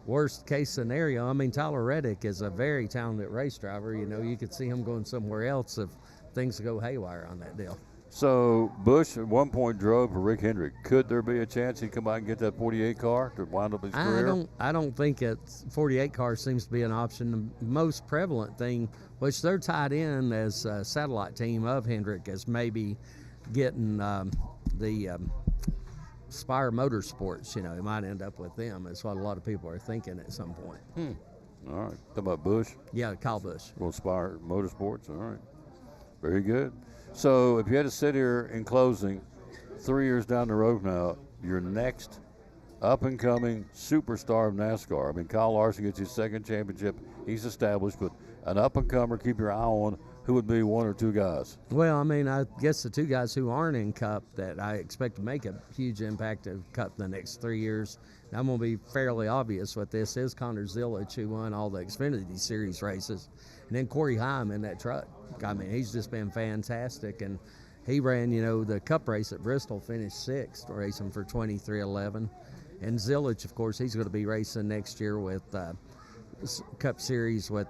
worst case scenario, I mean, Tyler Reddick is a very talented race driver. You know, you could see him going somewhere else if things go haywire on that deal. So Busch at one point drove for Rick Hendrick. Could there be a chance he'd come by and get that 48 car to wind up his career? I don't think 48 car seems to be an option. The most prevalent thing, which they're tied in as a satellite team of Hendrick, is maybe getting the Spire Motorsports. You know, he might end up with them. That's what a lot of people are thinking at some point. All right. Talking about Busch? Yeah, Kyle Busch. Well, Spire Motorsports. All right. Very good. So if you had to sit here in closing, 3 years down the road now, your next up-and-coming superstar of NASCAR. I mean, Kyle Larson gets his second championship. He's established, but an up-and-comer, keep your eye on. Who would be one or two guys? Well, I mean, I guess the two guys who aren't in Cup that I expect to make a huge impact of Cup the next 3 years, and I'm going to be fairly obvious with this, is Connor Zillage, who won all the Xfinity Series races, and then Corey Haim in that truck. I mean, he's just been fantastic, and he ran, you know, the Cup race at Bristol, finished 6th, racing for 2311. And Zillage, of course, he's going to be racing next year with Cup Series with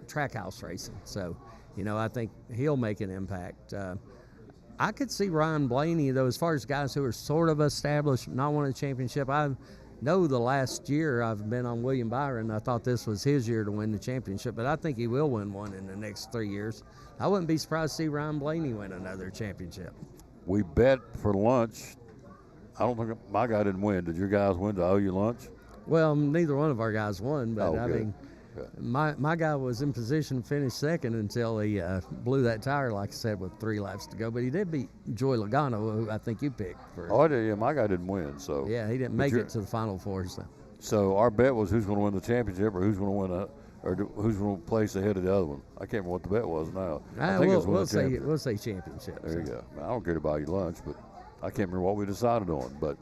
Trackhouse Racing. So, you know, I think he'll make an impact. I could see Ryan Blaney, though, as far as guys who are sort of established, not winning a championship. I know the last year I've been on William Byron. I thought this was his year to win the championship, but I think he will win one in the next 3 years. I wouldn't be surprised to see Ryan Blaney win another championship. We bet for lunch. I don't think my guy didn't win. Did your guys win to owe you lunch? Well, neither one of our guys won, but I good. mean, my guy was in position to finish second until he blew that tire, like I said, with 3 laps to go. But he did beat Joey Logano, who I think you picked. Oh, I did. Yeah, my guy didn't win. So yeah, he didn't make it to the Final Four. So our bet was who's going to win the championship, or who's going to win who's going to place ahead of the other one. I can't remember what the bet was now. I think we'll say championship. There you go. I don't care to buy you lunch, but I can't remember what we decided on. But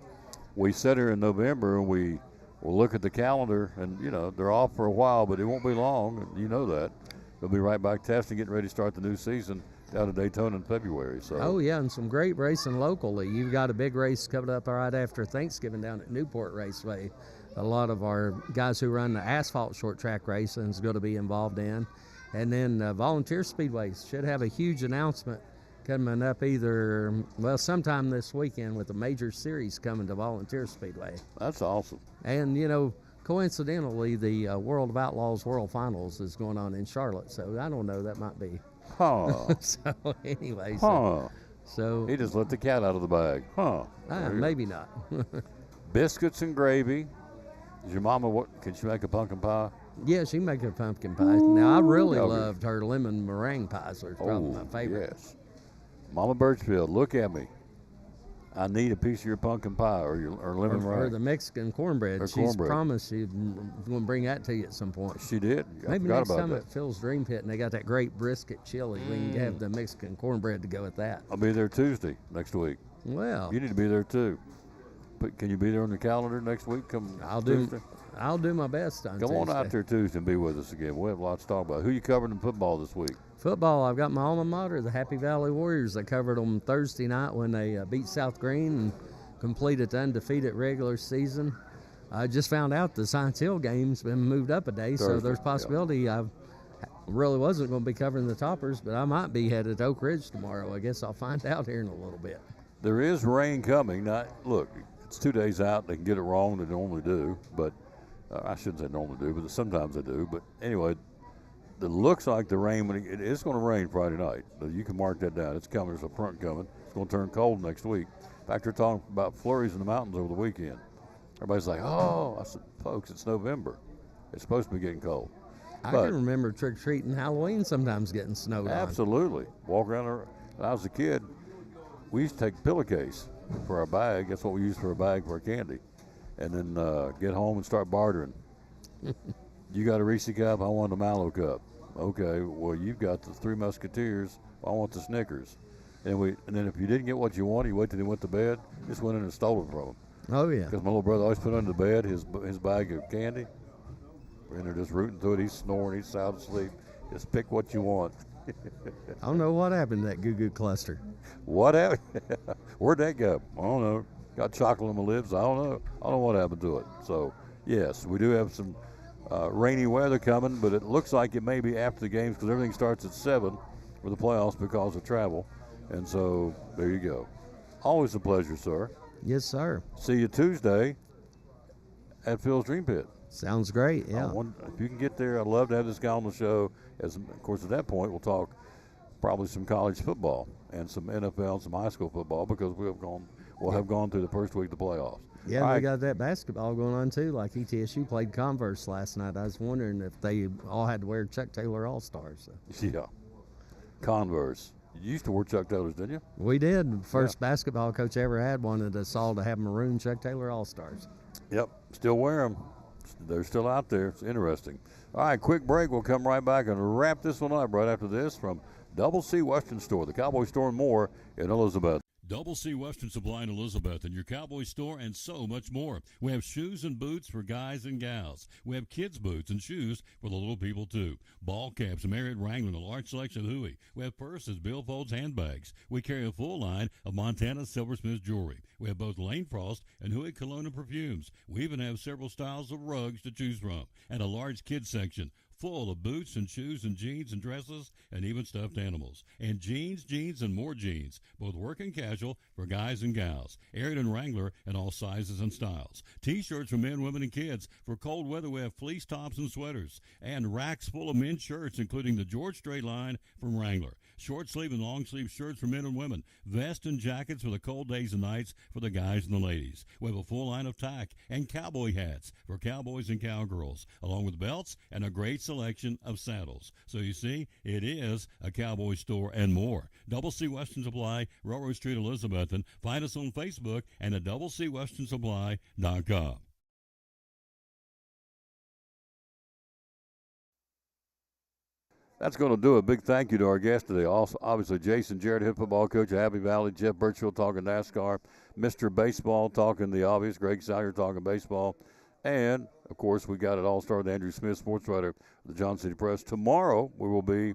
we sat here in November and we'll look at the calendar, and, you know, they're off for a while, but it won't be long, and you know that. They'll be right back testing, getting ready to start the new season down at Daytona in February. So. Oh, yeah, and some great racing locally. You've got a big race coming up right after Thanksgiving down at Newport Raceway. A lot of our guys who run the asphalt short track racing is going to be involved in. And then Volunteer Speedways should have a huge announcement coming up sometime this weekend with a major series coming to Volunteer Speedway. That's awesome. And, you know, coincidentally, the World of Outlaws World Finals is going on in Charlotte, so I don't know, that might be. So, anyway. So he just let the cat out of the bag. Maybe not. Biscuits and gravy. Is your mama, can she make a pumpkin pie? Yeah, she can make a pumpkin pie. Now, I really loved her lemon meringue pies. They're probably my favorite. Yes. Mama Birchfield, look at me. I need a piece of your pumpkin pie or lemon meringue. Or the Mexican cornbread. She's promised she's going to bring that to you at some point. She did? Maybe next time at Phil's Dream Pit and they got that great brisket chili, we can have the Mexican cornbread to go with that. I'll be there Tuesday next week. Well. You need to be there too. Can you be there on the calendar next week? Come I'll Tuesday? I'll do my best on Come on out Tuesday. there Tuesday and be with us again. We'll have lots to talk about. Who you covering in football this week? Football, I've got my alma mater, the Happy Valley Warriors. I covered them Thursday night when they beat South Green and completed the undefeated regular season. I just found out the Science Hill game's been moved up a day, so Thursday, there's possibility I really wasn't going to be covering the Toppers, but I might be headed to Oak Ridge tomorrow. I guess I'll find out here in a little bit. There is rain coming. Now, look, it's 2 days out. They can get it wrong. They normally do, but I shouldn't say normally do, but sometimes they do. But anyway, it looks like the rain, it is going to rain Friday night. You can mark that down. It's coming. There's a front coming. It's going to turn cold next week. In fact, they're talking about flurries in the mountains over the weekend. Everybody's like, oh, I said, folks, it's November. It's supposed to be getting cold. I can remember trick-or-treating Halloween sometimes getting snowed on. Absolutely. Walk around there. When I was a kid, we used to take a pillowcase for our bag. That's what we used for a bag for our candy. And then get home and start bartering. You got a Reese cup? I want a Mallow cup. Okay, well, you've got the Three Musketeers. I want the Snickers. And then if you didn't get what you wanted, you wait till he went to bed, just went in and stole it from him. Oh, yeah. Because my little brother always put under the bed his bag of candy. And they're just rooting through it. He's snoring. He's sound asleep. Just pick what you want. I don't know what happened to that goo-goo cluster. What happened? Where'd that go? I don't know. Got chocolate on my lips. I don't know. I don't know what happened to it. So, yes, we do have some rainy weather coming, but it looks like it may be after the games because everything starts at 7 for the playoffs because of travel. And so, there you go. Always a pleasure, sir. Yes, sir. See you Tuesday at Phil's Dream Pit. Sounds great, yeah. If you can get there, I'd love to have this guy on the show. Of course, at that point, we'll talk probably some college football and some NFL and some high school football because we'll have gone through the first week of the playoffs. Yeah, and we got that basketball going on, too. Like ETSU played Converse last night. I was wondering if they all had to wear Chuck Taylor All-Stars. So. Yeah, Converse. You used to wear Chuck Taylors, didn't you? We did. First basketball coach I ever had wanted us all to have maroon Chuck Taylor All-Stars. Yep, still wear them. They're still out there. It's interesting. All right, quick break. We'll come right back and wrap this one up right after this from Double C Western Store, the Cowboy Store and more in Elizabeth. Double C Western Supply in Elizabethton, your Cowboy store, and so much more. We have shoes and boots for guys and gals. We have kids' boots and shoes for the little people, too. Ball caps, Marriott Wrangler, and a large selection of Huey. We have purses, billfolds, handbags. We carry a full line of Montana Silversmith jewelry. We have both Lane Frost and Huey cologne and perfumes. We even have several styles of rugs to choose from, and a large kids section full of boots and shoes and jeans and dresses and even stuffed animals. And jeans, and more jeans, both work and casual for guys and gals. Ariat and Wrangler in all sizes and styles. T-shirts for men, women, and kids. For cold weather, we have fleece tops and sweaters. And racks full of men's shirts, including the George Strait line from Wrangler. Short sleeve and long sleeve shirts for men and women. Vests and jackets for the cold days and nights for the guys and the ladies. We have a full line of tack and cowboy hats for cowboys and cowgirls, along with belts and a great selection of saddles. So you see, it is a Cowboy store and more. Double C Western Supply, Railroad Street, Elizabethton. Find us on Facebook and at doublecwesternsupply.com. That's going to do a big thank you to our guest today. Also, obviously, Jason Jarrett, head football coach at Happy Valley. Jeff Birchfield talking NASCAR. Mr. Baseball talking the obvious. Greg Sire talking baseball. And, of course, we got it all started. Andrew Smith, sports writer of the Johnson City Press. Tomorrow, we will be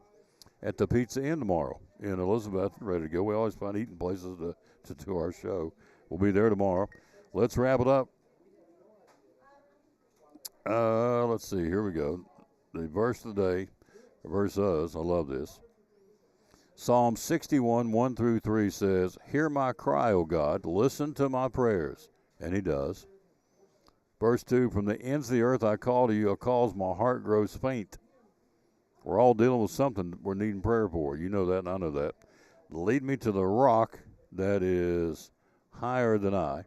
at the Pizza Inn tomorrow in Elizabeth, ready to go. We always find eating places to do our show. We'll be there tomorrow. Let's wrap it up. Let's see. Here we go. The verse of the day. Verse us, I love this. Psalm 61, 1 through 3 says, "Hear my cry, O God, listen to my prayers." And he does. Verse 2, "From the ends of the earth I call to you, cause my heart grows faint." We're all dealing with something we're needing prayer for. You know that, and I know that. "Lead me to the rock that is higher than I."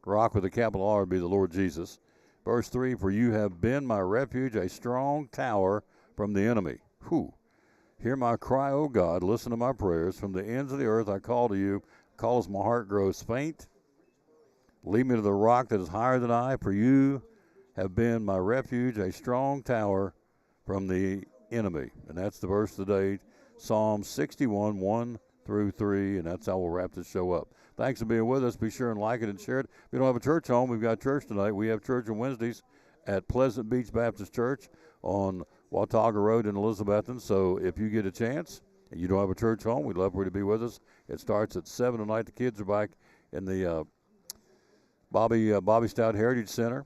Rock with a capital R would be the Lord Jesus. Verse 3, "For you have been my refuge, a strong tower from the enemy." Whew. "Hear my cry, O God, listen to my prayers. From the ends of the earth I call to you, cause my heart grows faint. Lead me to the rock that is higher than I, for you have been my refuge, a strong tower from the enemy." And that's the verse of the day, Psalm 61, 1 through 3, and that's how we'll wrap this show up. Thanks for being with us. Be sure and like it and share it. If you don't have a church home, we've got church tonight. We have church on Wednesdays at Pleasant Beach Baptist Church on Watauga Road in Elizabethton. So if you get a chance and you don't have a church home, we'd love for you to be with us. It starts at 7 tonight. The kids are back in the Bobby Stout Heritage Center,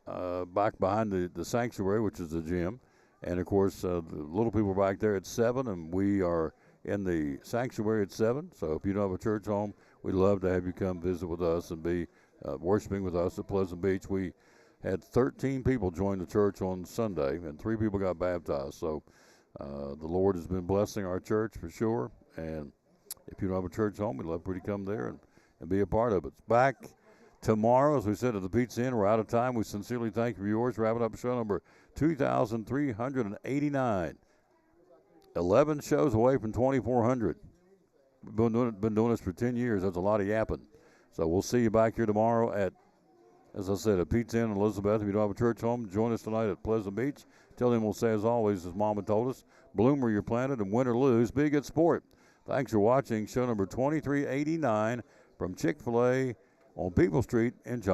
back behind the sanctuary, which is the gym. And, of course, the little people are back there at 7, and we are in the sanctuary at 7. So if you don't have a church home, we'd love to have you come visit with us and be worshiping with us at Pleasant Beach. We had 13 people join the church on Sunday, and 3 people got baptized. So the Lord has been blessing our church for sure. And if you don't have a church home, we'd love for you to come there and be a part of it. It's back tomorrow, as we said, at the Pizza Inn. We're out of time. We sincerely thank you for yours. Wrapping up show number 2,389. 11 shows away from 2,400. We've been doing this for 10 years. That's a lot of yapping. So we'll see you back here tomorrow at, as I said, at Pizza Inn in Elizabeth. If you don't have a church home, join us tonight at Pleasant Beach. Tell him we'll say, as always, as Mama told us, bloom where you're planted and win or lose, be a good sport. Thanks for watching show number 2389 from Chick-fil-A on People Street in John.